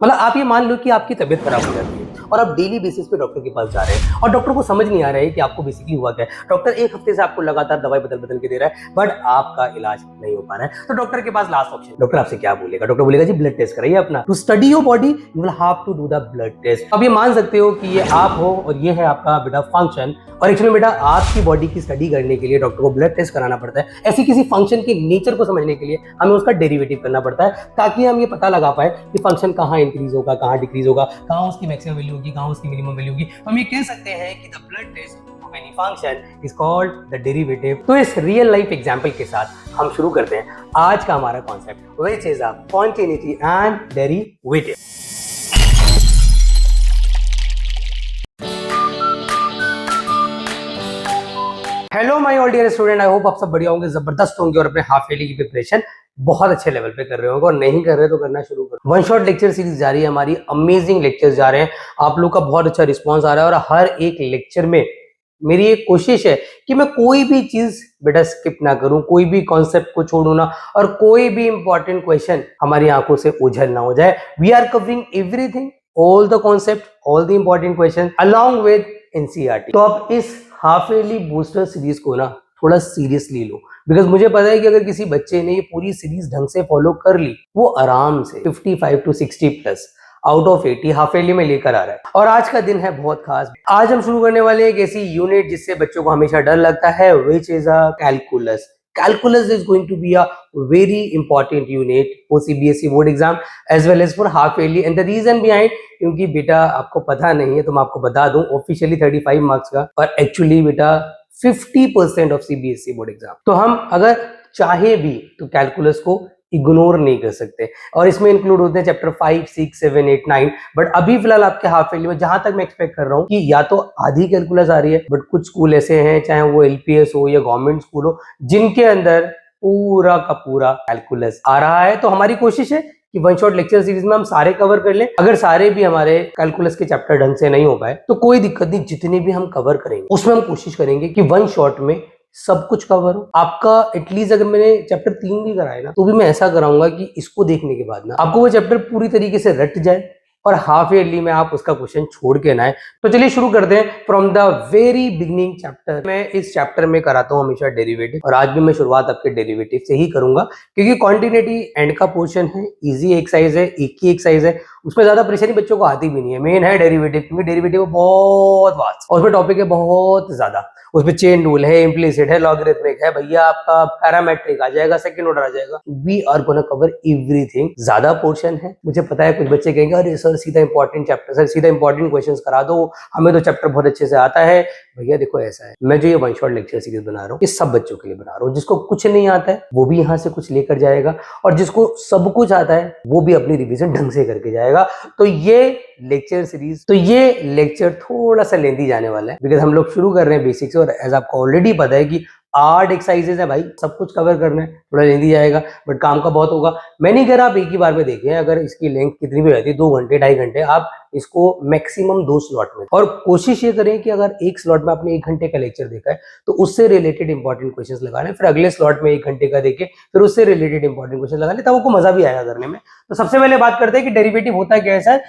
मतलब आप ये मान लो कि आपकी तबीयत खराब हो जाती है और आप डेली बेसिस पे डॉक्टर के पास जा रहे हैं और डॉक्टर को समझ नहीं आ रहा है कि आपको बेसिकली हुआ क्या है। डॉक्टर एक हफ्ते से आपको लगातार दवाई बदल बदल के दे रहा है बट आपका इलाज नहीं हो पा रहा है। तो डॉक्टर के पास लास्ट ऑप्शन, डॉक्टर आपसे क्या बोलेगा? डॉक्टर बोलेगा जी ब्लड टेस्ट कराइए अपना। To study your body you will have to do the blood test. अब ये मान सकते हो कि ये आप हो और ये है आपका बेटा फंक्शन, और एक्चुअली बेटा आपकी बॉडी की स्टडी करने के लिए डॉक्टर को ब्लड टेस्ट कराना पड़ता है। ऐसी किसी फंक्शन के नेचर को समझने के लिए हमें उसका डेरिवेटिव करना पड़ता है ताकि हम ये पता लगा पाए कि फंक्शन कहाँ इंक्रीज होगा, कहाँ डिक्रीज होगा, कहाँ उसकी मैक्सिमम वैल्यू होगी, कहाँ उसकी मिनिमम वैल्यू होगी। तो हम ये कह सकते हैं कि the blood test of any function is called the derivative. तो इस रियल लाइफ एग्जांपल के साथ हम शुरू करते हैं आज का हमारा concept, which is a continuity and derivative. Hello my all dear student, I hope आप सब बढ़िया होंगे, जबरदस्त होंगे और अपने हाफ ईयरली की प्रिपरेशन बहुत अच्छे लेवल पे कर रहे होंगे, और नहीं कर रहे तो करना शुरू करो। वन शॉट लेक्चर सीरीज जारी है हमारी, अमेजिंग लेक्चर्स जा रहे हैं, आप लोग का बहुत अच्छा रिस्पांस आ रहा है और हर एक लेक्चर में मेरी एक कोशिश है कि मैं कोई भी चीज बेटा स्किप ना करूं, कोई भी कॉन्सेप्ट को छोड़ू ना, और कोई भी इंपॉर्टेंट क्वेश्चन हमारी आंखों से ओझल ना हो जाए। We are covering everything, all the concept, all the important question along with NCERT. तो अब इस हाफ ईयरली बूस्टर सीरीज को ना थोड़ा सीरियसली लो, बिकॉज मुझे पता है कि अगर किसी बच्चे ने ये पूरी सीरीज ढंग से फॉलो कर ली, वो आराम से 55 to 60 plus out of 80 half yearly में लेकर आ रहा है। और आज का दिन है बहुत खास। आज हम शुरू करने वाले हैं एक ऐसी यूनिट जिससे बच्चों को हमेशा डर लगता है, which is a calculus. Calculus is going to be a very important unit for CBSE board exam as well as for half yearly, and the reason behind, क्योंकि बेटा आपको पता नहीं है तो मैं आपको बता दूं, ऑफिशियली 35 मार्क्स का और एक्चुअली बेटा 50% ऑफ CBSE बोर्ड एग्जाम। तो हम अगर चाहे भी तो कैलकुलस को इग्नोर नहीं कर सकते, और इसमें इंक्लूड होते हैं चैप्टर 5, 6, 7, 8, 9। बट अभी फिलहाल आपके हाफ ईयरली में जहां तक मैं एक्सपेक्ट कर रहा हूं कि या तो आधी कैलकुलस आ रही है, बट कुछ स्कूल ऐसे हैं, चाहे वो LPS हो या गवर्नमेंट स्कूल हो, जिनके अंदर पूरा का पूरा कैलकुलस आ रहा है। तो हमारी कोशिश है कि वन शॉट लेक्चर सीरीज में हम सारे कवर कर लें। अगर सारे भी हमारे कैलकुलस के चैप्टर ढंग से नहीं हो पाए तो कोई दिक्कत नहीं, जितने भी हम कवर करेंगे उसमें हम कोशिश करेंगे कि वन शॉट में सब कुछ कवर हो आपका। एटलीस्ट अगर मैंने चैप्टर 3 भी कराए ना, तो भी मैं ऐसा कराऊंगा कि इसको देखने के बाद ना आपको वो चैप्टर पूरी तरीके से रट जाए और हाफ ईयरली में आप उसका क्वेश्चन छोड़ के ना आए। तो चलिए शुरू करते हैं from the very beginning chapter. मैं इस चैप्टर में कराता हूँ हमेशा डेरिवेटिव, और आज भी मैं शुरुआत आपके डेरिवेटिव से ही करूंगा, क्योंकि कॉन्टिन्यूटी एंड का पोर्शन है, इजी एक्सरसाइज है, एक ही एक्सरसाइज है, उसमें ज्यादा प्रेशर बच्चों को आती भी नहीं है। मेन है डेरिवेटिव, क्योंकि डेरिवेटिव बहुत वास्ट और उसमें टॉपिक है बहुत ज्यादा। उसमें चेन रूल है, इम्प्लिसिट है, लॉगरिथमिक है, भैया आपका पैरामेट्रिक आ जाएगा, सेकंड ऑर्डर आ जाएगा। We are gonna cover everything. ज्यादा पोर्शन है, मुझे पता है कुछ बच्चे कहेंगे अरे सर सीधा इंपॉर्टेंट चैप्टर, सर सीधा इंपॉर्टेंट क्वेश्चंस करा दो, हमें तो चैप्टर बहुत अच्छे से आता है। भैया देखो ऐसा है, मैं जो ये वन शॉट लेक्चर सीरीज बना रहा हूँ, ये सब बच्चों के लिए बना रहा हूँ। जिसको कुछ नहीं आता है वो भी यहाँ से कुछ लेकर जाएगा, और जिसको सब कुछ आता है वो भी अपनी रिवीजन ढंग से करके जाएगा। तो ये लेक्चर सीरीज, तो ये लेक्चर थोड़ा सा लेंदी जाने वाला है, बिकॉज हम लोग शुरू कर रहे हैं बेसिक्स, और एज आपको ऑलरेडी पता है कि 8 एक्सरसाइजेज है भाई, सब कुछ कवर करना है, थोड़ा लेंदी जाएगा बट काम का बहुत होगा। मैं नहीं कह रहा आप एक ही बार में देखें, अगर इसकी लेंथ कितनी भी रहती है 2 घंटे 2.5 घंटे, आप इसको मैक्सिमम 2 स्लॉट में, और कोशिश ये करें कि अगर एक स्लॉट में आपने 1 घंटे का लेक्चर देखा है तो उससे रिलेटेड इंपॉर्टेंट क्वेश्चंस लगा लें, फिर अगले स्लॉट में 1 घंटे का देखें, फिर उससे रिलेटेड इंपॉर्टेंट क्वेश्चन लगा लें, तब आपको मजा भी आएगा करने में। तो सबसे पहले बात करते हैं कि डेरिवेटिव होता है कैसा है।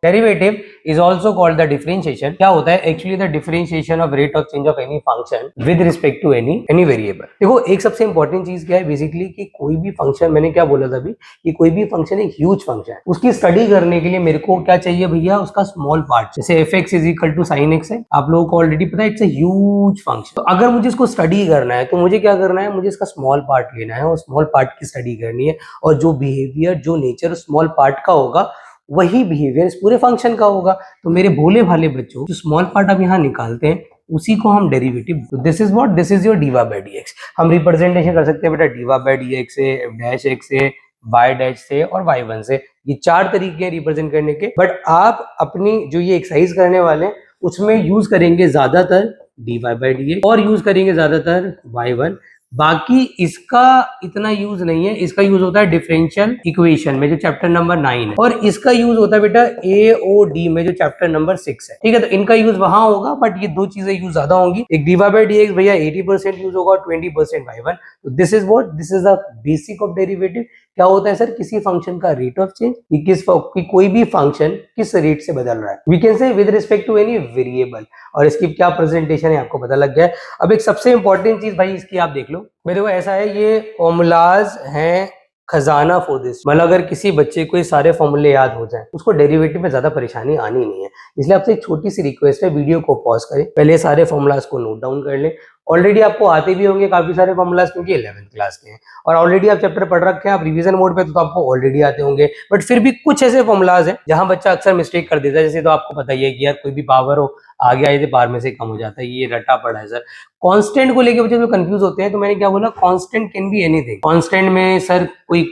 Derivative is also called the differentiation. क्या होता है actually? The differentiation of rate of change of any function with respect to any variable. देखो एक सबसे इंपॉर्टेंट चीज क्या है बेसिकली, कि कोई भी फंक्शन, मैंने क्या बोला था अभी, कि कोई भी फंक्शन एक ह्यूज फंक्शन है, उसकी स्टडी करने के लिए मेरे को क्या चाहिए भैया, उसका स्मॉल पार्ट। जैसे fx is equal to sin x है, आप लोगों को ऑलरेडी पता है, इट्स अ ह्यूज फंक्शन। तो अगर मुझे इसको स्टडी करना है तो मुझे क्या करना है, मुझे इसका स्मॉल पार्ट लेना है और स्मॉल पार्ट की स्टडी करनी है, और जो बिहेवियर, जो नेचर स्मॉल पार्ट का होगा वही बिहेवियर इस पूरे फंक्शन का होगा। तो मेरे भोले भाले बच्चों, जो स्मॉल पार्ट अब यहाँ निकालते हैं उसी को हम derivative, this is what, this is your dy by dx। हम रिप्रेजेंटेशन कर सकते हैं बेटा dy by dx से, f डैश x से, y डैश से और y1 से। ये 4 तरीके हैं रिप्रेजेंट करने के, बट आप अपनी जो ये एक्सरसाइज करने वाले हैं उसमें यूज करेंगे ज्यादातर dy by dx और यूज करेंगे ज्यादातर y1। बाकी इसका इतना यूज नहीं है, इसका यूज होता है डिफरेंशियल इक्वेशन में जो चैप्टर नंबर 9 है, और इसका यूज होता है बेटा AOD में जो चैप्टर नंबर 6 है। ठीक है, तो इनका यूज वहां होगा, बट ये 2 चीजें यूज ज्यादा होंगी। एक dy by dx भैया 80% यूज होगा और 20% y1। तो this is what, this is the basic of derivative, क्या होता है सर, किसी फंक्शन का रेट ऑफ चेंज, कि कोई भी फंक्शन किस रेट से बदल रहा है, we can say with respect to any variable. और इसकी क्या प्रेजेंटेशन है आपको पता लग गया है। अब एक सबसे इंपॉर्टेंट चीज भाई इसकी आप देख लो, मेरे को ऐसा है, ये फॉर्मूलाज हैं खजाना फॉर दिस, मतलब अगर किसी बच्चे को ये सारे फॉर्मूले याद हो जाए उसको डेरिवेटिव में ज्यादा परेशानी आनी नहीं है। इसलिए आपसे एक छोटी सी रिक्वेस्ट है, वीडियो को पॉज करें, पहले सारे फॉर्मूलाज को नोट डाउन कर लें। ऑलरेडी आपको आते भी होंगे काफी सारे फॉर्मूलाज, क्योंकि 11th क्लास के हैं और ऑलरेडी आप चैप्टर पढ़ रखे हैं, आप रिवीजन मोड पे तो आपको ऑलरेडी आते होंगे। बट फिर भी कुछ ऐसे फॉर्मूलाज हैं जहां बच्चा अक्सर मिस्टेक कर देता है। जैसे तो आपको पता ही है कि यार कोई भी पावर हो, आगे आए थे पावर में से कम हो जाता है, ये रटा पड़ा है सर। कांस्टेंट को लेके बच्चे जो कंफ्यूज होते हैं, तो मैंने क्या बोला, constant can be anything. Constant में सर कोई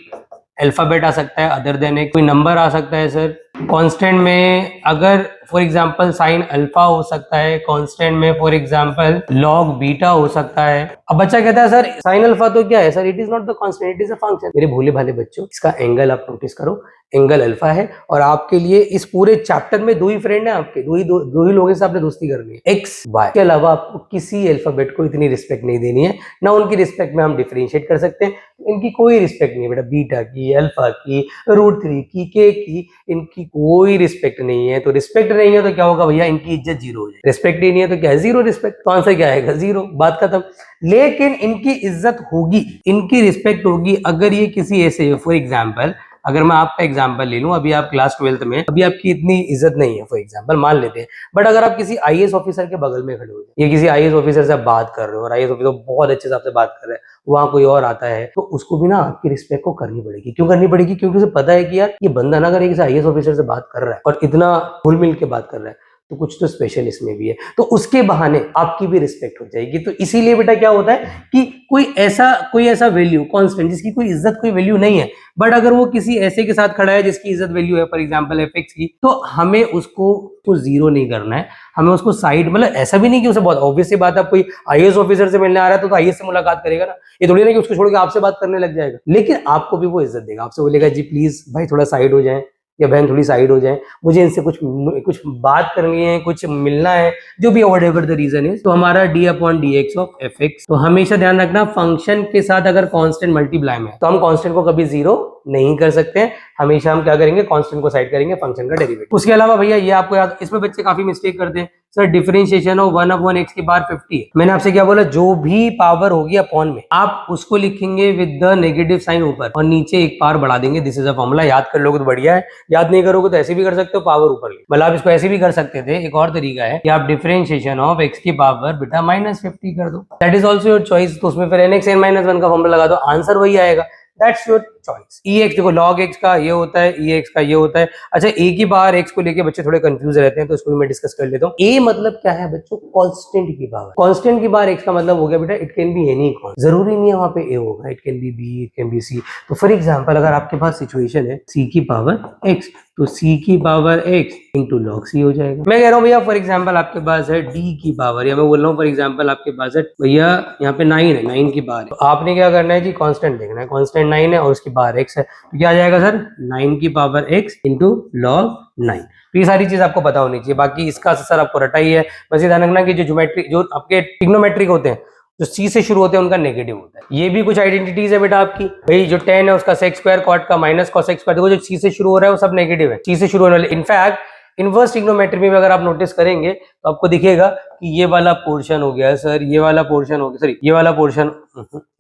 अल्फाबेट आ सकता है अदर देन कोई नंबर आ सकता है सर। कांस्टेंट में अगर फॉर एग्जांपल साइन अल्फा हो सकता है, कांस्टेंट में फॉर एग्जांपल लॉग बीटा हो सकता है। अब बच्चा कहता है सर साइन अल्फा तो क्या है sir, it is not the constant, it is a function. मेरे भोले भाले बच्चों, इसका एंगल आप नोटिस करो, एंगल अल्फा है। और आपके लिए इस पूरे चैप्टर में दो ही फ्रेंड है आपके, दो ही लोगों से आपने दोस्ती करनी है, एक्स वाई के अलावा आपको किसी अल्फाबेट को इतनी रिस्पेक्ट नहीं देनी है, ना उनकी रिस्पेक्ट में हम डिफरेंशिएट कर सकते हैं। इनकी कोई रिस्पेक्ट नहीं है बेटा, बीटा की, अल्फा की, √3 की, के की, इनकी कोई रिस्पेक्ट नहीं है। तो रिस्पेक्ट नहीं है तो क्या होगा भैया, इनकी इज्जत जीरो हो जाए। रिस्पेक्ट ही नहीं है तो क्या है, जीरो रिस्पेक्ट। तो आंसर क्या आएगा, जीरो, बात खत्म। लेकिन इनकी इज्जत होगी, इनकी रिस्पेक्ट होगी अगर ये किसी ऐसे, फॉर एग्जाम्पल अगर मैं आपका एग्जांपल ले लूं, अभी आप क्लास 12th में, अभी आपकी इतनी इज्जत नहीं है फॉर एग्जांपल, मान लेते हैं। बट अगर आप किसी आईएएस ऑफिसर के बगल में खड़े हो, ये किसी आईएएस ऑफिसर से आप बात कर रहे हो और आईएएस ऑफिसर बहुत अच्छे से आपसे बात कर रहे हैं, वहां कोई और आता है, तो उसको भी ना आपकी रिस्पेक्ट को करनी पड़ेगी। क्यों करनी पड़ेगी, क्योंकि उसे पता है कि यार ये बंदा ना अगर किसी आईएएस ऑफिसर से बात कर रहा है और इतना घुल मिल के बात कर रहा है, तो कुछ तो स्पेशल इसमें भी है, तो उसके बहाने आपकी भी रिस्पेक्ट हो जाएगी। तो इसीलिए बेटा क्या होता है कि कोई ऐसा वैल्यू कांस्टेंट जिसकी कोई इज्जत कोई वैल्यू नहीं है, बट अगर वो किसी ऐसे के साथ खड़ा है जिसकी इज्जत वैल्यू है, फॉर एग्जांपल एफएक्स की, तो हमें उसको जीरो नहीं करना है, हमें उसको साइड, मतलब ऐसा भी नहीं कि उसे बहुत ऑब्वियस सी बात है, कोई आईएएस ऑफिसर से मिलने आ रहा है तो आईएएस से मुलाकात करेगा ना, ये थोड़ी ना कि उसको छोड़ के आपसे बात करने लग जाएगा। लेकिन आपको भी वो इज्जत देगा, आपसे बोलेगा जी प्लीज भाई थोड़ा साइड हो जाए, या बहन थोड़ी साइड हो जाए, मुझे इनसे कुछ बात करनी है, कुछ मिलना है, जो भी whatever the reason is. तो हमारा d/dx ऑफ fx, तो हमेशा ध्यान रखना फंक्शन के साथ अगर कांस्टेंट मल्टीप्लाई में, तो हम कांस्टेंट को कभी जीरो नहीं कर सकते हैं, हमेशा हम क्या करेंगे, कांस्टेंट को साइड करेंगे, फंक्शन का डेरिवेटिव। उसके अलावा भैया ये आपको याद, इसमें बच्चे काफी मिस्टेक करते हैं सर, डिफरेंशिएशन ऑफ 1/x की पावर 50 है। मैंने आपसे क्या बोला, जो भी पावर होगी अपॉन में, आप उसको लिखेंगे विद द नेगेटिव साइन ऊपर और नीचे एक पावर बढ़ा देंगे। दिस इज अ फॉर्मूला, याद कर लोगे तो बढ़िया है, याद नहीं करोगे तो ऐसे भी कर सकते हो, पावर ऊपर, मतलब आप इसको ऐसे भी कर सकते थे। एक और तरीका है कि आप डिफरेंशिएशन ऑफ x की पावर बेटा -50 कर दो, that is also your choice. तो उसमें फिर nx n - 1 का फॉर्मूला लगा दो, आंसर वही आएगा, दैट्स योर चॉइस। ex देखो, log x का ये होता है, ex का ये होता है। अच्छा, a की पावर x को लेके बच्चे थोड़े कंफ्यूज रहते हैं, तो इसको भी मैं डिस्कस कर लेता हूँ। a मतलब क्या है बच्चों, कांस्टेंट की पावर। कांस्टेंट की पावर x का मतलब हो गया बेटा, it can be any constant, जरूरी नहीं है वहां पे a होगा, it can B b, it can B c। तो फॉर एग्जांपल अगर आपके पास सिचुएशन है c की पावर x, तो c की power x into log c हो जाएगा। मैं कह रहा हूँ भैया फॉर एग्जांपल आपके पास है d की पावर, या मैं बोल रहा हूँ फॉर एग्जांपल आपके पास है भैया यहाँ पे 9 है, 9 की पावर है, तो आपने क्या करना है जी, कांस्टेंट देखना है, कांस्टेंट 9 है और उसकी पावर x है, तो क्या आ जाएगा सर, 9 की पावर x इंटू log 9। तो ये सारी चीज आपको पता होनी चाहिए, बाकी इसका सर आपको रटा ही है। बस ये ध्यान रखना कि जो ज्योमेट्री, जो आपके ट्रिग्नोमेट्रिक होते हैं, जो सी से शुरू होते हैं उनका नेगेटिव होता है। ये भी कुछ आइडेंटिटीज है बेटा आपकी, भाई जो 10 है उसका sec स्क्वायर, कॉट का माइनस cos x स्क्वायर, देखो जो सी से शुरू हो रहा है वो सब नेगेटिव है, सी से शुरू होने वाले। इनफैक्ट इनवर्स ट्रिग्नोमेट्री में भी अगर आप नोटिस करेंगे तो आपको दिखेगा कि ये वाला पोर्शन हो गया सर, ये वाला पोर्शन हो गया, सॉरी ये वाला पोर्शन,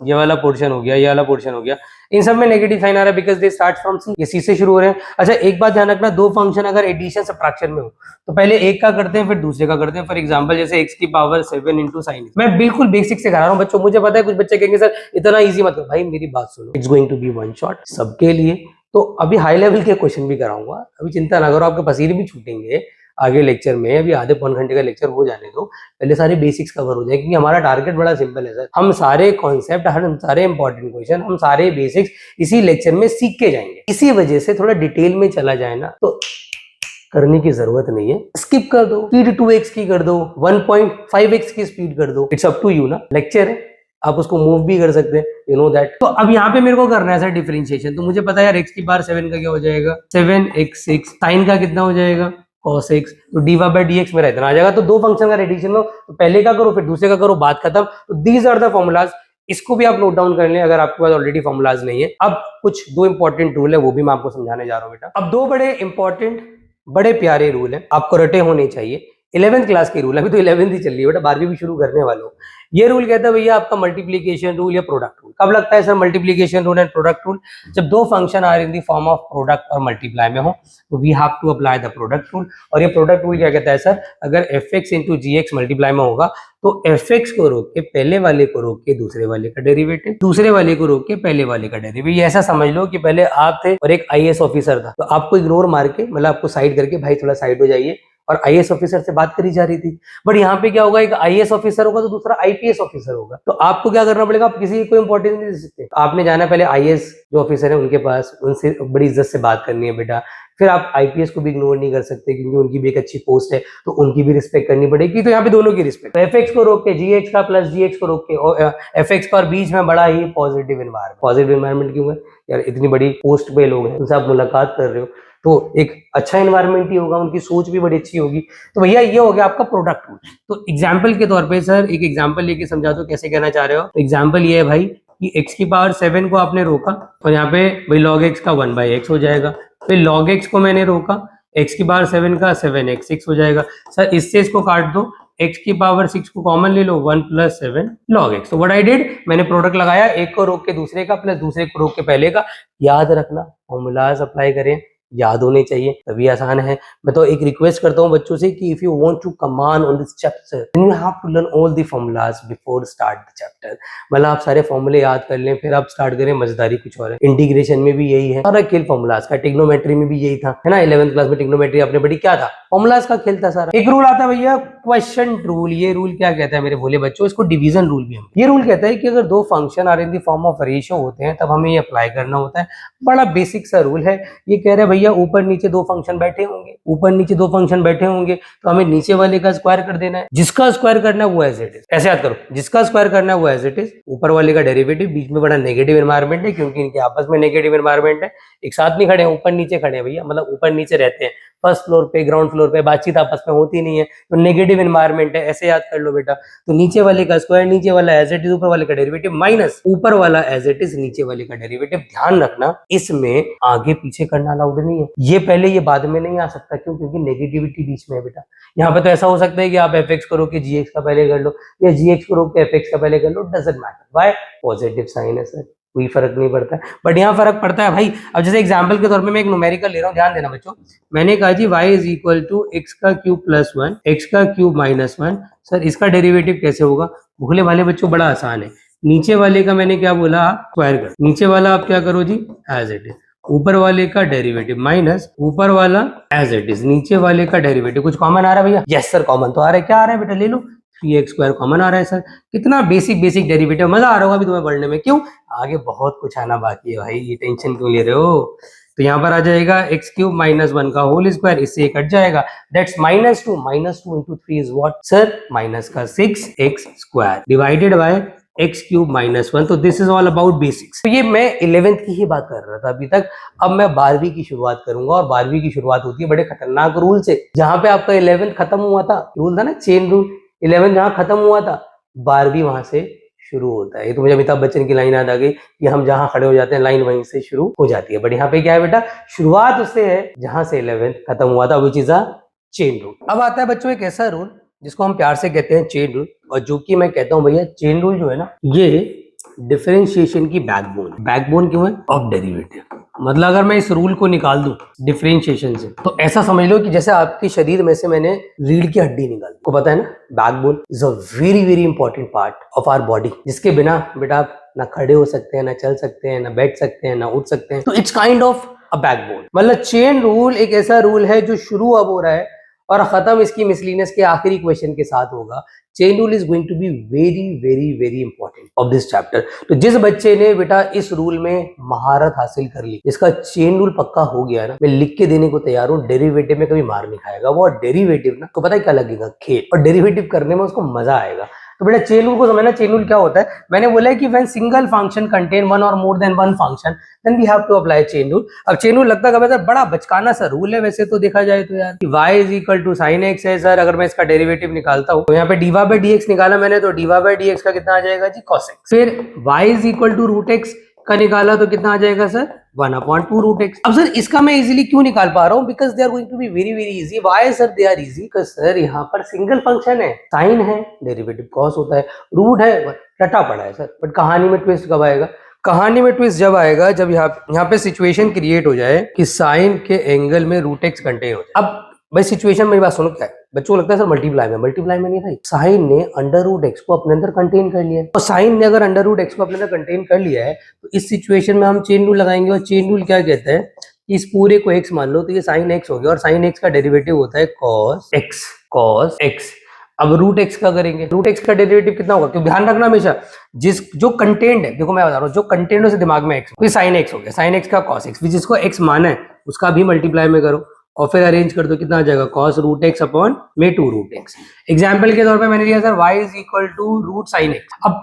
ये वाला पोर्शन हो गया, ये वाला पोर्शन हो गया, इन सब में नेगेटिव साइन आ रहा है बिकॉज दे स्टार्ट फ्रॉम सी, ये सी से शुरू हो रहे हैं। अच्छा, एक बात ध्यान रखना, दो फंक्शन अगर एडिशन सब्ट्रैक्शन में हो तो पहले एक का करते हैं फिर दूसरे का करते हैं। फॉर एग्जांपल जैसे x की पावर 7 इंटू साइन, मैं बिल्कुल बेसिक से करा रहा हूँ बच्चों, मुझे पता है कुछ बच्चे कहेंगे सर इतना इजी मत करो, भाई मेरी बात सुनो, it's going to be one shot सबके लिए। तो अभी हाई लेवल के क्वेश्चन भी कराऊंगा, अभी चिंता ना करो, आपके पसीने भी छूटेंगे आगे लेक्चर में, अभी आधे पौन घंटे का लेक्चर हो जाने दो, पहले सारे बेसिक्स कवर हो जाए, क्योंकि हमारा टारगेट बड़ा सिंपल है सर, हम सारे कॉन्सेप्ट, हम सारे इंपॉर्टेंट क्वेश्चन, हम सारे बेसिक्स इसी लेक्चर में सीख के जाएंगे। इसी वजह से थोड़ा डिटेल में चला जाए ना तो करने की जरूरत नहीं है, स्किप कर दो, स्पीड 2x की कर दो, 1.5x की स्पीड कर दो, इट्स अप टू यू ना, लेक्चर है, आप उसको मूव भी कर सकते हैं, यू नो दैट। तो अब यहाँ पे मेरे को करना है सर डिफरेंशिएशन, तो मुझे पता है यार x की पावर 7 का क्या हो जाएगा, 7x6, साइन का कितना हो जाएगा cos x, तो dy/dx मेरा इतना आ जाएगा। तो दो फंक्शन का एडिशन हो, तो पहले का करो फिर दूसरे का करो, बात खत्म। तो दीज आर द फॉर्मूलाज, इसको भी आप नोट डाउन कर लें अगर आपके पास ऑलरेडी फॉर्मूलाज नहीं है। अब कुछ दो इंपॉर्टेंट रूल है वो भी मैं आपको समझाने जा रहा हूँ बेटा। अब दो बड़े इंपॉर्टेंट बड़े प्यारे रूल है, आपको रटे होने चाहिए। 11th क्लास के रूल, अभी तो 11th ही चल रही है बेटा, 12वीं भी शुरू करने वाला हूँ। ये रूल कहता है भैया आपका मल्टीप्लीकेशन रूल या प्रोडक्ट रूल। कब लगता है sir multiplication rule and product rule? जब दो function are in the form of product और मल्टीप्लाई में हो तो we have to apply the product rule. और ये प्रोडक्ट रूल क्या कहता है सर, अगर f x into g x multiply में होगा तो एफ एक्स को रोक के पहले वाले को रोक के दूसरे वाले का डेरिवेटिव, दूसरे वाले को रोक के पहले वाले का डेरिवेटिव। ये ऐसा समझ लो कि पहले आप थे और एक आईएएस ऑफिसर था, तो आपको इग्नोर मार के मतलब आपको साइड करके भाई थोड़ा साइड हो जाइए, और आईएएस ऑफिसर से बात करी जा रही थी। बट यहाँ पे क्या होगा, एक आईएएस ऑफिसर होगा तो दूसरा आईपीएस ऑफिसर होगा, तो आपको क्या करना पड़ेगा, आप किसी को इंपॉर्टेंस नहीं दे सकते। आपने जाना पहले आईएएस जो ऑफिसर है उनके पास, उनसे बड़ी इज्जत से बात करनी है बेटा। फिर आप आईपीएस को भी इग्नोर नहीं कर सकते क्योंकि उनकी भी एक अच्छी पोस्ट है, तो उनकी भी रिस्पेक्ट करनी पड़ेगी। तो यहाँ पे दोनों की रिस्पेक्ट, तो एफएक्स को रोक के जीएक्स का प्लस जीएक्स को रोक के और एफएक्स का, और बीच में बड़ा ही पॉजिटिव एनवायरमेंट। पॉजिटिव एनवायरमेंट क्यों है यार, इतनी बड़ी पोस्ट पे लोग हैं, उनसे आप मुलाकात कर रहे हो तो एक अच्छा एनवायरनमेंट ही होगा, उनकी सोच भी बड़ी अच्छी होगी। तो भैया ये हो गया आपका प्रोडक्ट रूल। तो एग्जाम्पल के तौर पे सर एक एग्जाम्पल लेके समझा दो कैसे कहना चाह रहे हो। तो एग्जाम्पल ये है भाई कि x की पावर 7 को आपने रोका और यहाँ पे भाई log x का 1/x हो जाएगा, फिर log x को मैंने रोका, x की पावर 7 का 7x6 हो जाएगा। सर इससे इसको काट दो, x की पावर 6 को कॉमन ले लो, 1 + 7 log x। तो व्हाट आई डिड, मैंने प्रोडक्ट लगाया, एक को रोक के दूसरे का प्लस दूसरे को रोक के पहले का। याद रखना फॉर्मूलाज अप्लाई करें, याद होने चाहिए तभी आसान है। मैं तो एक रिक्वेस्ट करता हूँ बच्चों से कि if you want to command on this chapter then you have to learn all the formulas before start the chapter. मतलब आप सारे फॉर्मूले याद कर लें फिर आप स्टार्ट करें। मजेदारी कुछ और है, इंटीग्रेशन में भी यही है, सारा खेल फॉर्मूलाज का। ट्रिग्नोमेट्री में भी यही था, है ना। 11th क्लास में ट्रिग्नोमेट्री आपने पढ़ी, क्या था, फॉर्मूलाज का खेल था सारा। एक रूल आता है भैया क्वेश्चन रूल। ये रूल क्या कहता है मेरे भोले बच्चों, इसको डिवीजन रूल भी हम। ये रूल कहता है कि अगर दो function are in the form of ratio होते हैं तब हमें ये अप्लाई करना होता है। बड़ा बेसिक सा रूल है। ये कह रहे हैं भैया ऊपर नीचे दो फंक्शन बैठे होंगे, ऊपर नीचे दो फंक्शन बैठे होंगे तो हमें नीचे वाले का स्क्वायर कर देना है। जिसका स्क्वायर करना है वो एज इट इज, ऐसे याद करो, जिसका स्क्वायर करना है वो एज इट इज। ऊपर वाले का डेरिवेटिव, बीच में बड़ा नेगेटिव एनवायरनमेंट है क्योंकि इनके आपस में नेगेटिव एनवायरनमेंट है। एक साथ नहीं खड़े हैं, ऊपर नीचे खड़े हैं भैया, मतलब ऊपर नीचे रहते हैं, फर्स्ट फ्लोर पे ग्राउंड फ्लोर पे, बातचीत आपस में होती नहीं है तो नेगेटिव एनवायरनमेंट है, ऐसे याद कर लो बेटा। तो नीचे वाले का स्क्वायर, नीचे वाला एज इट इज, ऊपर वाले का डेरिवेटिव माइनस ऊपर वाला एज इट इज, नीचे वाले का डेरिवेटिव। ध्यान रखना इसमें आगे पीछे करना अलाउड नहीं है, ये पहले ये बाद में नहीं आ सकता। क्यों? क्योंकि नेगेटिविटी बीच में है बेटा। यहाँ पे तो ऐसा हो सकता है कि आप एफ एक्स को रोक के जी एक्स का पहले कर लो या जी एक्स को रोक के एफ एक्स का पहले कर लो, doesn't matter. Why? Positive sign है सर, कोई फर्क नहीं पड़ता है। बट यहाँ फर्क पड़ता है भाई। अब जैसे एग्जांपल के तौर पे मैं एक न्यूमेरिकल ले रहा हूँ, ध्यान देना बच्चों। मैंने कहा जी y = x³ + 1 x³ - 1। सर इसका डेरिवेटिव कैसे होगा? भोले भाले बच्चों बड़ा आसान है। नीचे वाले का मैंने क्या बोला, आप स्क्वायर कर, नीचे वाला आप क्या करो जी, एज इट इज, ऊपर वाले का डेरिवेटिव माइनस ऊपर वाला एज इट इज, नीचे वाले का डेरिवेटिव। कुछ कॉमन आ रहा है भैया? यस सर कॉमन तो आ रहा है। क्या आ रहा है बेटा? ले लो, 3x² कॉमन आ रहा है सर। कितना बेसिक डेरिवेटिव, मजा आ रहा होगा अभी तुम्हें पढ़ने में। क्यों? आगे बहुत कुछ आना बाकी है भाई, ये टेंशन क्यों ले रहे हो। तो यहाँ पर आ जाएगा x³ - 1 का होल स्क्वायर, इससे कट जाएगा, that's -2 × 3 is what sir, minus का 6x² डिवाइडेड बाय x³ - 1। तो this is all about basics. तो ये मैं 11th की ही बात कर रहा था अभी तक। अब मैं 12वीं की शुरुआत करूंगा और 12वीं की शुरुआत होती है बड़े खतरनाक रूल से। जहां पे आपका 11th खत्म हुआ था, रूल था ना चेन रूल, 11th जहां खत्म हुआ था 12वीं वहां से शुरू होता है। ये तो मुझे अमिताभ बच्चन की लाइन याद आ गई कि हम जहां खड़े हो जाते हैं लाइन वहीं से शुरू हो जाती है। बट यहाँ पे क्या है बेटा, शुरुआत उससे है जहां से 11th खत्म हुआ था, which is a chain rule. अब आता है बच्चों एक ऐसा रूल जिसको हम प्यार से कहते हैं चेन रूल, और जो कि मैं कहता हूं भैया चेन रूल जो है ना, ये डिफरेंशिएशन की बैकबोन। बैकबोन क्यों है? Of derivative. मतलब अगर मैं इस रूल को निकाल दूं डिफरेंशिएशन से तो ऐसा समझ लो कि जैसे आपके शरीर में से मैंने रीढ़ की हड्डी निकाल, को पता है ना, backbone is a very important part of our body, जिसके बिना बेटा आप ना खड़े हो सकते हैं, ना चल सकते हैं, ना बैठ सकते हैं, ना उठ सकते हैं। तो it's kind of a backbone. मतलब चेन रूल एक ऐसा रूल है जो शुरू अब हो रहा है और खत्म इसकी मिसलिनियस के आखिरी क्वेश्चन के साथ होगा। Chain rule is going to be very important of this chapter. तो जिस बच्चे ने बेटा इस रूल में महारत हासिल कर ली, इसका चेन रूल पक्का हो गया ना, मैं लिख के देने को तैयार हूँ, डेरिवेटिव में कभी मार नहीं खाएगा वो। डेरिवेटिव ना तो पता है क्या लगेगा, खेल, और डेरिवेटिव करने में उसको मजा आएगा। तो बेटा चेन रूल को समझना, चेन रूल क्या होता है, मैंने बोला है कि when single function contain one और more than one function then we have to apply chain rule. अब चेन रूल लगता है सर बड़ा बचकाना सा रूल है वैसे तो देखा जाए तो यार, कि y is equal to sine x है सर, अगर मैं इसका डेरिवेटिव निकालता हूँ तो यहाँ पे डीवा बाई डी एक्स निकाला मैंने, तो डीवा बाई डी एक्स का कितना आ जाएगा जी कॉस एक्स, फिर y is equal to root x का निकाला तो कितना आ जाएगा सर 1/2 रूट एक्स। अब सर इसका मैं इजीली क्यों निकाल पा रहा हूँ, because they are going to be very very easy. Why sir they are easy, because sir यहाँ पर सिंगल फंक्शन है, साइन है, डेरिवेटिव कॉस होता है, रूट है, रटा पड़ा है सर। बट कहानी में ट्विस्ट कब आएगा, कहानी में ट्विस्ट जब आएगा जब यहाँ पे सिचुएशन क्रिएट हो जाए कि साइन के एंगल में रूट एक्स कंटेन हो जाए। अब भाई सिचुएशन मेरी बात सुनो क्या है, बच्चों को लगता है सर मल्टीप्लाई में नहीं भाई, साइन ने अंडर रूट एक्स को अपने अंदर कंटेन कर लिया है, और साइन ने अगर अंडर रूट एक्स को अपने अंदर कंटेन कर लिया है तो इस सिचुएशन में हम चेन रूल लगाएंगे, और चेन रूल क्या कहता है कि इस पूरे को एक्स मान लो तो ये साइन एक्स हो गया, और साइन एक्स का डेरिवेटिव होता है कॉस एक्स। अब रूट एक्स का करेंगे, रूट एक्स का डेरिवेटिव कितना होगा, क्योंकि ध्यान रखना हमेशा जो कंटेंट है, देखो मैं बता रहा हूँ जो कंटेंट है दिमाग में एक्स, तो साइन एक्स हो गया, साइन एक्स का कॉस एक्स, जिसको एक्स माना है उसका भी मल्टीप्लाई में करो और फिर अरेंज कर दो, कितना आ जाएगा कॉस रूट एक्स अपॉन में 2 रूट एक्स। एग्जाम्पल के तौर पे मैंने लिया sir y is equal to root sine x. अब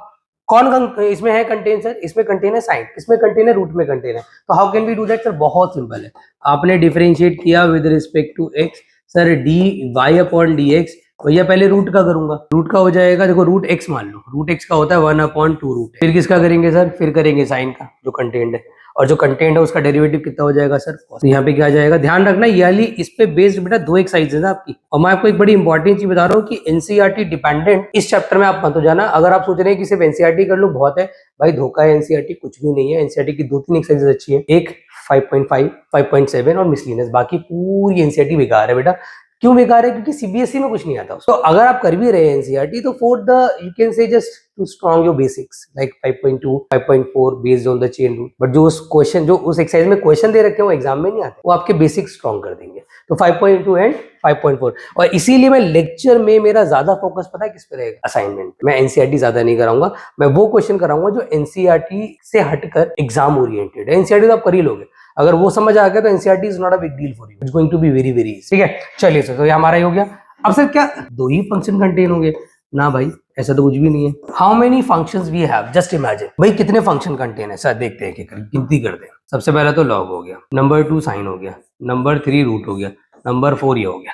कौन इसमें है कंटेन सर, इसमें कंटेन है साइन, इसमें कंटेन है रूट में कंटेन है, तो how can we do that sir, बहुत सिंपल है, आपने डिफरेंशिएट किया with respect to x, sir d Y upon D x, भैया पहले रूट का करूंगा, रूट का हो जाएगा, देखो रूट एक्स मान लो, रूट एक्स का होता है 1/2 रूट, फिर किसका करेंगे सर, फिर करेंगे साइन का जो कंटेंट है, और जो कंटेंट है उसका डेरिवेटिव कितना हो जाएगा सर, तो यहाँ पे क्या आ जाएगा, ध्यान रखना ये इस पे बेस्ड बेटा 2 एक्सरसाइज है आपकी। और मैं आपको एक बड़ी इंपॉर्टेंट चीज बता रहा हूँ कि एनसीईआरटी डिपेंडेंट इस चैप्टर में आप मत हो जाना। अगर आप सोच रहे हैं कि सिर्फ एनसीईआरटी कर लो बहुत है, भाई धोखा है, एनसीईआरटी कुछ भी नहीं है, एनसीईआरटी की 2-3 एक्सरसाइज अच्छी है, एक 5.5, 5.7 और मिसलिनियस, बाकी पूरी एनसीईआरटी बेकार है बेटा। क्यों बेकार है, क्योंकि सीबीएसई में कुछ नहीं आता। तो अगर आप कर भी रहे हैं एनसीईआरटी तो for the you can say just to strong your basics like 5.2, 5.4 based on the chain rule, but जो उस क्वेश्चन जो उस एक्सरसाइज में क्वेश्चन दे रखे हैं वो एग्जाम में नहीं आते, वो आपके बेसिक्स स्ट्रॉन्ग कर देंगे। तो 5.2 एंड 5.4, और इसीलिए मैं लेक्चर में मेरा ज्यादा फोकस पता है किस पे रहेगा, असाइनमेंट। मैं एनसीईआरटी ज्यादा नहीं कराऊंगा, मैं वो क्वेश्चन कराऊंगा जो एनसीईआरटी से हटकर एग्जाम ओरिएंटेड है। एनसीईआरटी तो आप कर ही लोगे, अगर वो समझ आ गया तो NCERT is not a big deal for you, it's going to be very very easy. ठीक है, चलिए सर, तो ये हमारा ही हो गया। अब सर क्या 2 ही फंक्शन कंटेन होंगे ना भाई, ऐसा तो कुछ भी नहीं है। How many functions we have, just imagine, भाई कितने फंक्शन कंटेन है सर, देखते हैं कि गिनती करते हैं। सबसे पहला तो लॉग हो गया, नंबर 2 साइन हो गया, नंबर 3 रूट हो गया, नंबर 4 ये हो गया।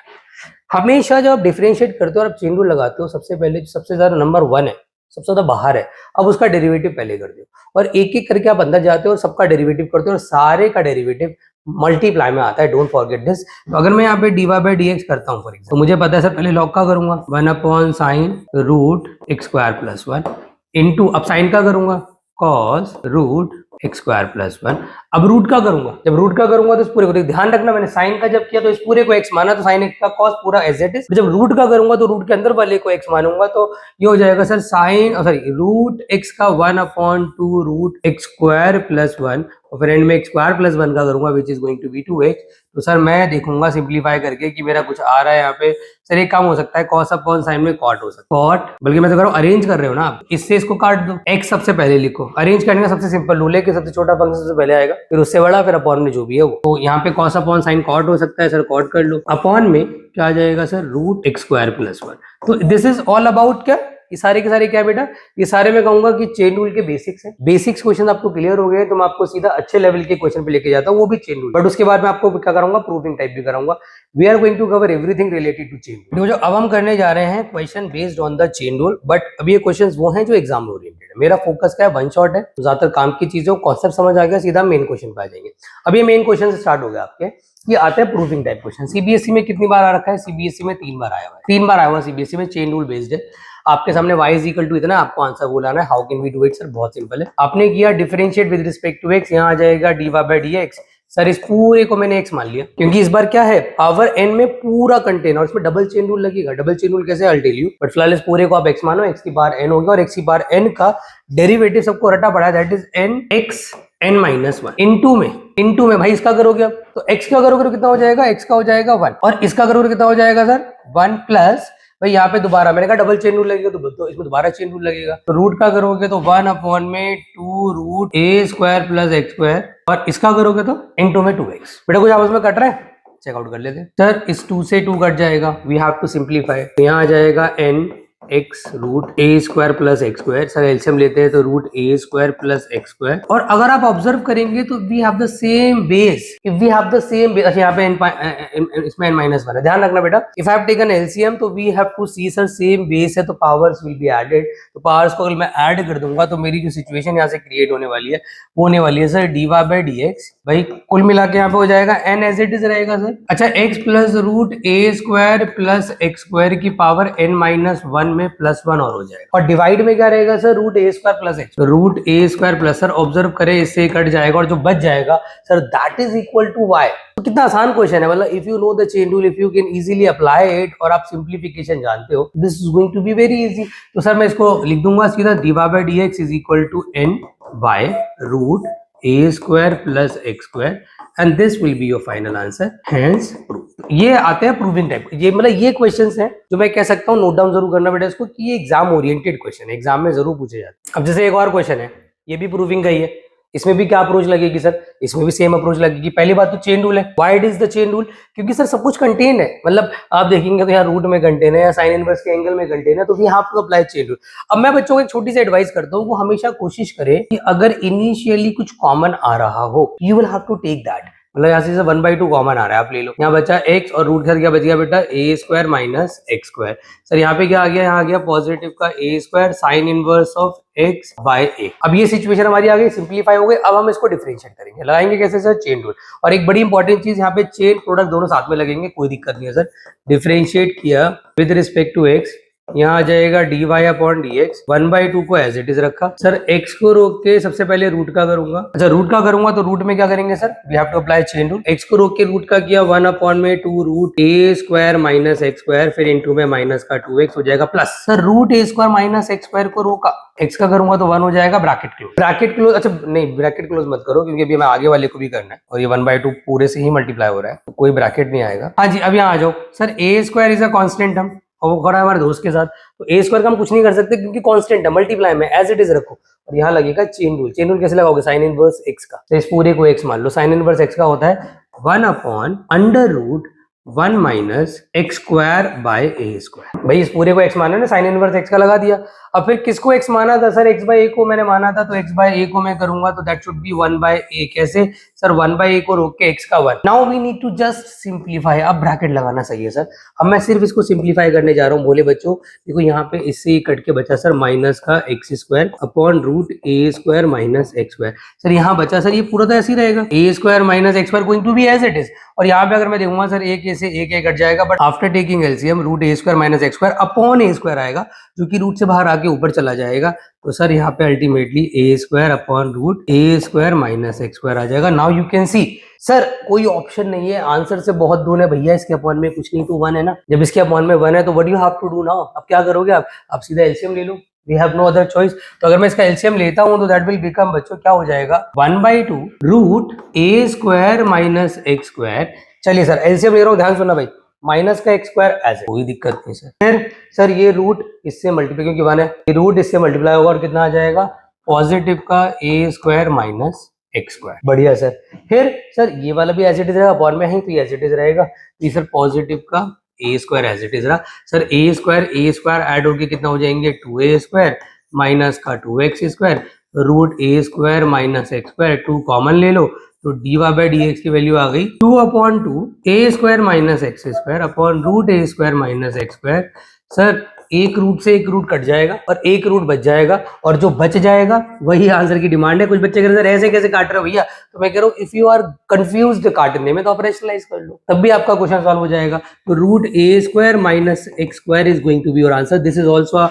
हमेशा जब आप डिफरेंशिएट करते हो और आप चेन रूल लगाते हो, सबसे पहले सबसे ज्यादा नंबर 1 है, सबसे ज्यादा बाहर है, अब उसका डेरिवेटिव पहले कर दो, और एक एक करके आप अंदर जाते हो और सबका डेरिवेटिव करते हो, और सारे का डेरिवेटिव मल्टीप्लाई में आता है, डोंट फॉरगेट दिस। तो अगर मैं यहाँ पे d y by D x करता हूँ फॉर एग्जाम्पल, तो मुझे पता है सर पहले लॉग का करूंगा 1/sin root x square plus 1 into, अब साइन का करूंगा cos root x square plus 1। अब रूट का करूंगा, जब रूट का करूंगा तो इस पूरे को, ध्यान रखना मैंने साइन का जब किया तो इस पूरे को एक्स माना, तो साइन एक्स का कॉस पूरा एज इट इज। जब रूट का करूंगा तो रूट के अंदर वाले को एक्स मानूंगा, तो ये हो जाएगा sir sine sorry root x का 1/2 रूट एक्स स्क्वायर प्लस 1, और फिर एंड में एक्स स्क्वायर प्लस 1 का करूंगा which is going to be 2x। तो सर मैं देखूंगा सिंप्लीफाई करके कि मेरा कुछ आ रहा है यहाँ पे, सर एक काम हो सकता है कॉस अपॉन साइन में कॉट हो सकता है, कॉट, बल्कि मैं तो कह रहा हूँ अरेंज कर रहे हो ना आप, इससे इसको काट दो, x सबसे पहले लिखो, अरेंज करने का सबसे सिंपल रूल है कि सबसे छोटा फंक्शन सबसे पहले आएगा, फिर उससे बड़ा, फिर अपॉन में जो भी है वो। तो यहाँ पे कॉस अपॉन साइन कॉट हो सकता है सर, कॉट कर लो, अपॉन में क्या आ जाएगा sir root x square plus 1। तो दिस इज ऑल अबाउट क्या, ये सारे के सारे क्या है बेटा, ये सारे मैं कहूंगा कि चेन रूल के बेसिक्स है। बेसिक्स क्वेश्चन आपको क्लियर हो गए तो मैं आपको सीधा अच्छे लेवल के क्वेश्चन पे लेके जाता हूँ, वो भी चेन रूल, बट उसके बाद मैं आपको क्या कराऊंगा, प्रूविंग टाइप भी कराऊंगा। We are going to cover everything related to chain rule. जो अब हम करने जा रहे हैं question based on the chain rule, but अभी ये क्वेश्चन वो हैं जो एग्जाम ओरिएंटेड है। मेरा फोकस क्या है, वन शॉट है, तो ज्यादातर काम की चीजों कॉन्सेप्ट समझ आ गया, सीधा मेन क्वेश्चन पे आ जाएंगे। अब ये मेन क्वेश्चन से स्टार्ट हो गया आपके, ये आते हैं प्रूविंग टाइप क्वेश्चन। सीबीएसई में कितनी बार आ रखा है, सीबीएसई में 3 बार आया हुआ है, 3 बार आया हुआ सीबीएसई में, चेन रूल बेस्ड है। आपके सामने y इज इक्वल टू इतना, आपको आंसर बोलाना है। How can we do it sir, बहुत सिंपल है, आपने किया differentiate with respect to x, यहाँ आ जाएगा d y by D x. Sir इस पूरे को मैंने x मान लिया, क्योंकि इस बार क्या है पावर n में पूरा कंटेन, और इसमें डबल चेन रूल लगेगा। डबल चेन रूल कैसे, I will tell you, but फिलहाल इस पूरे को आप x मानो, x की बार n होगा, और x की बार n का डेरिवेटिव सबको रटा पड़ा है, that is n x n minus 1 into में भाई इसका करोगे अब, तो x का करोगे तो कितना हो जाएगा, x का हो जाएगा 1, और इसका करोगे कितना हो जाएगा सर 1 प्लस, भाई यहाँ पे दोबारा मैंने कहा डबल चेन रूल लगेगा तो इसमें दोबारा चेन रूल लगेगा, तो रूट का करोगे तो 1/2 root a square plus x square, और इसका करोगे तो इनटू में 2x। बेटा कुछ आपस में कट रहा है, चेकआउट कर लेते हैं। सर इस 2 से 2 कट जाएगा, वी हैव टू सिंप्लीफाई, यहाँ आ जाएगा n x root a square plus x square. Sir LCM लेते हैं तो root a square plus x square. और अगर आप ऑब्जर्व करेंगे तो we have the same base, if we have the same base. अच्छा यहाँ पे इसमें n माइनस वन है, ध्यान रखना बेटा। If I have taken LCM तो we have to see sir same base है तो पावर्स विल बी एडेड। तो पावर्स को अगर मैं ऐड कर दूंगा तो मेरी जो सिचुएशन यहाँ से क्रिएट होने वाली है वो होने वाली है sir dy by D x. भाई कुल मिला के यहाँ पे हो जाएगा n एज इट इज रहेगा सर। अच्छा x plus root a square plus x square की पावर n माइनस वन में प्लस वन और हो जाएगा। और डिवाइड में क्या रहेगा sir, root a square plus x, root a square plus, sir observe करें इससे कट जाएगा और जो बच जाएगा sir that is equal to y. तो कितना आसान क्वेश्चन है, मतलब if you know the chain rule, if you can easily apply it और आप सिंप्लीफिकेशन जानते हो, this is going to be very easy. तो सर मैं इसको लिख दूंगा सीधा, dy by D x is equal to n by root a square plus x square and this will be your final answer, hence prove. ये आते हैं proving type, ये मतलब ये क्वेश्चंस हैं जो मैं कह सकता हूँ नोट डाउन जरूर करना बेटा इसको, कि ये एग्जाम ओरिएंटेड क्वेश्चन है, एग्जाम में जरूर पूछे जाते हैं। अब जैसे एक और क्वेश्चन है, ये भी प्रूविंग का ही है, इसमें भी क्या अप्रोच लगेगी सर, इसमें भी सेम अप्रोच लगेगी। पहली बात तो चेन रूल है। Why it is the chain rule, क्योंकि सर सब कुछ कंटेन है, मतलब आप देखेंगे तो यहाँ रूट में कंटेन है या साइन इनवर्स के एंगल में कंटेन है, तो we have to apply chain rule. अब मैं बच्चों को एक छोटी सी एडवाइस करता हूँ, वो हमेशा कोशिश करें कि अगर इनिशियली कुछ कॉमन आ रहा हो, you will have to take that. मतलब यहाँ से 1/2 कॉमन आ रहा है, आप ले लो। यहाँ बचा x और रूट सर क्या बच गया बेटा, a square minus x square. Sir यहाँ पे क्या आ गया, यहाँ आ गया पॉजिटिव का a square sine inverse of x by a। अब ये सिचुएशन हमारी आ गई, सिंप्लीफाई हो गई। अब हम इसको डिफरेंशिएट करेंगे, लगाएंगे कैसे सर, चेन रूल। और एक बड़ी इंपॉर्टेंट चीज यहाँ पे चेन प्रोडक्ट दोनों साथ में लगेंगे, कोई दिक्कत नहीं है सर। डिफरेंशिएट किया विद रिस्पेक्ट टू x, यहाँ आ जाएगा dy अपॉन डी एक्स, 1/2 को एज इट इज रखा। सर x को रोक के सबसे पहले रूट का करूंगा। अच्छा रूट का करूंगा तो रूट में क्या करेंगे sir, we have to apply chain rule. x को रोक के रूट का किया 1 अपॉन में 2 root a square minus x square, फिर इनटू में माइनस का 2x हो जाएगा plus. Sir root a square minus x square को रोका, x का करूंगा तो 1 हो जाएगा, ब्रैकेट क्लोज। ब्रैकेट क्लोज, अच्छा नहीं ब्रैकेट क्लोज मत करो क्योंकि अभी हमें आगे वाले को भी करना है और ये 1/2 पूरे से ही मल्टीप्लाई हो रहा है, तो कोई ब्रैकेट नहीं आएगा। हाँ जी अब यहाँ आ जाओ sir, a square is a constant term और वो खड़ा है हमारे दोस्त के साथ, तो ए स्क्वायर का हम कुछ नहीं कर सकते क्योंकि कांस्टेंट है, मल्टीप्लाई में एज इट इज रखो। और यहाँ लगेगा चेन रूल। चेन रूल कैसे लगाओगे, साइन इनवर्स एक्स का, तो इस पूरे को एक्स मान लो। साइन इनवर्स एक्स का होता है 1 upon under root 1 minus x square by a square. भाई इस पूरे को एक्स माना ना, साइन इनवर्स एक्स का लगा दिया। अब फिर किसको एक्स माना था सर, एक्स बाय ए को मैंने माना था, तो एक्स बाय ए को मैं करूंगा तो दैट शुड बी 1 बाय ए। कैसे सर, 1 बाय ए को रोक के एक्स का 1। Now we need to just simplify. अब ब्रैकेट लगाना सही है सर। अब मैं सिर्फ इसको सिंप्लीफाई करने जा रहा हूँ भोले बच्चों। देखो यहाँ पे इससे ही कट के बचा सर माइनस का x square upon root a square minus x square. Sir यहाँ बचा सर, ये पूरा तो ऐसे ही रहेगा, a square minus x square going to be as it is. और यहाँ पे अगर मैं देखूंगा सर एक ए से एक कट जाएगा, but after taking LCM root a square minus x square upon a square आएगा, जो कि रूट से बाहर आके ऊपर चला जाएगा। तो सर यहाँ पे ultimately A square upon root a square minus x square आ जाएगा। Now you can C sir कोई ऑप्शन नहीं है, आंसर से बहुत दूर है भैया। इसके अपॉन में कुछ नहीं, तो 1 है ना। जब इसके अपॉन में 1 है तो what you have to do now, अब क्या करोगे आप सीधा एलसीएम ले लो। We have no other choice. तो अगर मैं इसका एलसीएम लेता हूं तो दैट विल बिकम बच्चों क्या हो जाएगा, 1/2 root a square minus x square. चलिए सर एलसीएम ले रहा हूँ, ध्यान सुनना भाई, माइनस का एक्स स्क्वायर ऐसे, कोई दिक्कत नहीं सर। फिर सर ये रूट इससे मल्टीप्लाई, क्योंकि 1 है, ये रूट इससे मल्टीप्लाई होगा और कितना आ जाएगा, पॉजिटिव का a square minus x square. बढ़िया सर। फिर सर ये वाला भी एज इट इज रहेगा, अपॉन में है तो एज इट इज रहेगा। तो सर पॉजिटिव का a square as it is रहा। सर ए स्क्वायर ऐड होके कितना हो जाएंगे, 2a स्क्वायर माइनस का 2x square root a square minus x square. 2 common ले लो तो dy बाई डी एक्स की वैल्यू आ गई 2/2 a square minus x square upon root a square minus x square. Sir एक रूट से एक रूट कट जाएगा और एक रूट बच जाएगा, और जो बच जाएगा वही आंसर की डिमांड है। कुछ बच्चे कह रहे हैं ऐसे कैसे काट रहे हो भैया, तो मैं कह रहा हूँ इफ यू आर कंफ्यूज्ड काटने में तो ऑपरेशनलाइज कर लो, तब भी आपका क्वेश्चन सॉल्व हो जाएगा। तो root a square minus x square is going to be your answer. This is also a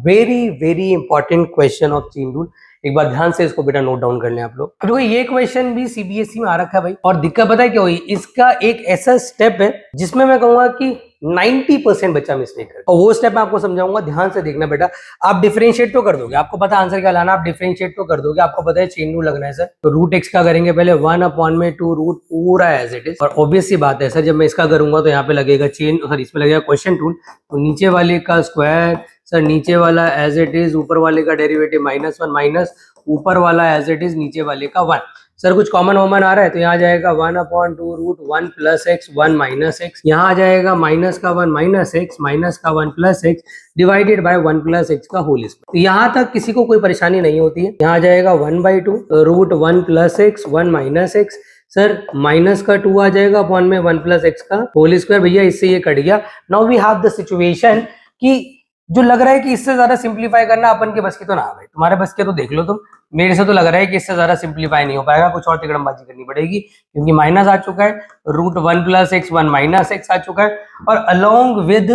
very very important question of chain rule. एक बार ध्यान से इसको बेटा नोट डाउन कर लें आप लोग। देखो ये क्वेश्चन भी सीबीएसई में आ रखा है भाई, और दिक्कत पता है क्या हुई, इसका एक ऐसा स्टेप है जिसमें मैं कहूंगा कि 90% बच्चा मिस्टेक है, और वो स्टेप मैं आपको समझाऊंगा, ध्यान से देखना बेटा। आप डिफरेंशिएट तो कर दोगे, आपको पता आंसर क्या लाना, आप डिफरेंशिएट तो कर दोगे, आपको पता है चेन रूल लगना है सर। तो रूट एक्स का करेंगे पहले 1/2 रूट पूरा एज इट इज, और ऑब्वियस सी बात है सर जब मैं इसका करूंगा तो यहाँ पे लगेगा चेन, सर इसमें लगेगा क्वेश्चन रूल। तो नीचे वाले का स्क्वायर, सर नीचे वाला एज इट इज, ऊपर वाले का डेरिवेटिव -1 माइनस ऊपर वाला एज इट इज, नीचे वाले का 1। सर कुछ कॉमन वॉमन आ रहा है तो यहाँ जाएगा 1/2 root 1 plus x 1 minus x, यहाँ आ जाएगा माइनस का 1 माइनस एक्स माइनस का 1 plus x divided by 1 plus x का होल स्क्वायर। तो यहाँ तक किसी को कोई परेशानी नहीं होती है। यहाँ आ जाएगा 1/2 root 1 plus x 1 minus x, sir minus का 2 आ जाएगा अपॉन में 1 प्लस एक्स का होल स्क्वायर। भैया इससे ये कट गया। Now we have the situation कि जो लग रहा है कि इससे ज्यादा सिंप्लीफाई करना अपन के बस की तो ना भाई, तुम्हारे बस के तो देख लो तुम, मेरे से तो लग रहा है कि इससे ज्यादा सिंप्लीफाई नहीं हो पाएगा, कुछ और तिकड़मबाजी करनी पड़ेगी क्योंकि माइनस आ चुका है, root 1 plus x 1 minus x आ चुका है और अलोंग विद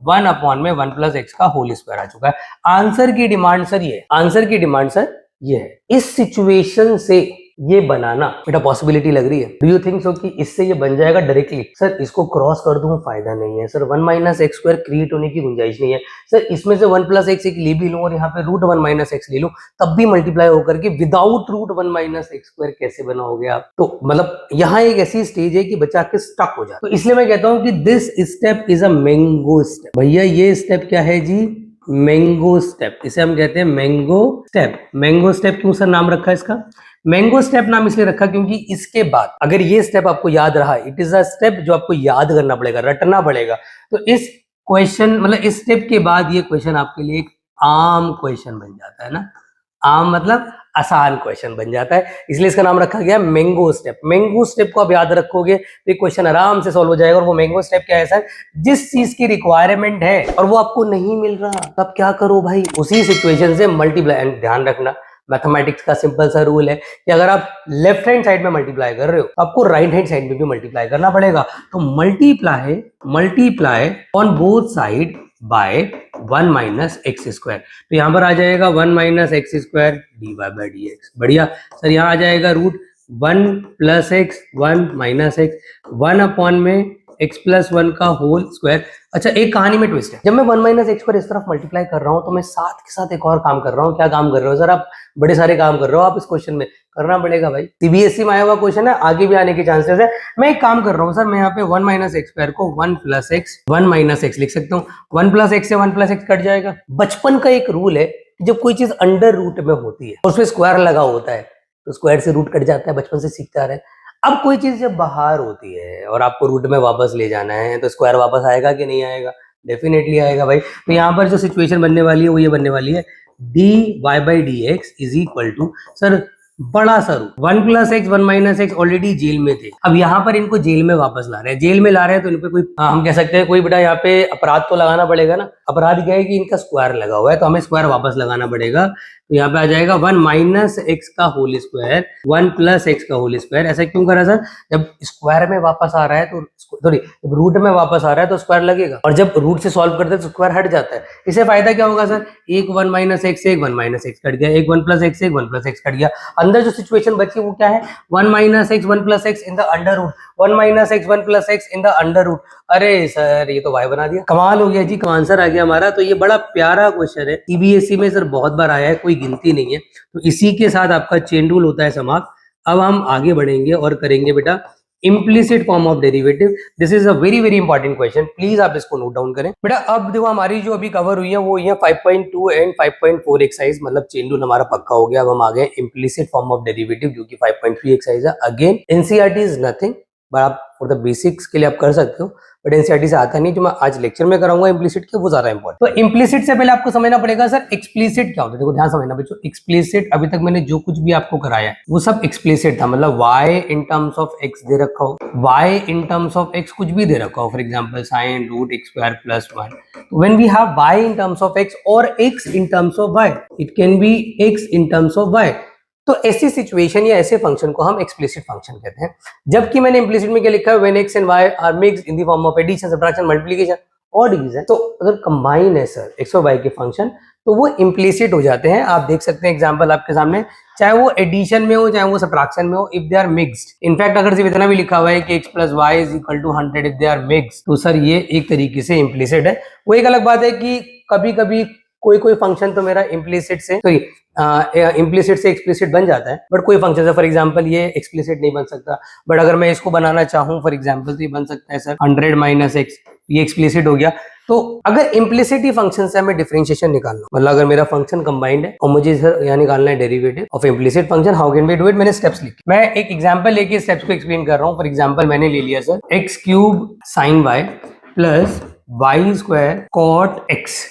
1 अपॉन में 1 प्लस एक्स का होल स्क्वायर आ चुका है। आंसर की डिमांड सर ये है, आंसर की डिमांड सर ये है। इस सिचुएशन से ये बनाना बेटा पॉसिबिलिटी लग रही है। डू यू थिंक सो कि इससे ये बन जाएगा डायरेक्टली? सर इसको क्रॉस कर दूं फायदा नहीं है sir, 1 minus x square create होने की गुंजाइश नहीं है सर। इसमें से 1 प्लस एक्स एक ले भी लूं और यहाँ पे रूट 1 माइनस एक्स ले लूं तब भी मल्टीप्लाई होकर के without root 1 minus x square कैसे बनाओगे आप? तो मतलब यहाँ एक ऐसी स्टेज है कि बच्चा के स्टक हो जाए। तो इसलिए मैं कहता हूँ कि this step is a mango step. भैया ये स्टेप क्या है जी? Mango step. इसे हम कहते हैं मैंगो स्टेप। मैंगो स्टेप क्यों सर नाम रखा है इसका? मैंगो स्टेप नाम इसलिए रखा क्योंकि इसके बाद अगर ये स्टेप आपको याद रहा, इट इज अ स्टेप जो आपको याद करना पड़ेगा, रटना पड़ेगा। तो इस क्वेश्चन मतलब इस स्टेप के बाद ये क्वेश्चन आपके लिए एक आम क्वेश्चन बन जाता है ना। आम मतलब आसान क्वेश्चन बन जाता है, इसलिए इसका नाम रखा गया मैंगो स्टेप। मैंगो स्टेप को आप याद रखोगे तो ये क्वेश्चन आराम से सॉल्व हो जाएगा। और वो मैंगो स्टेप क्या है सर? जिस चीज की रिक्वायरमेंट है और वो आपको नहीं मिल रहा तब क्या करो भाई? उसी सिचुएशन से मल्टीप्लाई। एंड ध्यान रखना मैथमेटिक्स का सिंपल सा रूल है कि अगर आप लेफ्ट हैंड साइड में मल्टीप्लाई कर रहे हो तो आपको राइट हैंड साइड में भी मल्टीप्लाई करना पड़ेगा। तो multiply on both side by 1 minus x square. तो यहाँ पर आ जाएगा 1 minus x square d y by D x. बढ़िया सर। यहाँ आ जाएगा root 1 plus x 1 minus x 1 upon में x प्लस 1 का होल स्क्वायर। अच्छा एक कहानी में ट्विस्ट है, जब मैं 1 माइनस एक्स पर इस तरफ मल्टीप्लाई कर रहा हूं तो मैं साथ के साथ एक और काम कर रहा हूं। क्या काम कर रहे हो सर आप? बड़े सारे काम कर रहे हो आप इस क्वेश्चन में। करना पड़ेगा भाई, सीबीएसई में आया हुआ क्वेश्चन है, आगे भी आने के चांसेस है। मैं एक काम कर रहा हूँ सर, मैं यहाँ पे 1 माइनस एक्स स्क्वायर को 1 प्लस एक्स 1 माइनस एक्स लिख सकता हूँ। 1 प्लस एक्स से 1 प्लस एक्स कट जाएगा। बचपन का एक रूल है कि जब कोई चीज अंडर रूट में होती है और उसमें स्क्वायर लगा होता है तो स्क्वायर से रूट कट जाता है, बचपन से सीखते आ रहे हैं। अब कोई चीज जब बाहर होती है और आपको रूट में वापस ले जाना है तो स्क्वायर वापस आएगा कि नहीं आएगा? डेफिनेटली आएगा भाई। तो यहाँ पर जो सिचुएशन बनने वाली है वो ये बनने वाली है, d y by D x is equal to sir बड़ा सा root 1 plus x 1 minus x already jail में थे, अब यहाँ पर इनको जेल में वापस ला रहे हैं। जेल में ला रहे हैं तो इन पे कोई हम कह सकते हैं कोई बेटा यहाँ पे अपराध तो लगाना पड़ेगा ना। अपराध क्या है कि इनका स्क्वायर लगा हुआ है तो हमें स्क्वायर वापस लगाना पड़ेगा। तो यहाँ पे आ जाएगा 1 माइनस एक्स का होल स्क्वायर 1 प्लस एक्स का होल स्क्वायर। ऐसा क्यों करा सर? जब स्क्वायर में वापस आ रहा है तो सॉरी जब रूट में वापस आ रहा है तो स्क्वायर लगेगा और जब रूट से सॉल्व करते हैं तो स्क्वायर हट जाता है। इससे फायदा क्या होगा सर? एक 1 माइनस एक्स से एक 1 माइनस एक्स कट गया, एक 1 प्लस एक्स से एक 1 प्लस एक्स कट गया। अंदर जो सिचुएशन बची वो क्या है? 1 minus x 1 plus x in the under root 1 minus x 1 plus x in the under root. अरे सर ये तो वाई बना दिया, कमाल हो गया जी, आंसर आ गया हमारा। तो ये बड़ा प्यारा क्वेश्चन है, सीबीएसई में सर बहुत बार आया है, कोई गिनती नहीं है। तो इसी के साथ आपका चेन रूल होता है समाप्त। अब हम आगे बढ़ेंगे और करेंगे बेटा implicit form of derivative. This is a very very important question, please आप इसको नोट डाउन करें बेटा। अब देखो हमारी जो अभी कवर हुई है वो ये 5.2 एंड 5.4 एक्सरसाइज, मतलब चेन रूल हमारा पक्का हो गया। अब हम आ गए इम्प्लिसिट फॉर्म ऑफ डेरिवेटिव जो कि 5.3 एक्सरसाइज है। Again NCERT is nothing but आप फॉर द बेसिक्स के लिए आप कर सकते हो, बट एनसीईआरटी से आता नहीं। जो मैं आज लेक्चर में कराऊंगा इम्प्लिसिट के वो ज्यादा इंपॉर्टेंट। तो इम्प्लिसिट से पहले आपको समझना पड़ेगा सर एक्सप्लिसिट क्या होता है। देखो ध्यान समझना बच्चों, एक्सप्लिसिट अभी तक मैंने जो कुछ भी आपको कराया है वो सब एक्सप्लिसिट था, मतलब y in terms of x दे रखा हो, y in terms of x कुछ भी दे रखा हो, for example sin root x स्क्वायर plus 1। When we have y in terms of x और x in terms of y, it can be x in terms of y। तो ऐसी situation या ऐसे फंक्शन को हम एक्सप्लिसिट फंक्शन कहते हैं। जबकि मैंने इम्प्लिसिट में क्या लिखा है? When x and y are mixed in the form of addition subtraction multiplication और डिवीजन। तो अगर कंबाइन है सर x और y के फंक्शन तो वो इम्प्लिसिट हो जाते हैं। आप देख सकते हैं एग्जांपल आपके सामने, चाहे वो एडिशन में हो चाहे वो सब्ट्रैक्शन में हो, if they are mixed. In fact अगर सिर्फ इतना भी लिखा हुआ है कि x plus y is equal to 100 if they are mixed, तो सर ये एक तरीके से इम्प्लिसिट है। वो एक अलग बात है कि कभी कभी कोई फंक्शन तो मेरा इम्प्लिसिट से इम्प्लिसिट से एक्सप्लिसिट बन जाता है, बट कोई फंक्शन है फॉर एग्जांपल ये एक्सप्लिसिट नहीं बन सकता। बट अगर मैं इसको बनाना चाहूँ फॉर एग्जांपल तो ये बन सकता है सर 100 माइनस एक्स ये एक्सप्लिसिट हो गया। तो अगर इम्प्लिसिट फंक्शन से हमें डिफरेंशिएशन निकालना, मतलब अगर मेरा फंक्शन कंबाइंड है और मुझे सर यहाँ निकालना है derivative of implicit function, how can we do it? मैंने स्टेप्स लिखे, मैं एक एग्जांपल लेके स्टेप्स को एक्सप्लेन कर रहा हूँ। फॉर एग्जांपल मैंने ले लिया sir x cube sine y plus y square cot x.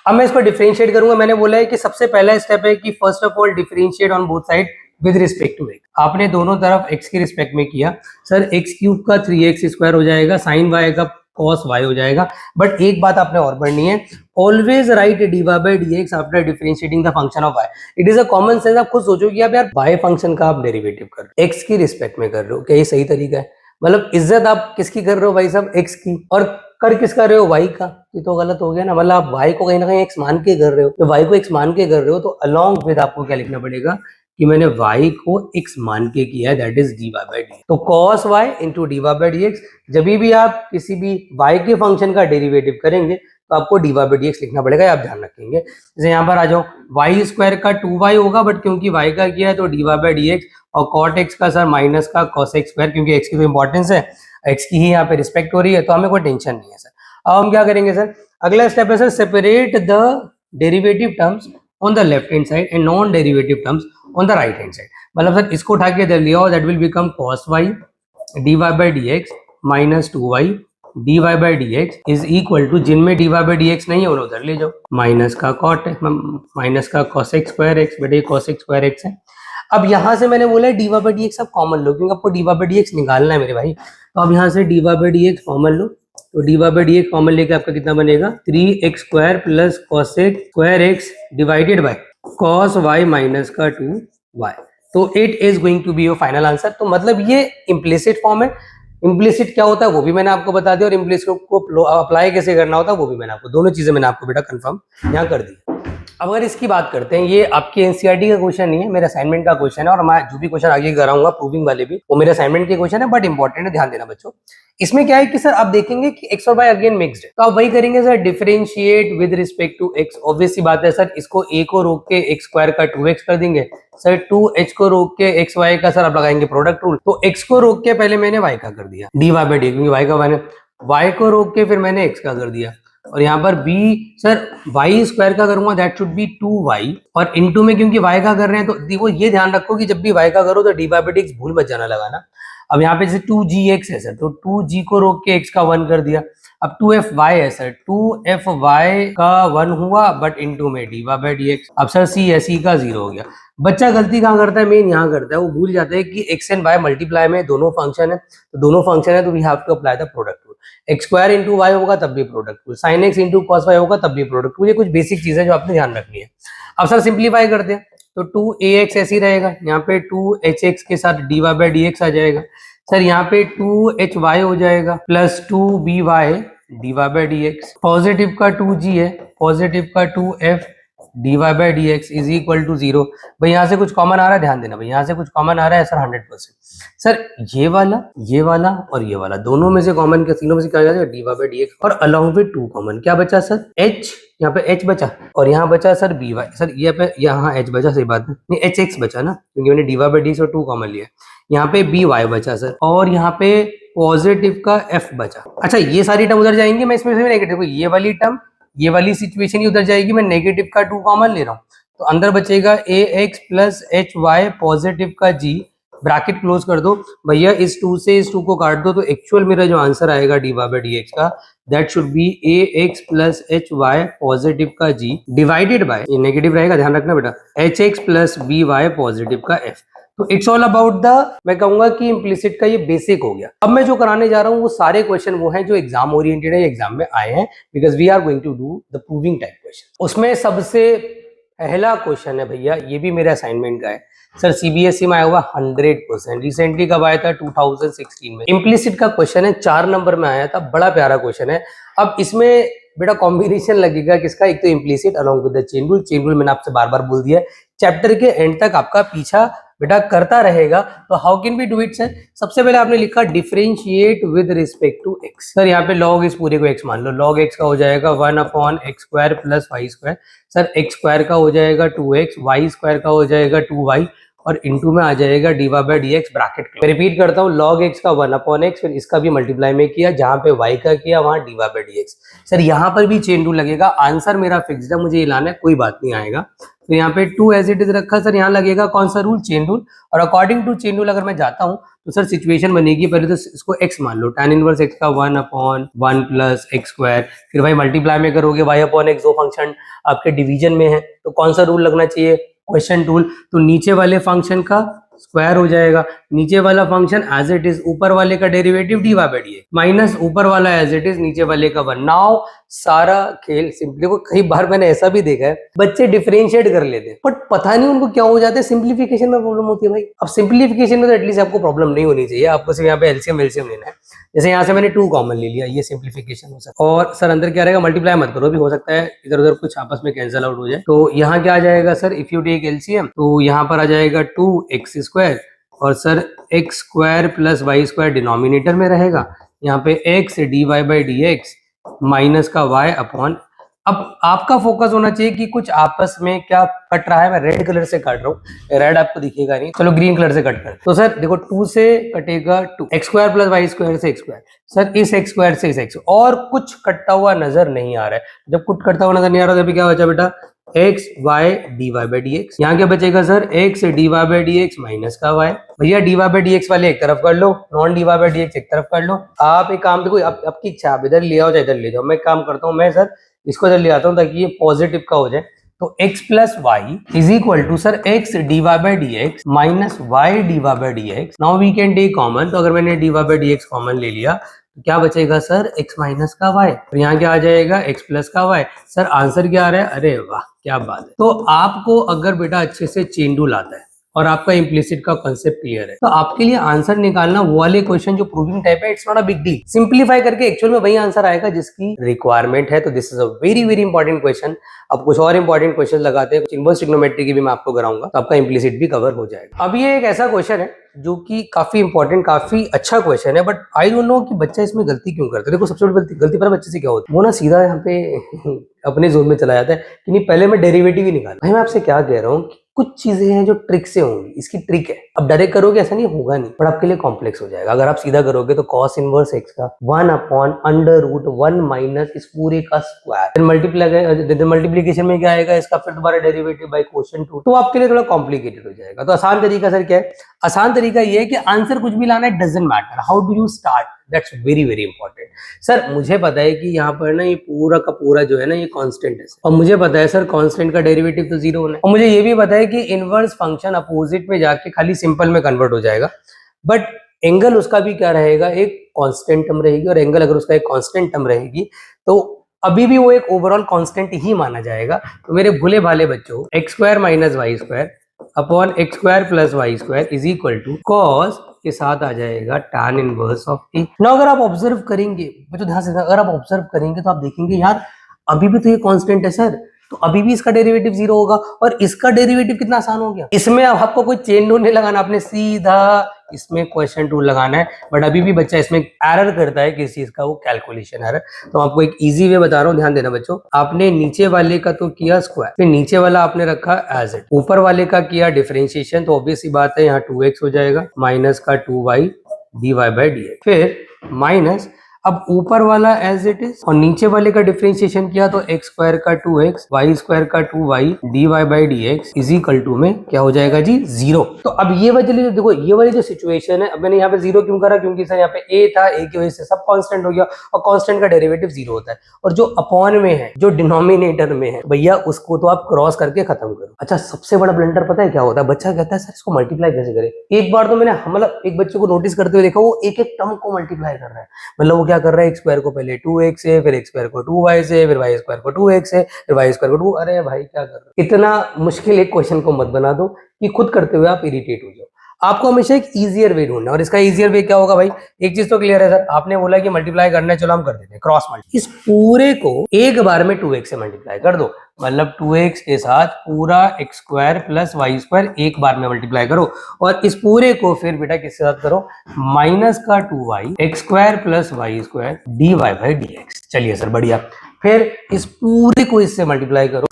अब मैं इसको डिफरेंशिएट करूंगा। मैंने बोला है कि सबसे पहला स्टेप है कि first of all differentiate on both side with respect to x. आपने दोनों तरफ एक्स के रिस्पेक्ट में किया। सर एक्स क्यूब का 3x स्क्वायर हो जाएगा, साइन वाई का cos y हो जाएगा। बट एक बात आपने और पढ़नी है, always right dy by dx after differentiating the function of y। It is a common sense. आप खुद सोचो कि आप यार y फंक्शन का आप डेरिवेटिव कर रहे हो, x की रिस्पेक्ट में कर रहे हो, क्या ये सही तरीका है? मतलब इज्जत आप किसकी कर रहे हो भाई साहब? x की। और कर किसका रहे हो? y का। ये तो गलत हो गया ना। मतलब आप y को कहीं ना कहीं x मान के कर रहे हो। तो y को x मान के कर रहे हो तो अलॉन्ग विद आपको क्या लिखना पड़ेगा कि मैंने y को x मान के किया है, that is dy by dx। तो cos y into dy by dx। जब भी आप किसी भी y के फंक्शन का डेरिवेटिव करेंगे तो आपको dy by dx लिखना पड़ेगा, आप ध्यान रखेंगे। जैसे यहाँ पर आ जाओ, y स्क्वायर का 2y होगा, बट क्योंकि y का किया है तो dy by dx, और cot x का सर माइनस का cos x स्क्वायर, क्योंकि x की तो इंपॉर्टेंस है, x की ही यहाँ पे रिस्पेक्ट हो रही है, तो हमें कोई टेंशन नहीं है सर। अब हम क्या करेंगे सर? अगला स्टेप है sir separate the derivative terms on the left hand side and non derivative terms on the right hand side. मतलब सर इसको उठा के इधर लिया, that will become cos y dy by dx minus 2y dy by dx is equal to, जिनमें dy by dx नहीं है उन्हें उधर ले जाओ, माइनस का cot माइनस का cos x स्क्वायर x, बेटे cos x स्क्वायर x है। अब यहाँ से मैंने बोला है dy by dx आप कॉमन लो, क्योंकि आपको dy by dx निकालना है मेरे भाई। तो अब यहाँ से dy by dx कॉमन लो, तो dy by dx कॉमन लेके आपका कितना बनेगा? 3x square plus cos x square x divided by cos y minus का 2y। तो it is going to be your final answer. तो मतलब ये इम्प्लिसिट फॉर्म है। इम्प्लिसिट क्या होता है वो भी मैंने आपको बता दिया, और इम्प्लिसिट को अप्लाई कैसे करना होता है वो भी मैंने आपको, दोनों चीजें मैंने आपको बेटा कंफर्म यहाँ कर दी। अब अगर इसकी बात करते हैं, ये आपके एनसीईआरटी का क्वेश्चन नहीं है, मेरे असाइनमेंट का क्वेश्चन है, और मैं जो भी क्वेश्चन आगे कराऊंगा प्रूविंग वाले भी वो मेरे असाइनमेंट के क्वेश्चन है, बट इंपॉर्टेंट है, ध्यान देना बच्चों। इसमें क्या है कि सर आप देखेंगे कि x और y अगेन मिक्स्ड है, तो आप वही करेंगे sir, differentiate with respect to x। Obvious सी बात है सर, इसको a को रोक के x स्क्वायर का 2x कर देंगे सर, 2h को रोक के x y का सर आप लगाएंगे प्रोडक्ट रूल। तो x को रोक के पहले मैंने y का कर दिया dy by dx, क्योंकि y का मैंने, y को रोक के फिर मैंने x का कर दिया, और यहाँ पर b सर y स्क्वायर का करूंगा, दैट शुड बी 2y, और इनटू में क्योंकि y का कर रहे हैं तो देखो ये ध्यान रखो कि जब भी y का करो तो dy by dx भूल मत जाना लगाना। अब यहाँ पे जैसे 2gx है सर, तो 2g को रोक के x का 1 कर दिया। अब 2fy है सर, 2fy का 1 हुआ, बट इनटू में dy by dx। अब सर c है, c का 0 हो गया। बच्चा गलती कहाँ करता है? मेन यहाँ करता है, वो भूल जाता है कि x एंड y मल्टीप्लाई में दोनों फंक्शन है, तो दोनों फंक्शन है तो we have to apply the product rule. X square into y होगा तब भी product rule, sine x into cos y होगा तब भी प्रोडक्ट रूल। ये कुछ बेसिक चीजें जो आपने ध्यान रखनी है। अब सर सिंप्लीफाई करते हैं, तो 2ax ऐसे ही रहेगा, यहाँ पे 2hx के साथ dy by dx आ जाएगा सर, यहाँ पे 2hy हो जाएगा plus 2by dy by dx, positive का 2g है, पॉजिटिव का 2f dy by dx is equal to 0। भाई यहाँ से कुछ कॉमन आ रहा है, ध्यान देना भाई, यहाँ से कुछ कॉमन आ रहा है सर 100%। सर ये वाला और ये वाला दोनों में से कॉमन, के तीनों में से क्या आ जाएगा? dy by dx, और अलॉन्ग विद 2 कॉमन क्या बचा सर? h, यहाँ पे h बचा, और यहाँ बचा सर by सर, ये पे यहाँ h बचा, सही बात है, नहीं hx बचा ना, क्योंकि मैंने dy by dx और 2 कॉमन लिया। यहाँ पे by बचा सर, और यहाँ पे पॉजिटिव का f बचा। अच्छा ये सारी टर्म उधर जाएंगे, मैं इसमें से नेगेटिव, ये वाली टर्म, ये वाली सिचुएशन ही उधर जाएगी, मैं नेगेटिव का 2 कॉमन ले रहा हूँ, तो अंदर बचेगा ax प्लस hy पॉजिटिव का g, ब्रैकेट क्लोज कर दो भैया, इस 2 से इस 2 को काट दो, तो एक्चुअल मेरा जो आंसर आएगा dy by dx का, that should B ax plus hy positive का g डिवाइडेड बाय, ये नेगेटिव रहेगा ध्यान रखना बेटा, hx प्लस by पॉजिटिव का f। तो इट्स ऑल अबाउट द, मैं कहूंगा कि इम्प्लिसिट का ये बेसिक हो गया। अब मैं जो कराने जा रहा हूँ वो सारे क्वेश्चन वो हैं जो एग्जाम ओरिएंटेड है, एग्जाम में आए हैं, because we are going to do the proving type question. उसमें सबसे पहला क्वेश्चन है भैया, ये भी मेरे असाइनमेंट का है सर, सीबीएसई में आया हुआ 100%, रिसेंटली कब आया था? 2016 में। इम्प्लिसिट का क्वेश्चन है, 4 नंबर में आया था, बड़ा प्यारा क्वेश्चन है। अब इसमें बेटा कॉम्बिनेशन लगेगा किसका? एक तो implicit along with the chain rule. Chain rule मैंने आपसे बार बार बोल दिया है, चैप्टर के एंड तक आपका पीछा बेटा करता रहेगा। तो how can we do it sir? सबसे पहले आपने लिखा differentiate with respect to x. Sir यहाँ पे लॉग इस पूरे को एक्स मान लो, लॉग एक्स का हो जाएगा 1/x square plus y square. Sir x square का हो जाएगा 2x, वाई स्क्वायर का हो जाएगा 2y, और इनटू में आ जाएगा dy by D x bracket. Repeat करता हूँ, log x का 1/x, फिर इसका भी मल्टीप्लाई में किया, जहां पे y का किया वहां dy by D x. Sir यहाँ पर भी चेन रूल लगेगा, आंसर मेरा फिक्स्ड है, मुझे ये लाना है, कोई बात नहीं आएगा। तो यहाँ पे 2 एज इट इज रखा, सर यहाँ लगेगा कौन सा रूल, चेन रूल। और अकॉर्डिंग टू चेन रूल अगर मैं जाता हूँ तो सर सिचुएशन बनेगी, पहले तो इसको x मान लो, tan इनवर्स x का 1/1 प्लस एक्स स्क्वायर, फिर भाई मल्टीप्लाई में करोगे y/x, दो फंक्शन आपके डिवीजन में है, तो कौन सा रूल लगना चाहिए, क्वेश्चन रूल। तो नीचे वाले फंक्शन का स्क्वायर हो जाएगा, नीचे वाला फंक्शन एज इट इज, ऊपर वाले का derivative dy by D x minus ऊपर वाला एज इट इज, नीचे वाले का 1। नाउ सारा खेल सिंपली, को कई बार मैंने ऐसा भी देखा है बच्चे डिफरेंशिएट कर लेते हैं बट पता नहीं उनको क्या हो जाता है, सिंप्लीफिकेशन में प्रॉब्लम होती है भाई। अब सिंप्लीफिकेशन में तो एटलीस्ट आपको प्रॉब्लम नहीं होनी चाहिए, आपको सिर्फ यहाँ पे एलसीएम लेना है। जैसे यहाँ से मैंने 2 कॉमन ले लिया, ये सिंप्लीफिकेशन हो सकता है। और सर अंदर क्या रहेगा, मल्टीप्लाई मत करो, भी हो सकता है इधर उधर कुछ आपस में कैंसिल आउट हो जाए। तो यहाँ क्या आ जाएगा sir, if you take LCM तो यहाँ पर आ जाएगा 2x², और sir x square plus y square denominator में रहेगा, यहाँ पे x dy by D x minus का y अपॉन। अब आपका फोकस होना चाहिए कि कुछ आपस में क्या कट रहा है। मैं रेड कलर से काट रहा हूँ, रेड आपको दिखेगा नहीं, चलो ग्रीन कलर से कट कर। तो सर देखो 2 से कटेगा 2, x square plus y square से एक्स स्क्वायर, सर इस एक्स स्क्वायर से इस एक्स, और कुछ कटता हुआ नजर नहीं आ रहा है। जब कुछ कटता हुआ नजर नहीं आ रहा तो क्या बचा बेटा, x y D y by D x. यहाँ क्या बचेगा sir, x D y by D x minus का वाई। भैया d y by D x वाले एक तरफ कर लो, non d y by D x एक तरफ कर लो। आप एक काम देखो, आपकी इच्छा, आप इधर ले आओ चाहे इधर ले जाओ। मैं एक काम करता हूँ, मैं सर इसको इधर ले आता हूँ ताकि ये पॉजिटिव का हो जाए। तो x plus y is equal to sir x D y by D x minus Y D y by D x. Now we can take common, तो अगर मैंने D y by D x common ले लिया तो क्या बचेगा sir, x minus का y, और यहाँ क्या आ जाएगा x प्लस का y। सर आंसर क्या आ रहा है, अरे वाह क्या बात है। तो आपको अगर बेटा अच्छे से चेन रूल आता है और आपका इम्प्लिसिट का कांसेप्ट क्लियर है, तो आपके लिए आंसर निकालना वो वाले क्वेश्चन जो प्रूविंग टाइप है, it's not a big deal. Simplify करके एक्चुअल में वही आंसर आएगा जिसकी रिक्वायरमेंट है। तो this is a very very important question. अब कुछ और इंपॉर्टेंट क्वेश्चन लगाते हैं, इनवर्स ट्रिग्नोमेट्री की भी मैं आपको कराऊंगा, तो आपका इम्प्लिसिट भी कवर हो जाएगा। अब ये एक ऐसा क्वेश्चन है जो कि काफी इंपॉर्टेंट, काफी अच्छा क्वेश्चन है, बट आई डोंट नो कि बच्चा इसमें गलती क्यों करता है। देखो सबसे बड़ी गलती पर बच्चे से क्या होती है, वो ना सीधा यहाँ पे अपने जोन में चला जाता है कि नहीं पहले मैं डेरिवेटिव ही निकाल। भाई मैं आपसे क्या कह रहा हूँ, कुछ चीजें हैं जो ट्रिक से होंगी, इसकी ट्रिक है। अब डायरेक्ट करोगे ऐसा नहीं होगा नहीं, पर आपके लिए कॉम्प्लेक्स हो जाएगा। अगर आप सीधा करोगे तो कॉस इनवर्स एक्स का 1/√1 माइनस इस पूरे का स्क्वायर, मल्टीप्लीकेशन में क्या आएगा इसका, फिर दोबारा डेरिवेटिव बाय क्वोशिएंट रूट, तो आपके लिए थोड़ा कॉम्प्लिकेटेड हो जाएगा। तो आसान तरीका सर क्या है, आसान तरीका ये है कि आंसर कुछ भी लाना है, doesn't matter how do you start, that's very very important. Sir मुझे पता है कि यहाँ पर ना ये पूरा का पूरा जो है ना ये कांस्टेंट है, और मुझे पता है सर कांस्टेंट का डेरिवेटिव तो 0 होना है, और मुझे ये भी पता है कि इनवर्स फंक्शन अपोजिट में जाके खाली सिंपल में कन्वर्ट हो जाएगा, बट एंगल उसका भी क्या रहेगा, एक कांस्टेंट टर्म रहेगी, और एंगल अगर उसका एक कांस्टेंट टर्म रहेगी तो अभी भी वो एक ओवरऑल कांस्टेंट ही माना जाएगा। तो मेरे भोले भाले बच्चों, x square minus y square upon x square plus y square is equal to cos के साथ आ जाएगा tan इनवर्स ऑफ t। ना अगर आप ऑब्जर्व करेंगे बच्चों, ध्यान से अगर आप ऑब्जर्व करेंगे तो आप देखेंगे यार अभी भी तो ये कांस्टेंट है सर, तो अभी भी इसका डेरिवेटिव 0 होगा, और इसका डेरिवेटिव कितना आसान हो गया। इसमें अब आपको कोई चेन रूल नहीं लगाना, आपने सीधा इसमें क्वेश्चन रूल लगाना है। बट अभी भी बच्चा इसमें एरर करता है, किस चीज का, वो कैलकुलेशन एरर। तो आपको एक इजी वे बता रहा हूँ, ध्यान देना बच्चों। आपने नीचे वाले का तो किया स्क्वायर, फिर नीचे वाला आपने रखा एज इट, ऊपर वाले का किया डिफरेंशिएशन, तो ऑब्वियस सी बात है यहाँ 2x हो जाएगा माइनस का 2y dy by D x, फिर माइनस अब ऊपर वाला एज इट इज, और नीचे वाले का डिफरेंशिएशन किया तो एक्स स्क्वायर का 2x वाई स्क्वायर का 2y dy by D x is equal to में क्या हो जाएगा जी 0। तो अब ये वाली जो देखो, ये वाली जो सिचुएशन है, अब मैंने यहाँ पे 0 क्यों करा, क्योंकि सर यहाँ पे a था, a की वजह से सब कांस्टेंट हो गया, और कांस्टेंट का डेरिवेटिव 0 होता है, और जो अपॉन में है, जो डिनोमिनेटर में है, भैया उसको तो आप क्रॉस करके खत्म करो। अच्छा सबसे बड़ा ब्लंडर पता है क्या होता है, बच्चा कहता है सर इसको मल्टीप्लाई कैसे करें। एक बार तो मैंने मतलब एक बच्चे को नोटिस करते हुए देखा, वो एक एक टर्म को मल्टीप्लाई कर रहा है। मतलब वो क्या कर रहा है, एक्स स्क्वायर को पहले 2x से, फिर एक्स स्क्वायर को 2y से, फिर वाई स्क्वायर को 2x से, फिर वाई स्क्वायर को 2। अरे भाई क्या कर रहे हो, इतना मुश्किल एक क्वेश्चन को मत बना दो कि खुद करते हुए आप इरिटेट हो जाओ। आपको हमेशा एक इजियर वे ढूंढना है, और इसका इजियर वे क्या होगा भाई, एक चीज तो क्लियर है सर, आपने बोला कि मल्टीप्लाई करना है, चलो हम कर देते हैं क्रॉस मल्टीप्लाई। इस पूरे को एक बार में 2x से मल्टीप्लाई कर दो, मतलब 2x के साथ पूरा x square plus y square एक बार में मल्टीप्लाई करो, और इस पूरे को फिर बेटा किसके साथ करो, माइनस का 2y x square plus y square dy by D x. चलिए सर बढ़िया, फिर इस पूरे को इससे मल्टीप्लाई करो,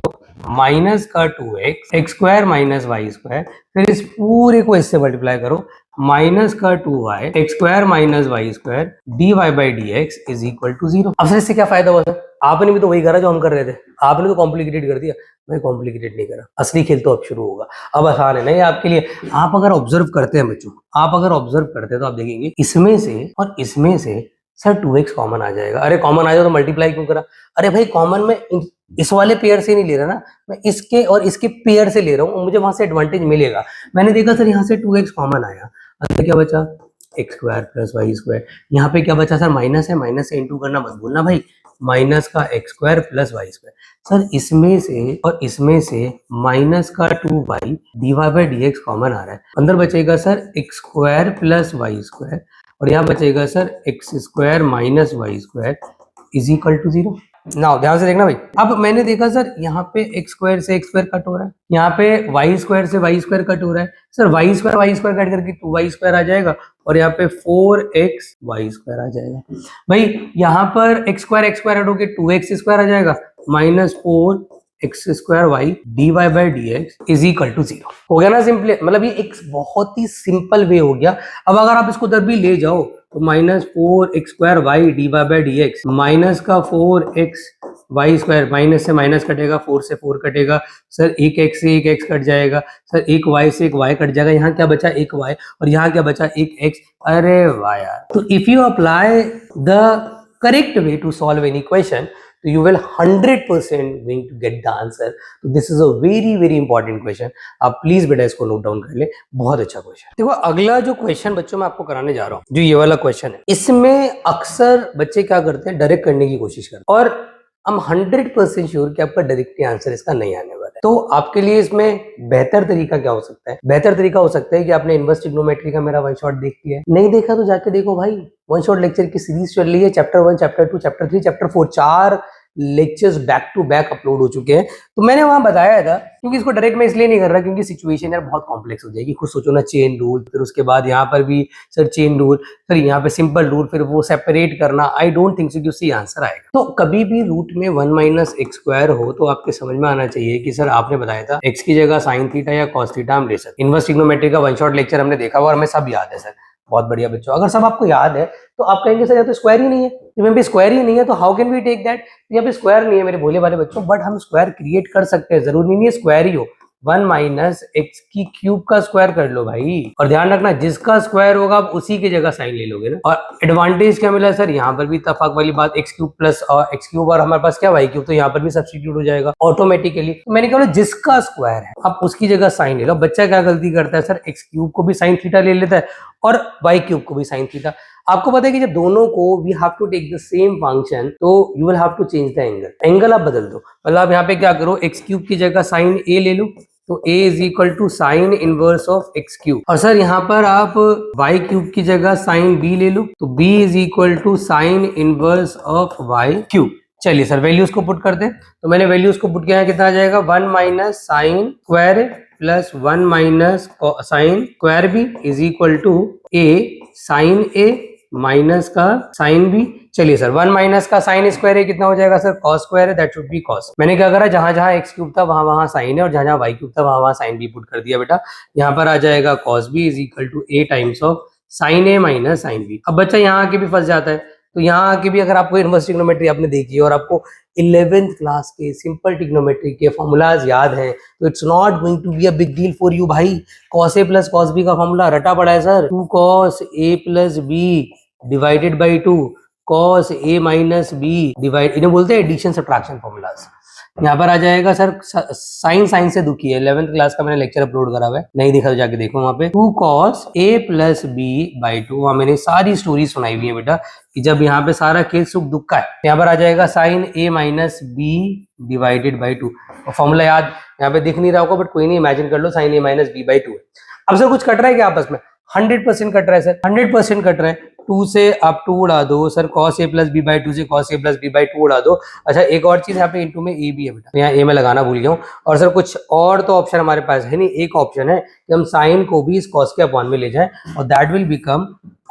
माइनस का 2x x square minus y square, फिर इस पूरे को इससे मल्टीप्लाई करो, माइनस का 2y x square minus y square dy by D x is equal to 0। अब सर इससे क्या फायदा हुआ सर? आपने भी तो वही करा जो हम कर रहे थे, आपने तो कॉम्प्लिकेटेड कर दिया। मैं कॉम्प्लिकेटेड नहीं करा, असली खेल तो अब शुरू होगा। अब आसान है नहीं आपके लिए। आप अगर ऑब्जर्व करते हैं बच्चों, आप अगर ऑब्जर्व करते हैं तो आप देखेंगे इसमें से और इसमें से सर 2x कॉमन आ जाएगा। अरे कॉमन आ जाए तो मल्टीप्लाई क्यों करा? अरे भाई कॉमन में इस वाले पेयर से नहीं ले रहा ना, मैं इसके और इसके पेयर से ले रहा हूँ, मुझे वहां से एडवांटेज मिलेगा। मैंने देखा सर यहाँ से 2x कॉमन आया, अंदर क्या बचा? X square plus y square. यहाँ पे क्या बचा सर? माइनस है, माइनस से इंटू करना मत भूलना भाई, माइनस का x square plus y square. Sir इसमें से और इसमें से माइनस का 2y dy by D x common आ रहा है, अंदर बचेगा sir x square plus y square, और यहाँ बचेगा sir x square minus y square is equal to 0। Now ध्यान से देखना भाई, अब मैंने देखा सर यहाँ पे एक्स स्क्वायर से एक्स स्क्वायर कट हो रहा है, यहाँ पे वाई स्क्वायर से वाई स्क्वायर कट हो रहा है। सर वाई स्क्वायर कट करके 2y स्क्वायर आ जाएगा, और यहाँ पे 4x वाई स्क्वायर आ जाएगा। भाई यहाँ पर एक्स स्क्वायर हटोगे 2x स्क्वायर आ जाएगा, minus 4x square y dy by D x is equal to 0। हो गया ना सिंपल, मतलब ये एक बहुत ही सिंपल वे हो गया। अब अगर आप इसको उधर भी ले जाओ तो minus 4x square y dy by D x, minus का 4x वाई स्क्वायर, माइनस से माइनस कटेगा, 4 से 4 कटेगा, सर एक x से एक x कट जाएगा, सर एक y से एक y कट जाएगा, यहाँ क्या बचा? एक y, और यहाँ क्या बचा? एक x। अरे वाह यार! तो if you apply the correct way to solve any question, तो you will 100% going to get the answer. तो this is a very very important question. आप प्लीज बेटा इसको नोट डाउन कर ले, बहुत अच्छा क्वेश्चन। देखो अगला जो क्वेश्चन बच्चों मैं आपको कराने जा रहा हूँ, जो ये वाला क्वेश्चन है, इसमें अक्सर बच्चे क्या करते हैं? डायरेक्ट करने की कोशिश करते हैं, और हम 100% श्योर कि आपका डायरेक्टली आंसर इसका नहीं आने वाला है। तो आपके लिए इसमें बेहतर तरीका क्या हो सकता है? बेहतर तरीका हो सकता है कि आपने इनवर्स ट्रिग्नोमेट्री का मेरा वन शॉट देख लिया है, नहीं देखा तो जाके देखो भाई, वन शॉट लेक्चर की सीरीज चल रही है, chapter 1, chapter 2, chapter 3, chapter 4, 4 lectures back to back upload हो चुके हैं। तो मैंने वहां बताया था, क्योंकि इसको डायरेक्ट मैं इसलिए नहीं कर रहा क्योंकि सिचुएशन यार बहुत कॉम्प्लेक्स हो जाएगी। खुद सोचो ना, चेन रूल, फिर उसके बाद यहाँ पर भी सर चेन रूल, फिर यहाँ पे सिंपल रूल, फिर वो सेपरेट करना, आई डोंट थिंक सो कि उससे आंसर आएगा। तो कभी भी रूट में 1 माइनस एक्स स्क्वायर हो तो आपके समझ में आना चाहिए कि सर आपने बताया था एक्स की जगह साइन थीटा या कॉस थीटा हम ले सकते। इनवर्स ट्रिग्नोमेट्री का वन शॉट लेक्चर हमने देखा हुआ और हमें सब याद है सर। बहुत बढ़िया बच्चों, अगर सब आपको याद है तो आप कहेंगे सर यहाँ तो स्क्वायर ही नहीं है, जब पे स्क्वायर ही नहीं है तो how can we take that? यहाँ पे स्क्वायर नहीं है मेरे भोले वाले बच्चों, बट हम स्क्वायर क्रिएट कर सकते हैं, जरूरी नहीं है स्क्वायर ही हो। 1 माइनस एक्स की क्यूब का स्क्वायर कर लो भाई, और ध्यान रखना जिसका स्क्वायर होगा आप उसी की जगह साइन ले लोगे ना। और एडवांटेज क्या मिला सर? यहाँ पर भी इत्तेफाक वाली बात, x cube plus x cube, और हमारे पास क्या वाई क्यूब, तो यहाँ पर भी सब्स्टिट्यूट हो जाएगा ऑटोमेटिकली। तो मैंने कहा जिसका स्क्वायर है आप उसकी जगह साइन ले लो। बच्चा क्या गलती करता है सर? एक्स क्यूब को भी साइन थीटा ले लेता है और वाई क्यूब को भी साइन थीटा। आपको पता है कि जब दोनों को we have to take the same function, तो you will have to change the angle. Angle आप बदल दो, मतलब आप यहाँ पे क्या करो, एक्स क्यूब की जगह साइन ए ले लो, तो a is equal to sine inverse of x cube. और सर यहाँ पर आप y क्यूब की जगह साइन b ले लो, तो b is equal to sine inverse of y cube. चलिए सर वैल्यूज को पुट कर दे, तो मैंने वैल्यूज को पुट किया, कितना आ जाएगा? 1 minus sine square plus 1 minus sine square B is equal to a sine a minus का साइन बी। चलिए सर 1 माइनस का साइन स्क्वायर है, कितना हो जाएगा सर? कॉस स्क्वायर है, दैट शुड बी कॉस। मैंने क्या करा, जहां जहां एक्स क्यूब था वहां वहां साइन है, और जहां जहां वाई क्यूब था वहां वहां साइन बी पुट कर दिया बेटा। यहाँ पर आ जाएगा cos B is equal to a times of sine A minus sine B. अब बच्चा यहाँ आके भी फंस जाता है, तो यहाँ आके भी अगर आपको इनवर्स ट्रिग्नोमेट्री आपने देखी है और आपको 11th क्लास के सिंपल ट्रिग्नोमेट्री के फॉर्मूलाज याद हैं, तो it's not going to be a big deal for you भाई। Cos A plus cos B का फॉर्मूला रटा पड़ा है sir, 2 cos a plus B divided by 2 cos a minus B divide, इन्हें बोलते हैं एडिशन सब्ट्रैक्शन फॉर्मूलाज। यहाँ पर आ जाएगा सर साइन से दुखी है, 11th क्लास का मैंने लेक्चर अपलोड करा हुआ है, नहीं देखा तो जाके देखो वहां पे। 2 cos a plus B by 2, वहां मैंने सारी स्टोरी सुनाई हुई है बेटा कि जब यहाँ पे सारा खेल सुख दुख का है। यहाँ पर आ जाएगा sine a minus B divided by 2, formula याद यहाँ पे दिख नहीं रहा होगा बट कोई नहीं, इमेजिन कर लो sine a minus b by 2 है। अब सर कुछ कट रहा है क्या आपस में? 100% कट रहा है सर, 100% कट रहा है। 2 से आप 2 उड़ा दो sir, cos a plus B by 2 से cos a plus B by 2 उड़ा दो। अच्छा एक और चीज यहाँ पे इंटू में a भी है बेटा, यहाँ a में लगाना भूल गया हूँ। और सर कुछ और तो ऑप्शन हमारे पास है नहीं, एक ऑप्शन है कि हम साइन को भी इस cos के अपॉन में ले जाएं, और that will become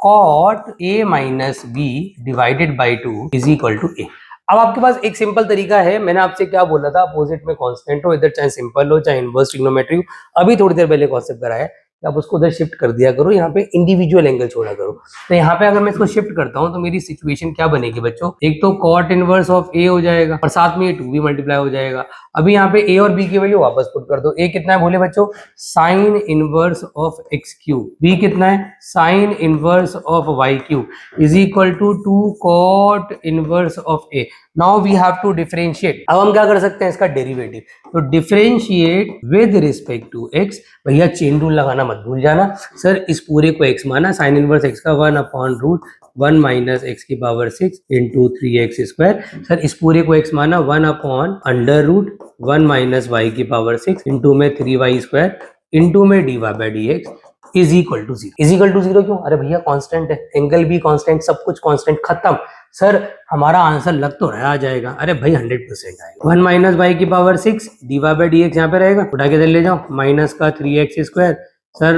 cot a minus B divided by 2 is equal to a। अब आपके पास एक सिंपल तरीका है, मैंने आपसे क्या बोला था, अपोजिट में कांस्टेंट हो, इधर चाहे सिंपल हो चाहे इनवर्स ट्रिग्नोमेट्री हो, अभी थोड़ी देर पहले कॉन्सेप्ट कराया है, आप उसको उधर शिफ्ट कर दिया करो, यहाँ पे इंडिविजुअल एंगल छोड़ा करो। तो यहाँ पे अगर मैं इसको शिफ्ट करता हूँ तो मेरी सिचुएशन क्या बनेगी बच्चों, एक तो कॉट इनवर्स ऑफ ए हो जाएगा और साथ में ये 2 भी मल्टीप्लाई हो जाएगा। अभी यहाँ पे ए और बी की वैल्यू वापस पुट कर दो, ए कितना है बोले बच्चों, sine inverse of x cube, B कितना है, sine inverse of y cube is equal to 2 cot inverse of A. Now we have to differentiate, अब हम क्या कर सकते हैं, इसका डेरिवेटिव, तो differentiate with respect to x. भैया चेन रूल लगाना मत भूल जाना, सर इस पूरे को एक्स माना, साइन इनवर्स एक्स का 1/√1 माइनस एक्स की power 6 into 3x square, sir इस पूरे को एक्स माना 1/√1 माइनस वाई की पावर 6 इंटू में 3y स्क्वायर इंटू में dy/dx is equal to 0। Is equal to 0 क्यों, अरे भैया कांस्टेंट है, एंगल भी कांस्टेंट, सब कुछ कांस्टेंट, खत्म। सर हमारा आंसर लग तो रहा आ जाएगा, अरे भाई 100% आएगा। 1 माइनस वाई की पावर 6 dy/dx यहाँ पे रहेगा, उठा के इधर ले जाओ, माइनस का 3x स्क्वायर, सर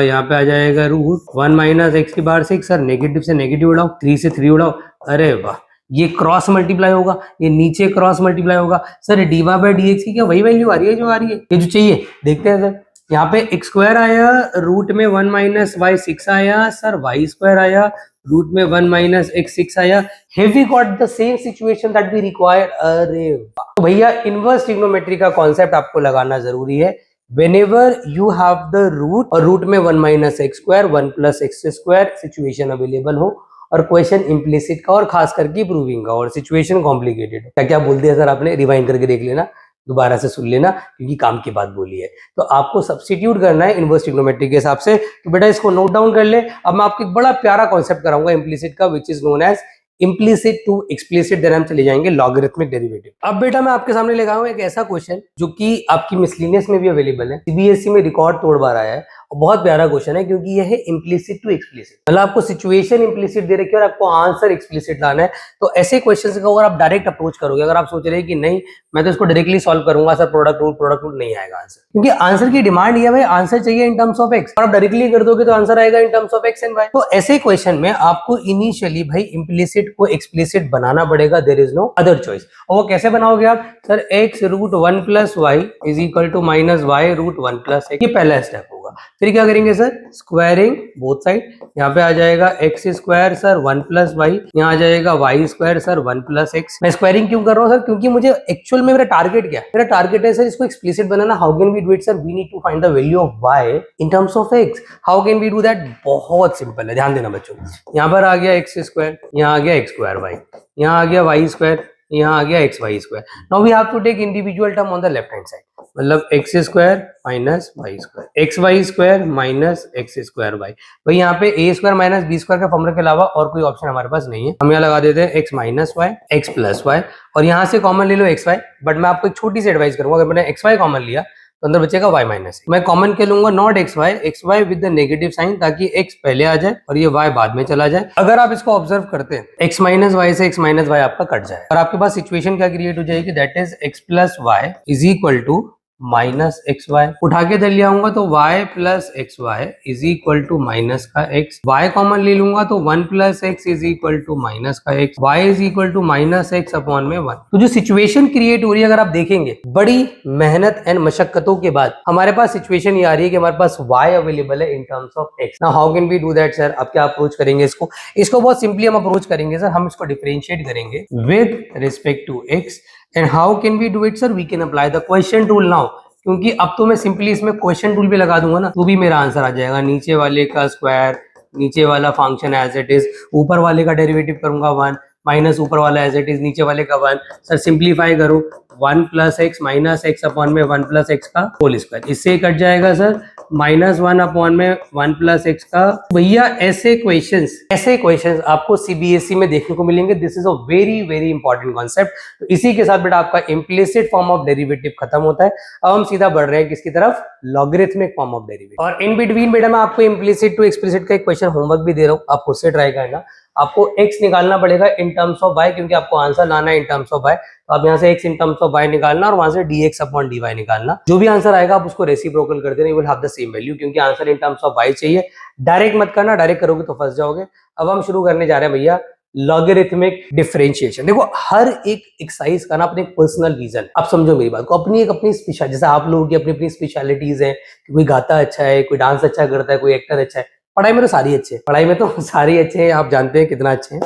यहाँ पे आ जाएगा √1 माइनस एक्स की पावर 6, सर नेगेटिव से नेगेटिव उड़ाओ, 3 से 3 उड़ाओ, अरे वाह ये क्रॉस मल्टीप्लाई होगा, ये नीचे क्रॉस मल्टीप्लाई होगा, सर dy/dx की क्या वही वैल्यू आ रही है जो आ रही है, ये जो चाहिए, देखते हैं सर। यहाँ पे एक्स स्क्वायर आया, रूट में 1 माइनस वाई 6 आया, सर वाई स्क्वायर आया, रूट में 1 माइनस एक्स 6 आया, have we got the same situation that we required. अरे तो भैया इनवर्स ट्रिग्नोमेट्री का कॉन्सेप्ट आपको लगाना जरूरी है। whenever you have the root और रूट में 1 minus x square 1 plus x square situation available हो और क्वेश्चन इम्प्लिसिट का और खास करके प्रूविंग का और सिचुएशन कॉम्प्लिकेटेड हो, क्या क्या बोल दिया सर आपने, रिवाइंड करके देख लेना, दोबारा से सुन लेना क्योंकि काम की बात बोली है। तो आपको सब्स्टिट्यूट करना है इनवर्स ट्रिग्नोमेट्री के हिसाब से, तो बेटा इसको नोट डाउन कर ले। अब मैं आपको एक बड़ा प्यारा कॉन्सेप्ट कराऊंगा इम्प्लिसिट का, which is known as implicit to explicit, then हम चले जाएंगे लॉगरिथमिक डेरिवेटिव। अब बेटा मैं आपके सामने लेकर आया हूं एक ऐसा क्वेश्चन जो कि आपकी मिसलिनियस में भी अवेलेबल है, सीबीएसई में रिकॉर्ड तोड़ बार आया है और बहुत प्यारा क्वेश्चन है क्योंकि यह है इम्प्लिसिट टू एक्सप्लिसिट, मतलब आपको सिचुएशन इम्प्लिसिट दे रखी है और आपको आंसर एक्सप्लिसिट लाना है। तो ऐसे क्वेश्चन को अगर आप डायरेक्ट अप्रोच करोगे, अगर आप सोच रहे हैं कि नहीं मैं तो इसको डायरेक्टली सॉल्व करूंगा सर, प्रोडक्ट रूल नहीं आएगा आंसर, क्योंकि आंसर की डिमांड ये है आंसर चाहिए इन टर्म्स ऑफ एक्स, और आप डायरेक्टली कर दोगे तो आंसर आएगा in terms of x and y. तो ऐसे क्वेश्चन में आपको इनिशियली भाई इम्प्लिसिट को एक्सप्लिसिट बनाना पड़ेगा, there is no other choice. और वो कैसे बनाओगे आप, sir x √1 plus y is equal to minus y √1 plus x, ये पहला स्टेप होगा। फिर क्या करेंगे सर, स्क्वायरिंग बोथ साइड, यहाँ पे आ जाएगा x square sir 1 plus y, यहाँ आ जाएगा y square sir 1 plus x. मैं स्क्वायरिंग क्यों कर रहा हूँ सर, क्योंकि मुझे एक्चुअल में मेरा टारगेट क्या है, मेरा टारगेट है सर इसको एक्सप्लिसिट बनाना। How can we do it sir, we need to find the value of y in terms of x. How can we do that, बहुत सिंपल है, ध्यान देना बच्चों। यहाँ पर आ गया एक्स स्क्वायर, यहाँ आ गया एक्स स्क्वायर वाई, यहाँ आ गया वाई स्क्वायर, यहाँ आ गया x y square. Now we have to take individual term on the left hand side, मतलब x square minus y square, x y square minus x square y. भाई यहाँ पे a square minus b square के फॉर्मूले के अलावा और कोई ऑप्शन हमारे पास नहीं है, हम यहाँ लगा देते हैं x minus y x plus y, और यहाँ से कॉमन ले लो एक्स वाई। बट मैं आपको एक छोटी सी एडवाइस करूंगा, अगर मैंने एक्स वाई कॉमन लिया तो अंदर बचेगा y माइनस, मैं कॉमन के लूंगा not x y with the negative sign, ताकि x पहले आ जाए और ये y बाद में चला जाए। अगर आप इसको ऑब्जर्व करते हैं x माइनस वाई से x माइनस वाई आपका कट जाए और आपके पास सिचुएशन क्या क्रिएट हो जाएगी, that is x plus y is equal to minus x y. उठा के इधर ले आऊंगा तो y plus x y is equal to minus का x, y कॉमन ले लूंगा तो 1 plus x is equal to minus का x, y is equal to minus x upon में 1। तो जो सिचुएशन क्रिएट हो रही है, अगर आप देखेंगे बड़ी मेहनत एंड मशक्कतों के बाद हमारे पास सिचुएशन ये आ रही है कि हमारे पास y अवेलेबल है in terms of x। Now how can we do that sir, अब क्या अप्रोच करेंगे इसको बहुत सिंपली हम अप्रोच करेंगे सर, हम इसको डिफरेंशिएट करेंगे with respect to x। And how can we do it sir, we can apply the question rule now, क्योंकि अब तो मैं सिंपली इसमें क्वेश्चन रूल भी लगा दूंगा ना, तो भी मेरा आंसर आ जाएगा। नीचे वाले का स्क्वायर, नीचे वाला फंक्शन एज इट इज, ऊपर वाले का डेरिवेटिव करूंगा 1 माइनस ऊपर वाला एज इट इज, नीचे वाले का 1। सर सिंप्लीफाई करो, 1 plus x minus x upon में 1 प्लस एक्स का होल स्क्वायर, इससे कट जाएगा सर माइनस 1 अपॉन में 1 प्लस एक्स का। भैया ऐसे क्वेश्चंस आपको सीबीएसई में देखने को मिलेंगे। This is a very very important concept. तो इसी के साथ बेटा आपका इम्प्लिसिट फॉर्म ऑफ डेरिवेटिव खत्म होता है। अब हम सीधा बढ़ रहे हैं किसकी तरफ, लॉगरिथमिक फॉर्म ऑफ डेरिवेटिव। और इन बिटवीन बेटा मैं आपको इम्प्लिसिट टू एक्सप्लिसिट का एक क्वेश्चन होमवर्क भी दे रहा हूँ, आप खुद से ट्राई करना। आपको x निकालना पड़ेगा इन टर्म्स ऑफ y, क्योंकि आपको आंसर लाना है इन टर्म्स ऑफ y। तो आप यहाँ से x in terms of y निकालना और वहां से dx अपॉन dy निकालना। जो भी आंसर आएगा आप उसको रेसिप्रोकल कर देना, you will have the same value, क्योंकि answer in terms of y चाहिए। डायरेक्ट मत करना, डायरेक्ट करोगे तो फंस जाओगे। अब हम शुरू करने जा रहे हैं भैया लॉगरिथमिक डिफरेंशिएशन। देखो हर एक एक्सरसाइज का ना अपने पर्सनल रीजन है, आप समझो मेरी बात को, अपनी स्पेशल, जैसे आप लोगों की अपनी स्पेशलिटीज है, कोई गाता अच्छा है, कोई डांस अच्छा करता है, कोई एक्टर अच्छा है, पढ़ाई में तो सारी अच्छे हैं, पढ़ाई में तो सारी अच्छे हैं, आप जानते हैं कितना अच्छे हैं।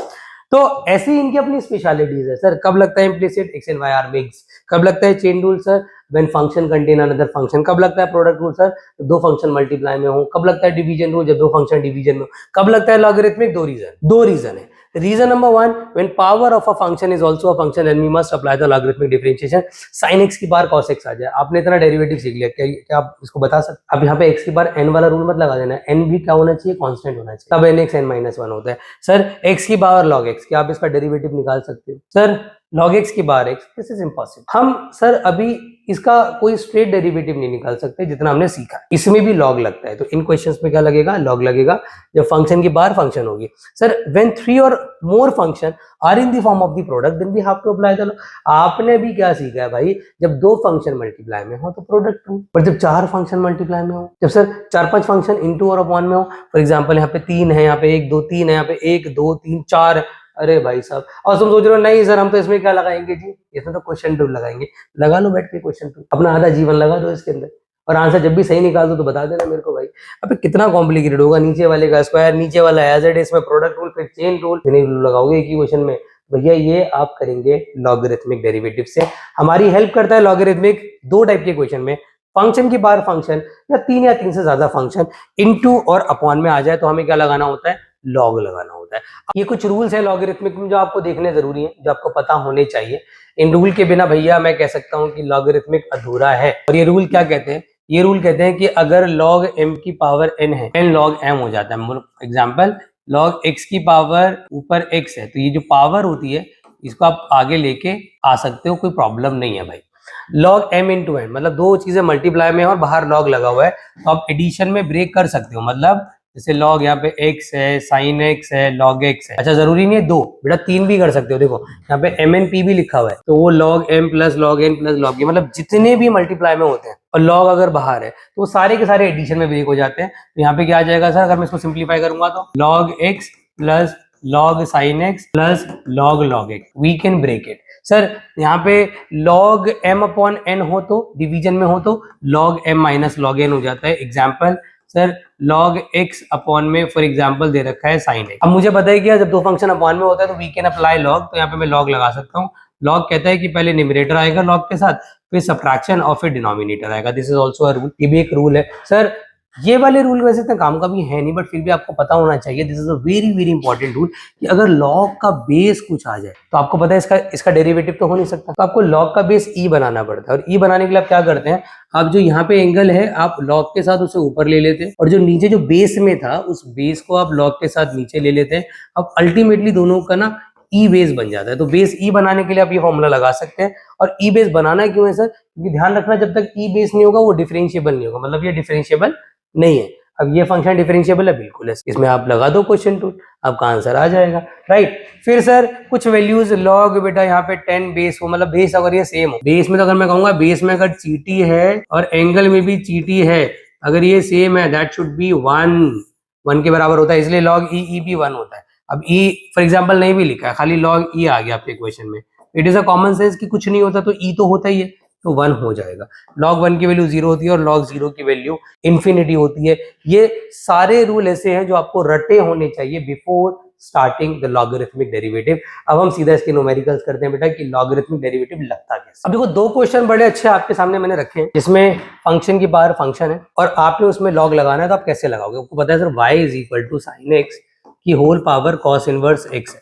तो ऐसे ही इनकी अपनी स्पेशलिटीज है। सर कब लगता है implicit, x and y are mix, कब लगता है chain rule sir, when function contain another function, कब लगता है प्रोडक्ट रूल सर, दो फंक्शन मल्टीप्लाई में हो, कब लगता है डिवीजन रूल, जब दो फंक्शन डिवीजन में हो, कब लगता है लॉगरिथमिक, दो रीजन है। Reason number one, when power of a function is also a function and we must apply the logarithmic differentiation, sin x की बार cos x आ जाए। आपने इतना डेरिवेटिव सीख लिया, क्या आप इसको बता सकते? अब यहाँ पे x की बार n वाला रूल मत लगा देना, n भी क्या होना चाहिए, कांस्टेंट होना चाहिए, तब nx n-1 होता है। सर x की पावर log x, क्या आप इसका डेरिवेटिव निकाल सकते हो? सर log x की बार x, दिस इज इम्पॉसिबल। हम सर अभी इसका कोई स्ट्रेट डेरिवेटिव नहीं निकाल सकते जितना हमने सीखा, इसमें भी log लगता है, तो इन क्वेश्चंस में क्या लगेगा, log लगेगा जब फंक्शन की बार फंक्शन होगी। सर व्हेन 3 और more function are in the form of the product then we have to apply the law. आपने भी क्या सीखा है भाई, जब दो फंक्शन मल्टीप्लाई में हो तो प्रोडक्ट रूल, और जब चार फंक्शन मल्टीप्लाई में हो, जब सर 4-5 फंक्शन इनटू और अपॉन में हो, फॉर एग्जांपल यहाँ पे 3 है, यहाँ पे 1 2 3 है, यहाँ पे 1 2 3 4, अरे भाई साहब, और तुम सोच रहे हो नहीं सर हम तो इसमें क्या लगाएंगे जी, इसमें तो क्वेश्चन रूल लगाएंगे, लगा लो बैठ के क्वेश्चन रूल, अपना आधा जीवन लगा दो इसके अंदर, और आंसर जब भी सही निकाल दो तो बता देना मेरे को भाई। अबे कितना कॉम्प्लिकेटेड होगा, नीचे वाले का स्क्वायर, नीचे वाला एज इट इज, इसमें प्रोडक्ट रूल, फिर चेन रूल, नहीं रूल लगाओगे एक ही क्वेश्चन में भैया। ये आप करेंगे लॉगरिथमिक डेरिवेटिव से। हमारी हेल्प करता है लॉगरिथमिक दो टाइप के क्वेश्चन में, फंक्शन की बार फंक्शन या तीन से ज्यादा फंक्शन इनटू और अपॉन में आ जाए तो हमें क्या लगाना होता है, लॉग लगाना होता है। ये कुछ रूल्स है लॉगरिथमिक में जो आपको देखने जरूरी है, जो आपको पता होने चाहिए। इन रूल के बिना भैया मैं कह सकता हूं कि लॉगरिथमिक अधूरा है। और ये रूल क्या कहते हैं, ये रूल कहते हैं कि अगर log m की पावर n है, n log m हो जाता है। एग्जाम्पल, log x की पावर ऊपर x है, तो ये जो पावर होती है इसको आप आगे लेके आ सकते हो, कोई प्रॉब्लम नहीं है भाई। log m इंटू n मतलब दो चीजें मल्टीप्लाई में और बाहर log लगा हुआ है, तो आप एडिशन में ब्रेक कर सकते हो। मतलब जैसे log यहाँ पे x है, sin x है, log x है। अच्छा जरूरी नहीं है दो, बेटा तीन भी कर सकते हो। देखो यहाँ पे mnp भी लिखा हुआ है, तो वो log m plus log n plus log, मतलब जितने भी मल्टीप्लाई में होते हैं और log अगर बाहर है तो वो सारे के सारे एडिशन में ब्रेक हो जाते हैं। तो यहाँ पे क्या आ जाएगा सर, अगर मैं इसको सिंप्लीफाई करूंगा तो log x plus log sin x plus log x, we can break it. Sir यहाँ पे log m अपॉन n हो तो डिवीजन में हो तो log m minus log n हो जाता है। Example sir log x upon में फॉर एग्जाम्पल दे रखा है sin x। अब मुझे पता है कि जब दो फंक्शन अपॉन में होता है तो वी कैन अप्लाई log, तो यहाँ पे मैं log लगा सकता हूँ। log कहता है कि पहले न्यूमरेटर आएगा log के साथ, फिर सब्ट्रैक्शन और फिर डिनोमिनेटर आएगा। This is also a rule, ये भी एक रूल है। सर ये वाले रूल वैसे इतना काम का भी है नहीं, बट फिर भी आपको पता होना चाहिए। This is a very very important rule कि अगर log का बेस कुछ आ जाए तो आपको पता है इसका डेरिवेटिव तो हो नहीं सकता, तो आपको log का बेस e बनाना पड़ता है। और e बनाने के लिए आप क्या करते हैं, आप जो यहाँ पे एंगल है आप log के साथ उसे ऊपर ले लेते हैं, और जो नीचे जो बेस में था उस बेस को आप log के साथ नीचे ले लेते हैं। अब अल्टीमेटली दोनों का ना ई बेस बन जाता है। तो बेस ई बनाने के लिए आप ये फॉर्मूला लगा सकते हैं। और ई बेस बनाना क्यों है सर, क्योंकि ध्यान रखना जब तक ई बेस नहीं होगा वो डिफरेंशिएबल नहीं होगा, मतलब ये डिफरेंशिएबल नहीं है। अब ये फंक्शन डिफरेंशिएबल है, बिल्कुल है, इसमें आप लगा दो क्वेश्चन टूल, आपका आंसर आ जाएगा, राइट। फिर सर कुछ वैल्यूज log बेटा यहाँ पे 10 बेस हो, मतलब बेस अगर ये सेम हो, बेस में तो अगर मैं कहूंगा बेस में अगर चीटी है और एंगल में भी चीटी है, अगर ये सेम है दैट शुड बी 1 के बराबर होता है, इसलिए log ई भी 1 होता है। अब e फॉर एग्जाम्पल नहीं भी लिखा है, खाली log e आ गया आपके क्वेश्चन में, it is a common sense कि कुछ नहीं होता तो e तो होता ही है, तो 1 हो जाएगा। log 1 की वैल्यू 0 होती है और log 0 की वैल्यू इंफिनिटी होती है। ये सारे रूल ऐसे हैं जो आपको रटे होने चाहिए before starting the logarithmic derivative. अब हम सीधा इसके न्यूमेरिकल्स करते हैं बेटा कि लॉगरिथमिक डेरिवेटिव लगता कैसे। अब देखो दो क्वेश्चन बड़े अच्छे आपके सामने मैंने रखे हैं, जिसमें फंक्शन की बार फंक्शन है और आपने उसमें log लगाना है, तो आप कैसे लगाओगे। आपको पता है sir y is equal to sine x की whole power cos inverse x है,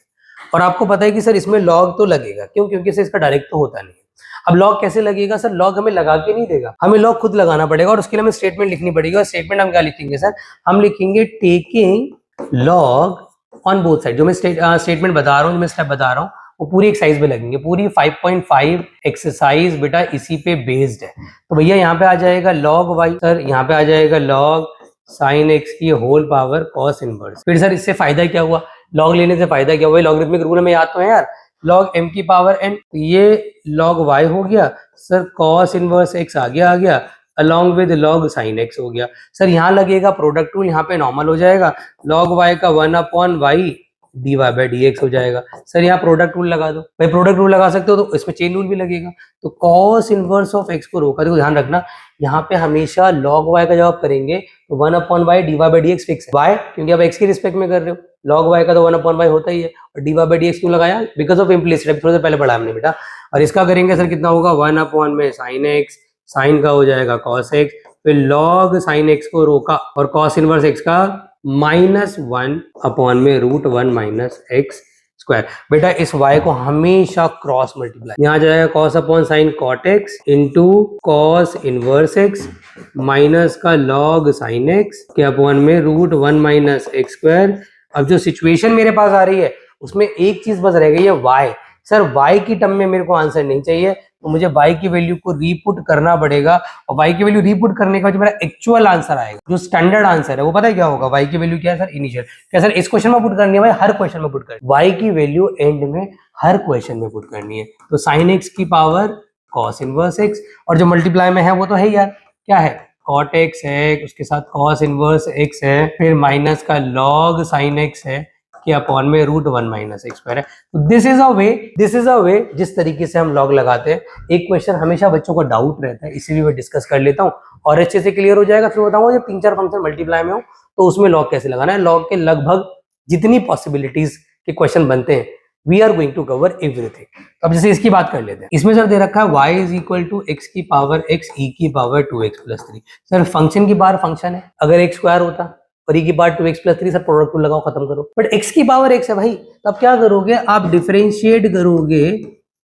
और आपको पता है कि सर इसमें log तो लगेगा, क्यों, क्योंकि सर इसका डायरेक्ट तो होता नहीं है। अब log कैसे लगेगा सर, log हमें लगा के नहीं देगा, हमें log खुद लगाना पड़ेगा, और उसके लिए हमें स्टेटमेंट लिखनी पड़ेगी। और स्टेटमेंट हम क्या लिखेंगे सर, हम लिखेंगे taking log on both side. जो मैं स्टेटमेंट बता रहा हूँ, जो मैं स्टेप बता रहा हूँ, वो पूरी एक्सरसाइज में लगेंगे। पूरी 5.5 एक्सरसाइज बेटा इसी पे बेस्ड है। तो भैया यहाँ पे आ जाएगा log y, सर यहाँ पे आ जाएगा log साइन x की होल पावर cos इनवर्स। फिर सर इससे फायदा क्या हुआ, log लेने से फायदा क्या हुआ, लॉगरिथमिक रूल में याद तो है यार, log m की पावर n, तो ये log y हो गया सर, cos इनवर्स x आ गया along with log sin x हो गया। सर यहाँ लगेगा प्रोडक्ट रूल, यहाँ पे नॉर्मल हो जाएगा, log y का 1 upon y D y by D x हो जाएगा। सर यहाँ प्रोडक्ट रूल लगा दो, भाई प्रोडक्ट रूल लगा सकते हो तो इसमें चेन रूल भी लगेगा। तो कॉस इनवर्स ऑफ एक्स को रोका, देखो ध्यान रखना यहाँ पे हमेशा लॉग वाई का जवाब करेंगे तो 1/y D y by D x fix है। वाई क्योंकि आप एक्स के रिस्पेक्ट में कर रहे हो, लॉग वाई का तो 1/y होता ही है। और d y by D x क्यों लगाया, बिकॉज ऑफ इम्प्लिसिट, थोड़ा सा पहले पढ़ा हमने बेटा। और इसका करेंगे सर कितना होगा 1/में में साइन एक्स, साइन का हो जाएगा कॉस एक्स, फिर लॉग साइन एक्स को रोका और कॉस इनवर्स एक्स का -1/में में √1 माइनस एक्स स्क्वायर। बेटा इस y को हमेशा क्रॉस मल्टीप्लाई, यहाँ जाएगा cos upon sine cot x into cos inverse x minus का लॉग साइन एक्स के अपॉन में √1 माइनस एक्स स्क्वायर। अब जो सिचुएशन मेरे पास आ रही है उसमें एक चीज बस रह गई है y। सर y की टर्म में मेरे को आंसर नहीं चाहिए, तो मुझे y की वैल्यू को रीपुट करना पड़ेगा। और y की वैल्यू रीपुट करने का जो मेरा एक्चुअल आंसर आएगा, जो स्टैंडर्ड आंसर है, वो पता है क्या होगा, y की वैल्यू क्या है सर, इनिशियल। क्या सर इस क्वेश्चन में पुट करनी है भाई, हर क्वेश्चन में पुट करनी है, y की वैल्यू एंड में हर क्वेश्चन में पुट करनी है। तो साइन एक्स की पावर कॉस इनवर्स एक्स, और जो मल्टीप्लाई में है वो तो है यार, क्या है कॉट एक्स है, उसके साथ कॉस इनवर्स एक्स है, फिर माइनस का लॉग साइन एक्स है के अपॉन में √1 माइनस एक्स स्क्वायर है। तो दिस इज अ वे जिस तरीके से हम लॉग लगाते हैं। एक क्वेश्चन हमेशा बच्चों को डाउट रहता है, इसीलिए मैं डिस्कस कर लेता हूँ और अच्छे से क्लियर हो जाएगा। फिर बताऊंगा जब 3-4 फंक्शन मल्टीप्लाई में हो तो उसमें लॉग कैसे लगाना है। लॉग के लगभग जितनी पॉसिबिलिटीज के क्वेश्चन बनते हैं, we are going to cover everything. अब जैसे इसकी बात कर लेते हैं, इसमें सर दे रखा है y is equal to x की पावर x e की पावर 2x + 3। सर फंक्शन की पावर फंक्शन है, अगर x स्क्वायर होता और e की power 2x + 3, sir product rule लगाओ खत्म करो। बट x की पावर x है भाई, तब क्या करोगे आप, डिफरेंशिएट करोगे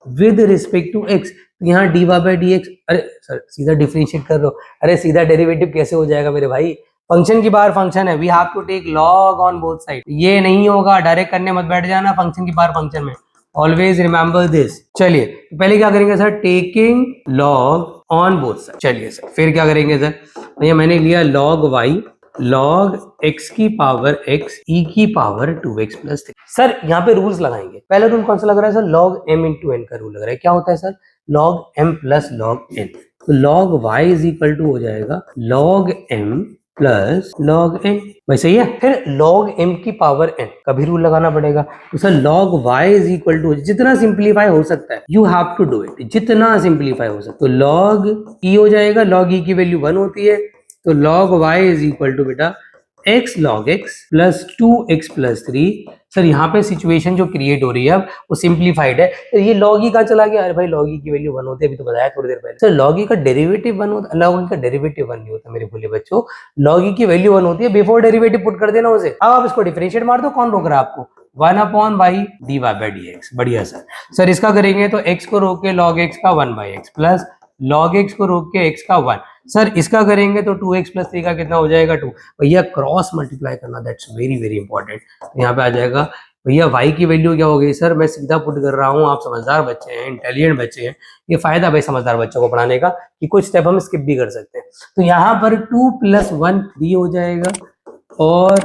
विद रिस्पेक्ट टू x। यहाँ d y by D x, अरे सर सीधा डिफरेंशिएट कर रहे हो, अरे सीधा डेरिवेटिव कैसे हो जाएगा मेरे भाई, फंक्शन की बाहर फंक्शन है, we have to take log on both side. ये नहीं होगा, डायरेक्ट करने मत बैठ जाना फंक्शन की बाहर फंक्शन में, ऑलवेज रिमेंबर दिस। चलिए तो पहले क्या करेंगे sir, taking log on both side. चलिए सर फिर क्या करेंगे सर, भैया मैंने लिया लॉग वाई लॉग x की पावर x e की पावर 2x + 3। सर यहाँ पे रूल्स लगाएंगे। पहला रूल कौन सा लग रहा है सर, log m × n का रूल लग रहा है। क्या होता है sir, log m + log n। तो log y is equal to हो जाएगा log m + log n, भाई सही है। फिर log m की पावर n का भी रूल लगाना पड़ेगा। तो sir log y is equal to, जितना सिंप्लीफाई हो सकता है you have to do it, जितना सिंप्लीफाई हो सकता है। तो log e हो जाएगा, log e की वैल्यू 1 होती है, तो log y is equal to बेटा x log x + 2x + 3। Sir यहाँ पे सिचुएशन जो क्रिएट हो रही है अब वो सिंप्लीफाइड है, तो ये log e कहाँ चला गया, अरे भाई log e की वैल्यू 1 होती है, अभी तो बताया थोड़ी देर पहले। सर log e का डेरिवेटिव 1 होता है, log e का डेरिवेटिव 1 नहीं होता मेरे भोले बच्चों, log e की वैल्यू 1 होती है, बिफोर डेरिवेटिव पुट कर देना उसे। अब आप इसको डिफरेंशिएट मार दो, कौन रोक रहा है आपको, 1/y dy बाई dx। बढ़िया सर। सर इसका करेंगे तो x को रोक के log x का 1/x प्लस log x को रोक के x का 1। सर इसका करेंगे तो 2x + 3 का कितना हो जाएगा 2। भैया क्रॉस मल्टीप्लाई करना, दैट्स वेरी वेरी इंपॉर्टेंट। तो यहाँ पे आ जाएगा भैया y की वैल्यू क्या हो गई सर, मैं सीधा पुट कर रहा हूँ, आप समझदार बच्चे हैं, इंटेलिजेंट बच्चे हैं, ये फायदा भाई समझदार बच्चों को पढ़ाने का कि कुछ स्टेप हम स्किप भी कर सकते हैं। तो यहाँ पर 2 + 1 3 हो जाएगा और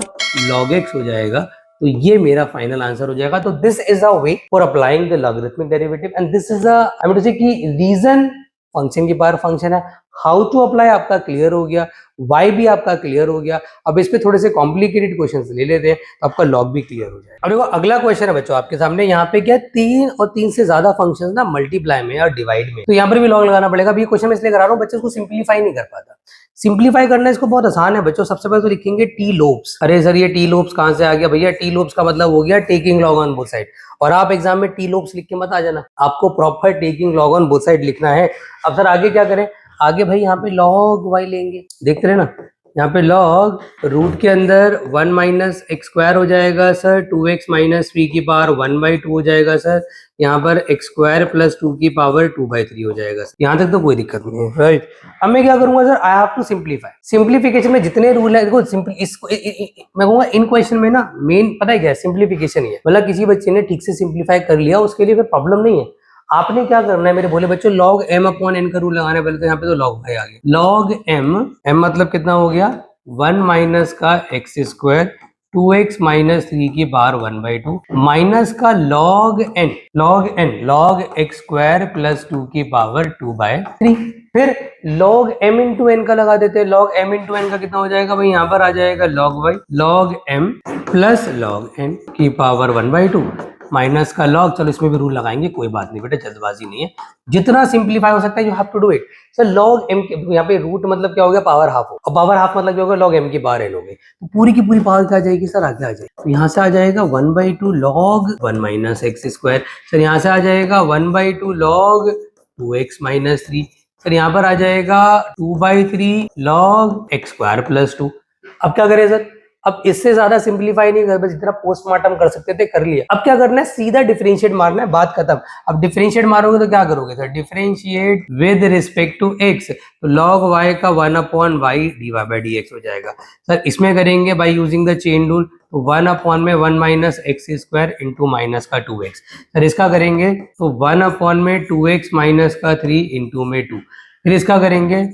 log x हो जाएगा, तो ये मेरा फाइनल आंसर हो जाएगा। तो this is a way for applying the logarithmic derivative and this is I mean to say कि रीजन फंक्शन की पावर फंक्शन है, हाउ टू अप्लाई आपका क्लियर हो गया, वाई भी आपका क्लियर हो गया। अब इस पे थोड़े से कॉम्प्लिकेटेड क्वेश्चंस ले लेते हैं तो आपका लॉग भी क्लियर हो जाए। अब देखो अगला क्वेश्चन है बच्चों आपके सामने, यहाँ पे क्या 3 और 3 से ज्यादा फंक्शंस ना मल्टीप्लाई में और डिवाइड में, तो यहाँ पर भी लॉग लगाना पड़ेगा। अब ये क्वेश्चन मैं इसलिए करा रहा हूँ, बच्चे इसको सिंप्लीफाई नहीं कर पाता। सिंप्लीफाई करना इसको बहुत आसान है बच्चों। सबसे पहले तो लिखेंगे टी लोब्स। अरे सर ये टी लोब्स कहाँ से आ गया, भैया टी लोब्स का मतलब हो गया taking log on both side. और आप एग्जाम में टी लोब्स लिख के मत आ जाना, आपको proper taking log on both side लिखना है। अब सर आगे क्या करें, आगे भाई यहाँ पे लॉग वाई लेंगे, देखते रहे ना, यहाँ पे लॉग रूट के अंदर 1 माइनस एक्स स्क्वायर हो जाएगा सर, 2x माइनस 3 की पावर 1/2 हो जाएगा सर, यहाँ पर x स्क्वायर प्लस 2 की पावर 2/3 हो जाएगा सर। यहाँ तक तो कोई दिक्कत नहीं है, राइट। अब मैं क्या करूंगा sir, I have to simplify. Simplification में जितने रूल है, देखो सिंपल इसको मैं कहूंगा इन क्वेश्चन में ना मेन पता है क्या है, सिंप्लीफिकेशन ही है। मतलब किसी बच्चे ने ठीक से सिंप्लीफाई कर लिया, उसके लिए फिर प्रॉब्लम नहीं है। आपने क्या करना है मेरे बोले बच्चों, log m/n का रूल लगाना है पहले। तो यहाँ पे तो log y आ गया, log m मतलब कितना हो गया 1 माइनस का x स्क्वायर 2x माइनस 3 की पावर 1/2 माइनस का log log x स्क्वायर प्लस 2 की पावर 2/3। फिर log m इंटू एन का लगा देते हैं। log m इंटू एन का कितना हो जाएगा भाई, यहाँ पर आ जाएगा log m plus log n की पावर 1/2 माइनस का log, चलो इसमें भी रूल लगाएंगे, कोई बात नहीं बेटा, जल्दबाजी नहीं है, जितना सिंप्लीफाई हो सकता है you have to do it. Sir log m के यहाँ पे रूट मतलब क्या हो गया, पावर हाफ हो, और पावर हाफ मतलब क्या होगा, log m की पावर n हो गई, तो पूरी की पूरी पावर क्या आ जाएगी सर, आगे आ जाएगी, तो यहाँ से आ जाएगा 1/2 log 1 minus x square. Sir यहाँ से आ जाएगा 1/2 log 2x माइनस 3। सर यहाँ पर आ जाएगा 2/3 log x स्क्वायर प्लस 2। अब क्या करें सर, अब इससे ज्यादा सिंप्लीफाई नहीं कर, बस जितना पोस्टमार्टम कर सकते थे कर लिया। अब क्या करना है, सीधा डिफरेंशिएट मारना है, बात खत्म। अब डिफरेंशिएट मारोगे तो क्या करोगे sir, differentiate with respect to x, तो log y का 1/y dy/dx हो जाएगा। सर इसमें करेंगे by using the chain rule, तो 1/1 minus x square into minus का 2x। सर इसका करेंगे तो 1/2x माइनस का 3 इंटू में 2। फिर इसका करेंगे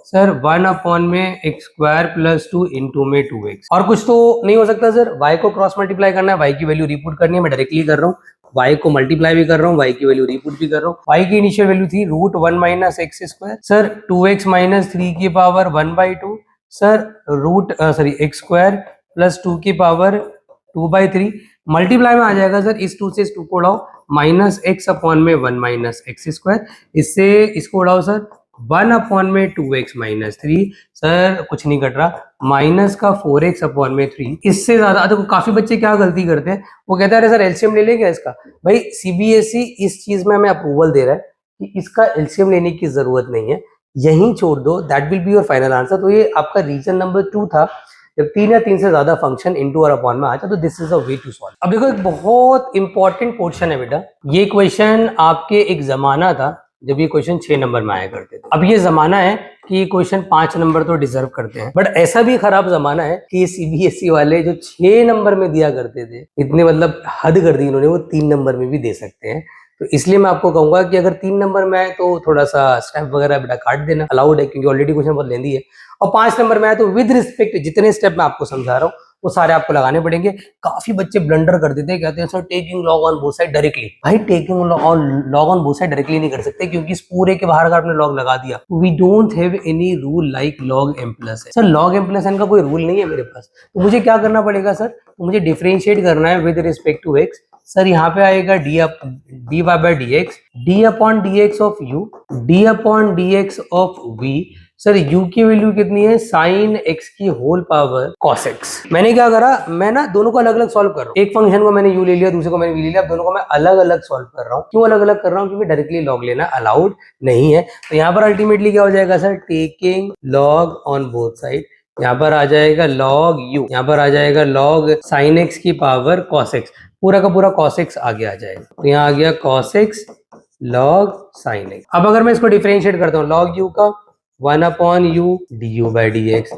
सर 1/में एक्स स्क्वायर प्लस 2 इंटू में 2x। और कुछ तो नहीं हो सकता सर, y को क्रॉस मल्टीप्लाई करना है, y की वैल्यू रिपुट करनी है, मैं डायरेक्टली कर रहा हूँ, y को मल्टीप्लाई भी कर रहा हूँ, y की वैल्यू रिपुट भी कर रहा हूँ। y की इनिशियल वैल्यू थी √1 minus x square, sir 2x minus 3 की power 1/2, sir x square plus 2 की पावर 2/3, मल्टीप्लाई में आ जाएगा सर, इस 2 से इस 2 को उड़ाओ, माइनस एक्स अपॉन में 1 माइनस एक्स स्क्वायर, इससे इसको उड़ाओ सर 1/में 2x माइनस 3, सर कुछ नहीं कट रहा, माइनस का 4x अपॉन में 3। इससे ज्यादा देखो काफी बच्चे क्या गलती करते हैं, वो कहते हैं अरे सर एलसीएम ले लेंगे इसका। भाई सीबीएसई इस चीज में हमें अप्रूवल दे रहा है कि इसका एलसीएम लेने की जरूरत नहीं है, यहीं छोड़ दो, that will be your final answer. तो ये आपका रीजन नंबर 2 था, जब 3 या 3 से ज्यादा फंक्शन इनटू और अपॉन में आ जाए तो this is a way to solve. अब देखो एक बहुत इंपॉर्टेंट पोर्शन है बेटा, ये क्वेश्चन आपके एक जमाना था जब ये क्वेश्चन 6 नंबर में आया करते थे। अब ये जमाना है कि ये क्वेश्चन 5 नंबर तो डिजर्व करते हैं, बट ऐसा भी खराब जमाना है कि ये सीबीएसई वाले जो 6 नंबर में दिया करते थे, इतने मतलब हद कर दी इन्होंने, वो 3 नंबर में भी दे सकते हैं। तो इसलिए मैं आपको कहूंगा कि अगर 3 नंबर में आए तो थोड़ा सा स्टेप वगैरह बेटा काट देना, अलाउड है, क्योंकि ऑलरेडी क्वेश्चन बहुत लेंदी है। और 5 नंबर में आए तो विद रिस्पेक्ट जितने स्टेप मैं आपको समझा रहा हूँ वो सारे आपको लगाने पड़ेंगे। काफी बच्चे ब्लंडर कर देते हैं, कहते हैं sir taking log on both side directly. भाई taking log on both side directly नहीं कर सकते, क्योंकि इस पूरे के बाहर का आपने लॉग लगा दिया। We don't have any rule like log m plus n। Sir log m plus n का कोई रूल नहीं है मेरे पास, तो मुझे क्या करना पड़ेगा सर, तो मुझे डिफरेंशिएट करना है with respect to x। Sir यहाँ पे आएगा dy/dx, d upon dx of u, d upon dx of v। Sir u की वैल्यू कितनी है, साइन x की होल पावर cos x। मैंने क्या करा, मैं ना दोनों को अलग अलग सॉल्व कर रहा हूँ, एक फंक्शन को मैंने u ले लिया, दूसरे को मैंने v ले लिया, अब दोनों को मैं अलग अलग सॉल्व कर रहा हूँ। क्यों अलग अलग कर रहा हूँ, क्योंकि डायरेक्टली लॉग लेना अलाउड नहीं है। तो यहाँ पर अल्टीमेटली क्या हो जाएगा sir, taking log on both side, यहाँ पर आ जाएगा log u, यहाँ पर आ जाएगा log sin x की पावर cos x, पूरा का पूरा cos x आगे आ जाएगा, तो यहाँ आ गया cos x log sin x। अब अगर मैं इसको डिफरेंशिएट करता हूँ, log u का 1/u du/dx,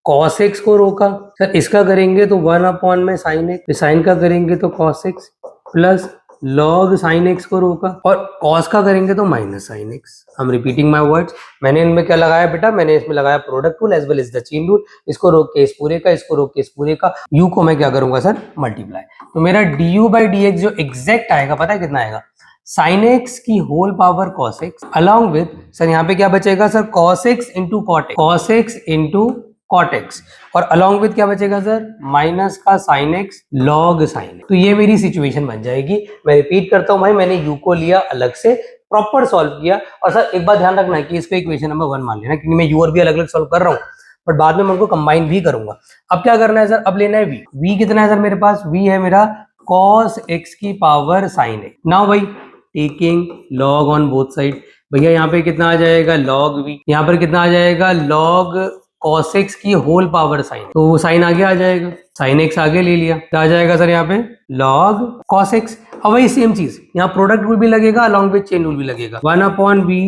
cos x को रोका सर, इसका करेंगे तो 1/ में sin x, साइन का करेंगे तो cos x plus log sin x को रोका, और cos का करेंगे तो माइनस sin x। हम रिपीटिंग माय वर्ड्स, मैंने इनमें क्या लगाया बेटा, मैंने इसमें लगाया product rule as well as the chain rule. इसको रोक के इस पूरे का, इसको रोक के इस पूरे का, u को मैं क्या करूंगा सर, मल्टीप्लाई। तो मेरा du/dx जो एग्जैक्ट आएगा, पता है कितना आएगा, sin x की whole power cos x along with, sir यहाँ पे क्या बचेगा sir, cos x into cot x, cos x into cot x, और अलॉन्ग विद क्या बचेगा सर, माइनस का sin x log sin x। तो ये मेरी सिचुएशन बन जाएगी। मैं रिपीट करता हूँ भाई, मैंने u को लिया अलग से, प्रॉपर सॉल्व किया, और सर एक बात ध्यान रखना है कि इसको इक्वेशन नंबर 1 मान लेना, क्योंकि मैं u और v अलग अलग सॉल्व कर रहा हूँ, बट बाद में मैं उनको कंबाइन भी करूंगा। अब क्या करना है सर, अब लेना है v कितना है सर मेरे पास, v है मेरा cos x की पावर sin x। नाउ भाई taking log on both side, भैया यहाँ पे कितना आ जाएगा log v, यहाँ पर कितना आ जाएगा log cos x की होल पावर sin, तो साइन आगे आ जाएगा, sin x आगे ले लिया, क्या आ जाएगा सर यहाँ पे log cos x। अब वही सेम चीज यहाँ प्रोडक्ट रूल भी लगेगा, अलॉन्ग विद चेन रूल भी लगेगा, 1/v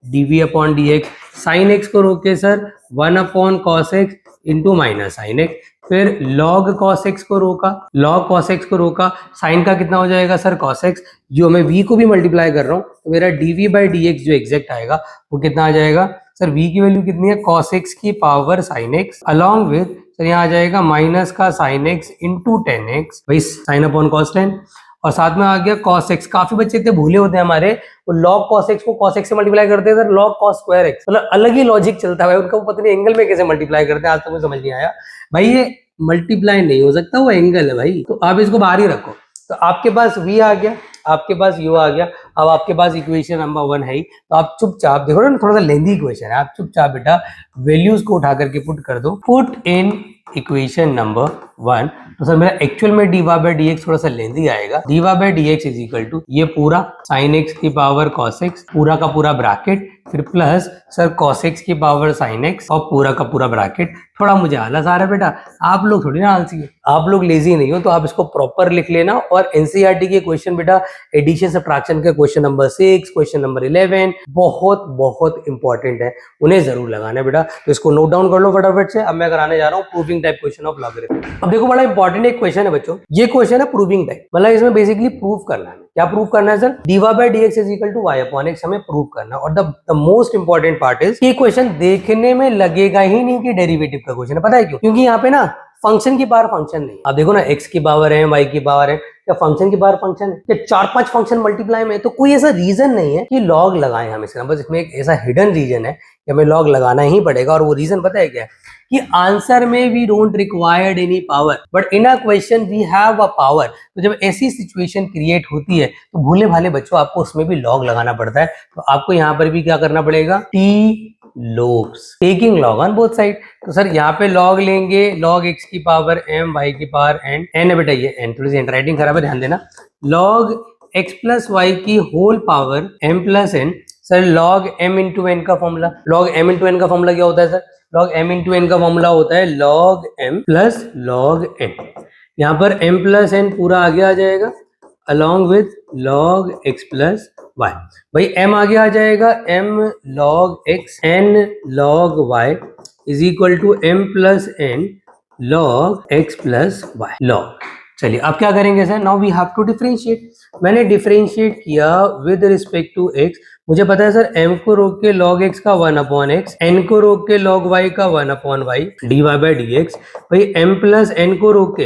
dv/dx, sin x को रोक के sir 1/cos x into minus sin x, फिर log cos x को रोका, log cos x को रोका, साइन का कितना हो जाएगा सर cos x, जो मैं v को भी मल्टीप्लाई कर रहा हूँ, तो मेरा dv/dx जो एग्जैक्ट आएगा वो कितना आ जाएगा, सर v की वैल्यू कितनी है, cos x की power sin x along with sir यहाँ आ जाएगा माइनस का sin x into ten x, भाई साइन अपॉन कॉस टेन, और साथ में आ गया cos x। काफी बच्चे इतने भूले होते हैं हमारे, वो log cos x को cos x से मल्टीप्लाई करते हैं sir log cos square x, मतलब अलग ही लॉजिक चलता है भाई उनका, वो पता नहीं एंगल में कैसे मल्टीप्लाई करते हैं, आज तक मुझे समझ नहीं आया भाई। ये मल्टीप्लाई नहीं हो सकता, वो एंगल है भाई, तो आप इसको बाहर ही रखो। तो आपके पास v आ गया, आपके पास u आ गया, अब आपके पास इक्वेशन नंबर 1 है ही, तो आप चुपचाप देखो ना, थोड़ा सा लेंदी इक्वेशन है, आप चुपचाप बेटा वैल्यूज को उठा करके पुट कर दो, पुट इन इक्वेशन नंबर 1। तो सर मेरा एक्चुअल में dy बाई डी एक्स थोड़ा सा लेंदी आएगा, dy by D x is equal to ये पूरा sin x की पावर cos x पूरा का पूरा ब्रैकेट, फिर प्लस सर cos x की पावर sin x और पूरा का पूरा ब्रैकेट। थोड़ा मुझे आलस आ रहा है बेटा, आप लोग थोड़ी ना आलसी है, आप लोग लेजी नहीं हो, तो आप इसको प्रॉपर लिख लेना। और एनसीईआरटी के क्वेश्चन बेटा एडिशन सब्ट्रैक्शन के क्वेश्चन नंबर 6, क्वेश्चन नंबर 11 बहुत बहुत इंपॉर्टेंट है, उन्हें जरूर लगाना है बेटा, तो इसको नोट डाउन कर लो फटाफट से। अब मैं कराने जा रहा हूँ proving type question of logarithm. अब देखो बड़ा इंपॉर्टेंट एक क्वेश्चन है बच्चों, ये क्वेश्चन है प्रूविंग टाइप, मतलब इसमें बेसिकली प्रूव करना है। क्या प्रूव करना है sir, dy by D x is equal to y upon x हमें प्रूव करना है। और the most important part is ये क्वेश्चन देखने में लगेगा ही नहीं कि डेरिवेटिव का क्वेश्चन है, पता है क्यों, क्योंकि यहाँ पे ना फंक्शन की पावर फंक्शन नहीं है। आप देखो ना x की पावर है, y की पावर है, क्या फंक्शन की पावर फंक्शन है, क्या 4-5 फंक्शन मल्टीप्लाई में, तो कोई ऐसा रीजन नहीं है कि लॉग लगाएं हम इसका, बस इसमें एक ऐसा हिडन रीजन है कि हमें लॉग लगाना ही पड़ेगा। और वो रीजन पता है क्या है, कि आंसर में we don't required any power but in a question we have a power. तो जब ऐसी सिचुएशन क्रिएट होती है तो भूले भाले बच्चों आपको उसमें भी लॉग लगाना पड़ता है। तो आपको यहाँ पर भी क्या करना पड़ेगा, T logs, taking log on both side. तो सर यहाँ पे लॉग लेंगे, लॉग x की पावर m, y की पावर n है बेटा, ये n थोड़ी सी हैंडराइटिंग खराब है, ध्यान देना, लॉग x प्लस वाई की whole power m plus n। Sir log m into n का formula, log m into n का फॉर्मूला क्या होता है sir, log m into n का फॉर्मूला होता है log m plus log n। यहाँ पर m प्लस n पूरा आगे आ जाएगा along with log x plus y, भाई m आगे आ जाएगा, m log x n log y is equal to m plus n log x plus y log। चलिए अब क्या करेंगे सर, now we have to differentiate. मैंने डिफरेंशिएट किया विद रिस्पेक्ट टू x, मुझे पता है सर m को रोक के log x का 1 अपॉन x, n को रोक के log y का 1 upon y, dy by D x, भाई m प्लस n को रोक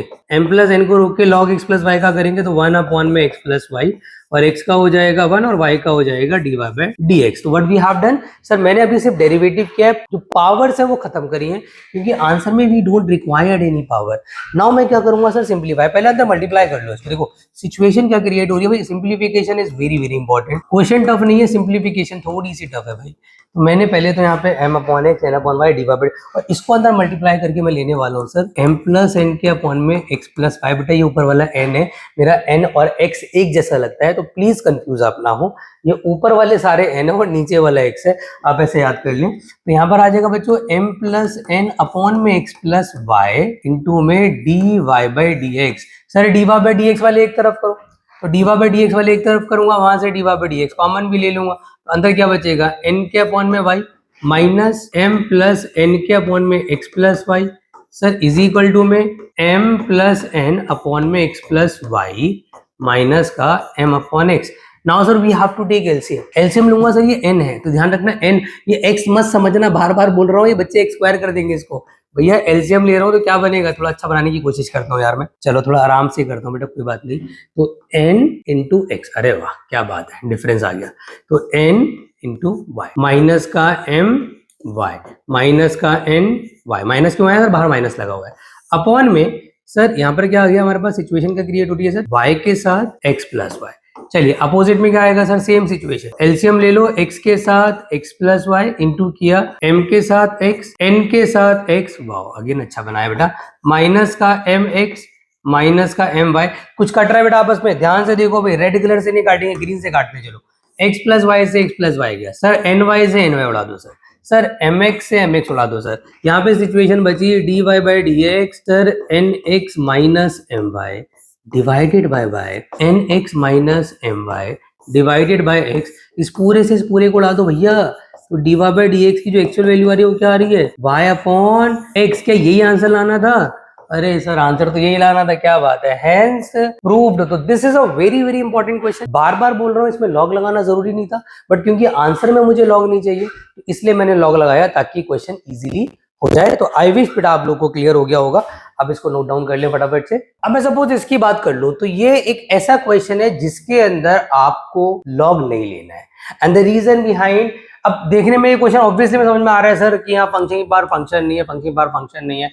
के log x प्लस y का करेंगे तो 1 अपॉन में x प्लस y, और x का हो जाएगा 1 और y का हो जाएगा dy बाई डी एक्स। तो what we have done sir, मैंने अभी सिर्फ डेरिवेटिव किया, जो पावर्स है वो खत्म करी है, क्योंकि आंसर में we don't required any power. Now मैं क्या करूंगा सर, सिंप्लीफाई, पहले अंदर मल्टीप्लाई कर लो इसको। देखो सिचुएशन क्या क्रिएट हो रही है भाई, simplification is very very important, question tough नहीं है, सिंप्लीफिकेशन थोड़ी सी टफ है भाई। तो मैंने पहले तो यहाँ पे m upon x n upon y d by, और इसको अंदर मल्टीप्लाई करके मैं लेने वाला हूँ सर m प्लस n के अपॉन में x प्लस वाई। बेटा ये ऊपर वाला n है, मेरा n और x एक जैसा लगता है, तो प्लीज कंफ्यूज आप ना हो, ये ऊपर वाले सारे n है और नीचे वाला x है, आप ऐसे याद कर लें। तो यहाँ पर आ जाएगा बच्चों m प्लस n अपॉन में x प्लस वाई इंटू में d y by D x. Sir d y by D x वाले एक तरफ करो, तो d y by D x वाले एक तरफ करूंगा, वहां से d y by D x common भी ले लूंगा, तो अंदर क्या बचेगा, n के अपॉन में y minus m plus n के अपॉन में x plus y sir is equal to में m प्लस n अपॉन में x प्लस y माइनस का m upon x। Now sir we have to take LCM, LCM लूंगा sir, ये n है तो ध्यान रखना n, ये x मत समझना, बार बार बोल रहा हूँ, ये बच्चे x स्क्वायर कर देंगे इसको। भैया एलसीएम ले रहा हूँ तो क्या बनेगा, थोड़ा अच्छा बनाने की कोशिश करता हूँ यार मैं, चलो थोड़ा आराम से करता हूँ बेटा, कोई बात नहीं। तो n इंटू एक्स, अरे वाह क्या बात है, डिफरेंस आ गया, तो n इंटू वाई माइनस का m y माइनस का n y, माइनस क्यों आया सर, बाहर माइनस लगा हुआ है, अपॉन में सर यहाँ पर क्या आ गया हमारे पास, सिचुएशन क्या क्रिएट हो रही है सर, y के साथ x प्लस वाई। चलिए अपोजिट में क्या आएगा सर, सेम सिचुएशन, एलसीएम ले लो, x के साथ x प्लस वाई इंटू किया m के साथ x, n के साथ x, वाओ अगेन अच्छा बनाया बेटा, माइनस का mx माइनस का my। कुछ कट रहा है बेटा आपस में, ध्यान से देखो भाई, रेड कलर से नहीं काटेंगे, ग्रीन से काटने चलो, x प्लस वाई से x प्लस वाई गया सर, ny से ny उड़ा दो सर mx से mx उड़ा दो सर, यहाँ पे सिचुएशन बची dy by D x sir nx minus my divided by nx minus my divided by x, इस पूरे से इस पूरे को उड़ा दो भैया, तो dy बाई डी एक्स की जो एक्चुअल वैल्यू आ रही है वो क्या आ रही है, y अपॉन x। क्या यही आंसर लाना था, अरे सर आंसर तो यही लाना था, क्या बात है, हैंस प्रूव्ड। तो this is a very very important question. बार बार बोल रहा हूँ इसमें लॉग लगाना जरूरी नहीं था, बट क्योंकि आंसर में मुझे लॉग नहीं चाहिए तो इसलिए मैंने लॉग लगाया ताकि क्वेश्चन इजीली हो जाए। तो आई विश बेटा आप लोग को क्लियर हो गया होगा। अब इसको नोट डाउन कर ले फटाफट से। अब मैं सपोज इसकी बात कर लूं तो ये एक ऐसा क्वेश्चन है जिसके अंदर आपको लॉग नहीं लेना है। एंड द रीजन बिहाइंड, अब देखने में ये क्वेश्चन ऑब्वियसली में समझ में आ रहा है सर कि यहाँ फंक्शन की पावर फंक्शन नहीं है, फंक्शन की पावर फंक्शन नहीं है,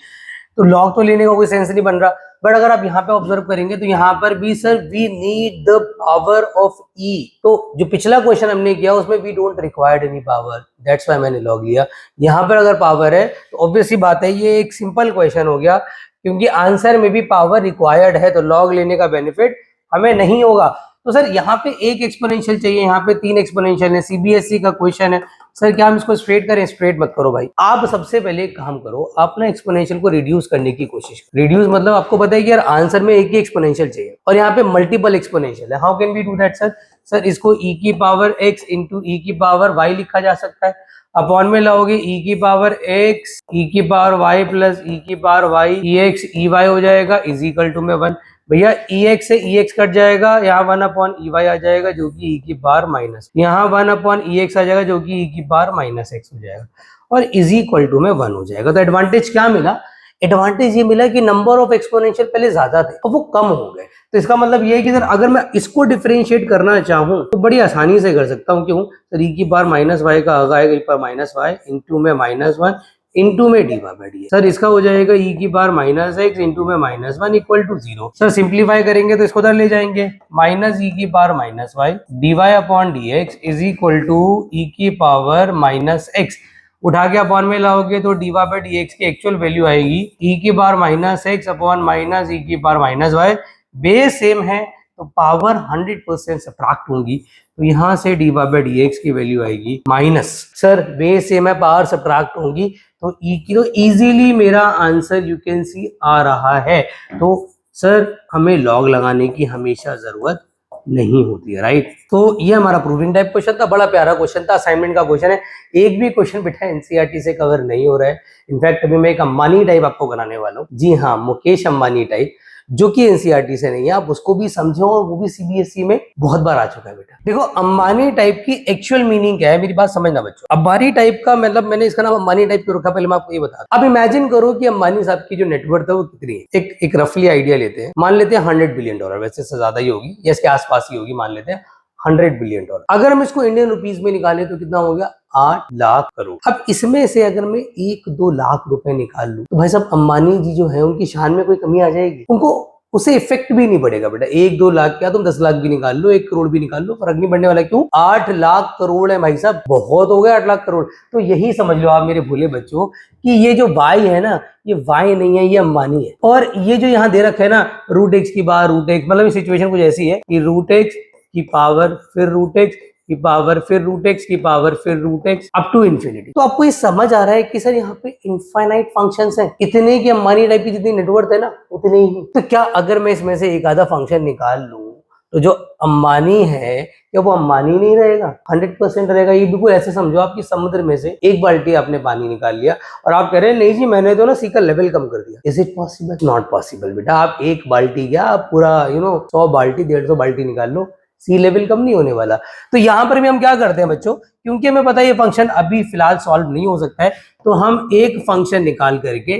तो लॉग तो लेने का कोई सेंस नहीं बन रहा। बट अगर आप यहाँ पे ऑब्जर्व करेंगे तो यहाँ पर भी sir we need the power of e. तो जो पिछला क्वेश्चन हमने किया उसमें we don't required any power, that's why मैंने लॉग लिया। यहाँ पर अगर पावर है तो ऑब्वियसली बात है ये एक सिंपल क्वेश्चन हो गया, क्योंकि आंसर में भी पावर रिक्वायर्ड है तो लॉग लेने का बेनिफिट हमें नहीं होगा। तो सर यहाँ पे एक एक्सपोनेंशियल चाहिए, यहाँ पे 3 एक्सपोनेंशियल है, सीबीएसई का क्वेश्चन है। सर क्या हम इसको स्ट्रेट करें? स्ट्रेट मत करो भाई, आप सबसे पहले एक काम करो, आप ना एक्सपोनेंशियल को रिड्यूस करने की कोशिश करो। रिड्यूस मतलब आपको पता है कि यार आंसर में एक ही एक्सपोनेंशियल चाहिए और यहाँ पे मल्टीपल एक्सपोनेंशियल है। How can we do that sir? Sir इसको e की पावर x इंटू e की पावर y लिखा जा सकता है। अपॉन में लाओगे e की पावर x e की पावर y प्लस e की पावर y ex ey हो जाएगा इज इक्वल टू में 1। भैया ex से ex कट जाएगा, यहाँ 1 अपॉन ey आ जाएगा जो कि e की पावर माइनस, यहाँ 1 अपॉन ex आ जाएगा जो कि e की पावर माइनस x हो जाएगा और इज इक्वल टू में 1 हो जाएगा। तो एडवांटेज क्या मिला? एडवांटेज ये मिला कि नंबर ऑफ एक्सपोनेंशियल पहले ज्यादा थे और वो कम हो गए। तो इसका मतलब ये है कि सर अगर मैं इसको डिफरेंशिएट करना चाहूँ तो बड़ी आसानी से कर सकता हूँ। क्यों? सर e की पावर माइनस वाई का आएगा e power minus Y into में माइनस 1 इंटू में डी बाई डी। सर इसका हो जाएगा e की पावर माइनस एक्स इंटू में minus 1 equal to 0। Sir simplify करेंगे तो इसको उधर ले जाएंगे, माइनस e की power minus Y D Y upon D x is equal to e की पावर माइनस एक्स। उठा के अपॉन में लाओगे तो d y by D x की एक्चुअल वैल्यू आएगी e की power minus x upon minus e की power minus y. Base same है तो पावर 100% सब्ट्रैक्ट होंगी, तो यहाँ से d y by D x की वैल्यू आएगी माइनस। सर बेस सेम है, पावर सब्ट्रैक्ट होंगी तो e की, तो इजीली मेरा आंसर यू कैन सी आ रहा है। तो सर हमें लॉग लगाने की हमेशा जरूरत नहीं होती है, राइट। तो ये हमारा प्रूविंग टाइप क्वेश्चन था, बड़ा प्यारा क्वेश्चन था, असाइनमेंट का क्वेश्चन है। एक भी क्वेश्चन बेटा एनसीईआरटी से कवर नहीं हो रहा है। इनफैक्ट अभी मैं एक अंबानी टाइप आपको बनाने वाला हूँ, जी हाँ, मुकेश अंबानी टाइप, जो कि एनसीईआरटी से नहीं है, आप उसको भी समझो, और वो भी सीबीएसई में बहुत बार आ चुका है बेटा। देखो अंबानी टाइप की एक्चुअल मीनिंग क्या है, मेरी बात समझना बच्चों। अंबानी टाइप का मतलब मैंने इसका नाम अंबानी टाइप क्यों रखा, पहले मैं आपको ये बता। अब इमेजिन करो कि अंबानी साहब की जो नेटवर्थ है वो कितनी है। एक रफली आइडिया लेते हैं, मान लेते हैं $100 बिलियन, वैसे से ज्यादा ही होगी या इसके आसपास ही होगी, मान लेते हैं $100 बिलियन। अगर हम इसको इंडियन रुपीज में निकालें तो कितना हो गया? 8 लाख करोड़। अब इसमें से अगर मैं 1-2 लाख रुपए निकाल लूं तो भाई साहब अंबानी जी जो है उनकी शान में कोई कमी आ जाएगी? उनको उसे इफेक्ट भी नहीं पड़ेगा बेटा। 1-2 लाख क्या, तुम 10 लाख भी निकाल लो, 1 करोड़ भी निकाल लो, फर्क नहीं पड़ने वाला। क्यों? 8 लाख करोड़ है भाई साहब, बहुत हो गया 8 लाख करोड़। तो यही समझ लो आप मेरे भोले बच्चों कि ये जो वाई है ना, ये वाई नहीं है, ये अंबानी है। और ये जो यहाँ दे रखा है ना, रूट एक्स की बार रूट एक्स, मतलब सिचुएशन कुछ ऐसी है कि रूट एक्स की पावर फिर रूट एक्स की पावर फिर रूट एक्स की पावर फिर root x up to infinity. तो आपको ये समझ आ रहा है कि सर यहाँ पे इनफाइनाइट फंक्शंस हैं, इतने की अंबानी टाइप की जितनी नेटवर्थ है ना उतने ही। तो क्या अगर मैं इसमें से एक आधा फंक्शन निकाल लूं तो जो अंबानी है क्या वो अंबानी नहीं रहेगा? 100% रहेगा। ये बिल्कुल ऐसे समझो आपकी समुद्र में से एक बाल्टी आपने पानी निकाल लिया और आप कह रहे हैं नहीं जी मैंने तो ना सी का लेवल कम कर दिया। Is it possible? Not possible बेटा। आप एक बाल्टी क्या, आप पूरा 100 बाल्टी 150 बाल्टी निकाल लो, सी लेवल कम नहीं होने वाला। तो यहां पर भी हम क्या करते हैं बच्चों, क्योंकि हमें पता है ये फंक्शन अभी फिलहाल सॉल्व नहीं हो सकता है, तो हम एक फंक्शन निकाल करके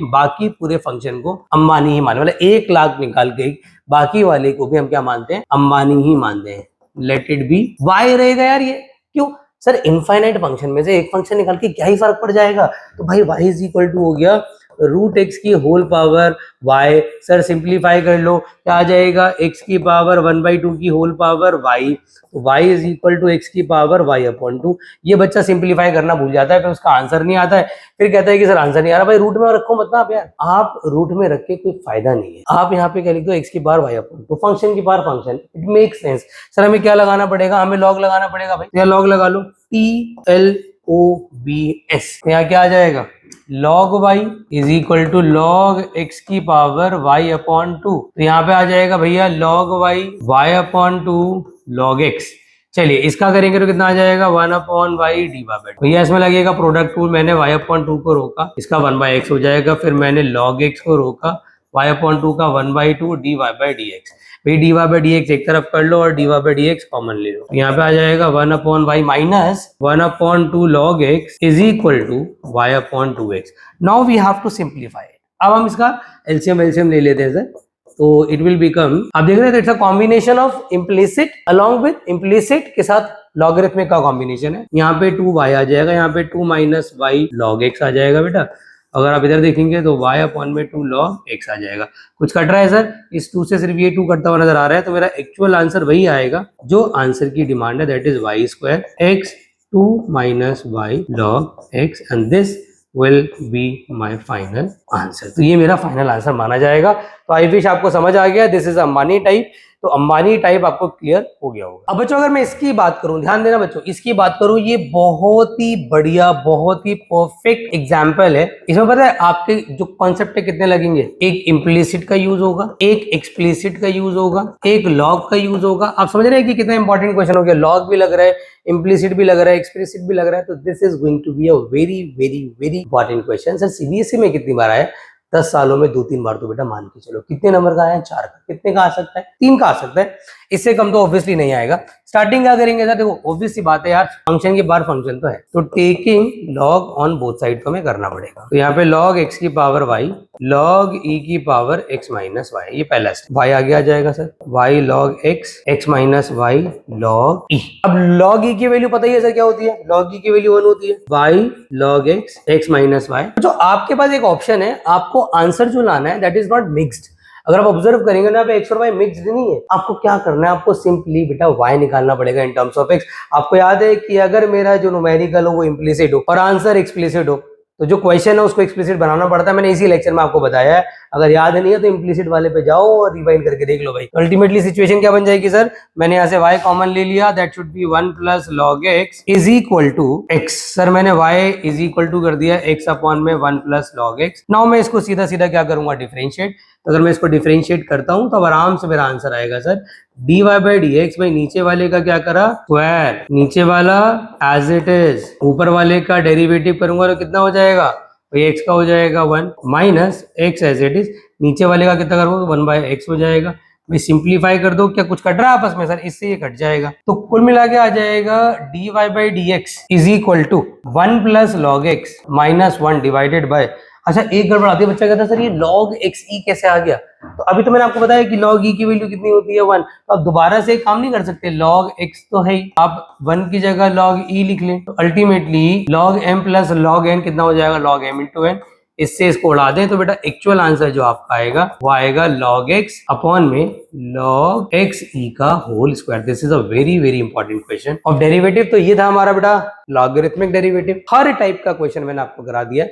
बाकी पूरे फंक्शन को अंबानी ही माने, मतलब 1 लाख निकाल के बाकी वाले को भी हम क्या मानते हैं? अंबानी ही मानते हैं। लेट इट बी वाई रहेगा यार ये। क्यों सर? इनफाइनाइट फंक्शन में से एक फंक्शन निकाल के क्या ही फर्क पड़ जाएगा? तो भाई वाई इज इक्वल टू हो गया रूट एक्स की whole power y. Sir simplify कर लो, क्या आ जाएगा? एक्स की पावर 1/2 की होल पावर वाई, तो y is equal to x की पावर वाई अपॉन 2। ये बच्चा सिंप्लीफाई करना भूल जाता है, फिर उसका आंसर नहीं आता है, फिर कहता है कि सर आंसर नहीं आ रहा। भाई रूट में रखो मत ना आप यार, आप रूट में रख के कोई फायदा नहीं है। आप यहाँ पे क्या लिख दो? एक्स की पावर वाई अपॉन 2, फंक्शन की power function, it make sense. Sir हमें क्या लगाना पड़ेगा? हमें लॉग लगाना पड़ेगा भाई। या लॉग लगा लो, TLOBS। यहाँ क्या आ जाएगा? log y is equal to log x की पावर y अपॉन 2। तो यहाँ पे आ जाएगा भैया log y y upon 2 log x। चलिए इसका करेंगे तो कितना आ जाएगा 1/y dy/2। भैया इसमें लगेगा प्रोडक्ट रूल, मैंने y/2 को रोका, इसका 1/x हो जाएगा, फिर मैंने log x को रोका, y/2 का 1/2 dy/dx। भाई dy/dx एक तरफ कर लो और dy/dx कॉमन ले लो, यहाँ पे आ जाएगा 1/y minus 1/2 log x is equal to y/2x। Now we have to simplify. अब हम इसका एलसीएम ले लेते हैं सर, तो इट विल बिकम, आप देख रहे हैं it's a combination of implicit along with implicit के साथ लॉगरिथमिक का कॉम्बिनेशन है। यहाँ पे 2y आ जाएगा, यहाँ पे 2 माइनस वाई लॉग एक्स आ जाएगा बेटा। अगर आप इधर देखेंगे तो y अपॉन में 2 log x आ जाएगा। कुछ कट रहा है सर, इस 2 से सिर्फ ये 2 कटता हुआ नजर आ रहा है, तो मेरा एक्चुअल आंसर वही आएगा जो आंसर की डिमांड है, that is y² x 2 minus y log x and this will be my final answer। तो ये मेरा फाइनल आंसर माना जाएगा। तो आई विश आपको समझ आ गया, दिस इज अंबानी टाइप। तो अंबानी टाइप आपको क्लियर हो गया होगा। अब बच्चों अगर मैं इसकी बात करूं, ध्यान देना बच्चों, इसकी बात करूं, ये बहुत ही बढ़िया, बहुत ही परफेक्ट एग्जाम्पल है। इसमें पता है आपके जो कॉन्सेप्ट है कितने लगेंगे, एक इम्प्लिसिट का यूज होगा, एक एक्सप्लिसिट का यूज होगा, एक लॉग का यूज होगा। आप समझ रहे हैं कि कितना इंपॉर्टेंट क्वेश्चन हो गया, लॉग भी लग रहा है, इम्प्लिसिट भी लग रहा है, एक्सप्लिसिट भी लग रहा है। तो this is going to be a very very very important question. Sir CBSE में कितनी बार आया? 10 सालों में 2-3 बार तो बेटा मान के चलो। कितने नंबर का आया? 4 का। कितने का आ सकता है? 3 का आ सकता है, इससे कम तो ऑब्वियसली नहीं आएगा। स्टार्टिंग क्या करेंगे सर, देखो ऑब्वियस सी बात है यार, फंक्शन के बाहर फंक्शन तो है, तो taking log on both side को हमें करना पड़ेगा। तो यहाँ पे लॉग x की पावर y लॉग e की पावर x माइनस y, ये पहला स्टेप। y आगे आ जाएगा sir, y log x minus y log e। अब लॉग e की वैल्यू पता ही है सर क्या होती है, लॉग e की वैल्यू 1 होती है, y log x minus y। जो आपके पास एक ऑप्शन है, आपको आंसर जो लाना है दैट इज नॉट मिक्स्ड। अगर आप ऑब्जर्व करेंगे ना, x और y मिक्स्ड नहीं है। आपको क्या करना है, आपको सिंपली बेटा y निकालना पड़ेगा इन टर्म्स ऑफ x। आपको याद है कि अगर मेरा जो न्यूमेरिकल हो वो इम्प्लिसिट हो और आंसर एक्सप्लिसिट हो, तो जो क्वेश्चन है उसको एक्सप्लिसिट बनाना पड़ता है। मैंने इसी लेक्चर में आपको बताया है। अगर याद नहीं है तो इम्प्लिसिट वाले पे जाओ और रिवाइंड करके देख लो भाई। अल्टीमेटली सिचुएशन क्या बन जाएगी सर, मैंने यहाँ से y कॉमन ले लिया, that should be 1 plus log x is equal to x। Sir मैंने y इज इक्वल टू कर दिया x अपॉन में 1 प्लस लॉग x। नाउ मैं इसको सीधा सीधा क्या करूंगा, डिफरेंशिएट। तो अगर मैं इसको डिफरेंशिएट करता हूं तो अब आराम से मेरा आंसर आएगा सर dy/dx। भाई नीचे वाले का क्या करा, स्क्वायर, नीचे वाला एज इट इज, ऊपर वाले का डेरिवेटिव करूंगा तो कितना हो जाएगा, x का हो जाएगा 1 minus x as it is, नीचे वाले का कितना करूंगा 1/x हो जाएगा। भाई सिंप्लीफाई कर दो, क्या कुछ कट रहा है आपस में सर, इससे ये कट जाएगा। तो कुल मिला के आ जाएगा dy/dx is equal to 1 plus log x minus 1 divided by, अच्छा एक गड़बड़ आती है, बच्चा कहता है सर ये log xe कैसे आ गया। तो अभी तो मैंने आपको बताया कि log e की वैल्यू कितनी होती है 1। तो आप दोबारा से काम नहीं कर सकते, log x तो है ही, आप 1 की जगह log e लिख लें। तो ultimately log m plus log n कितना हो जाएगा, log m इंटू n। इससे इसको उड़ा दें तो बेटा एक्चुअल आंसर जो आपका आएगा वो आएगा log x अपॉन में log x e का whole square. This is a very very important question. और डेरिवेटिव तो ये था हमारा बेटा लॉगरिथमिक डेरिवेटिव। हर टाइप का क्वेश्चन मैंने आपको करा दिया।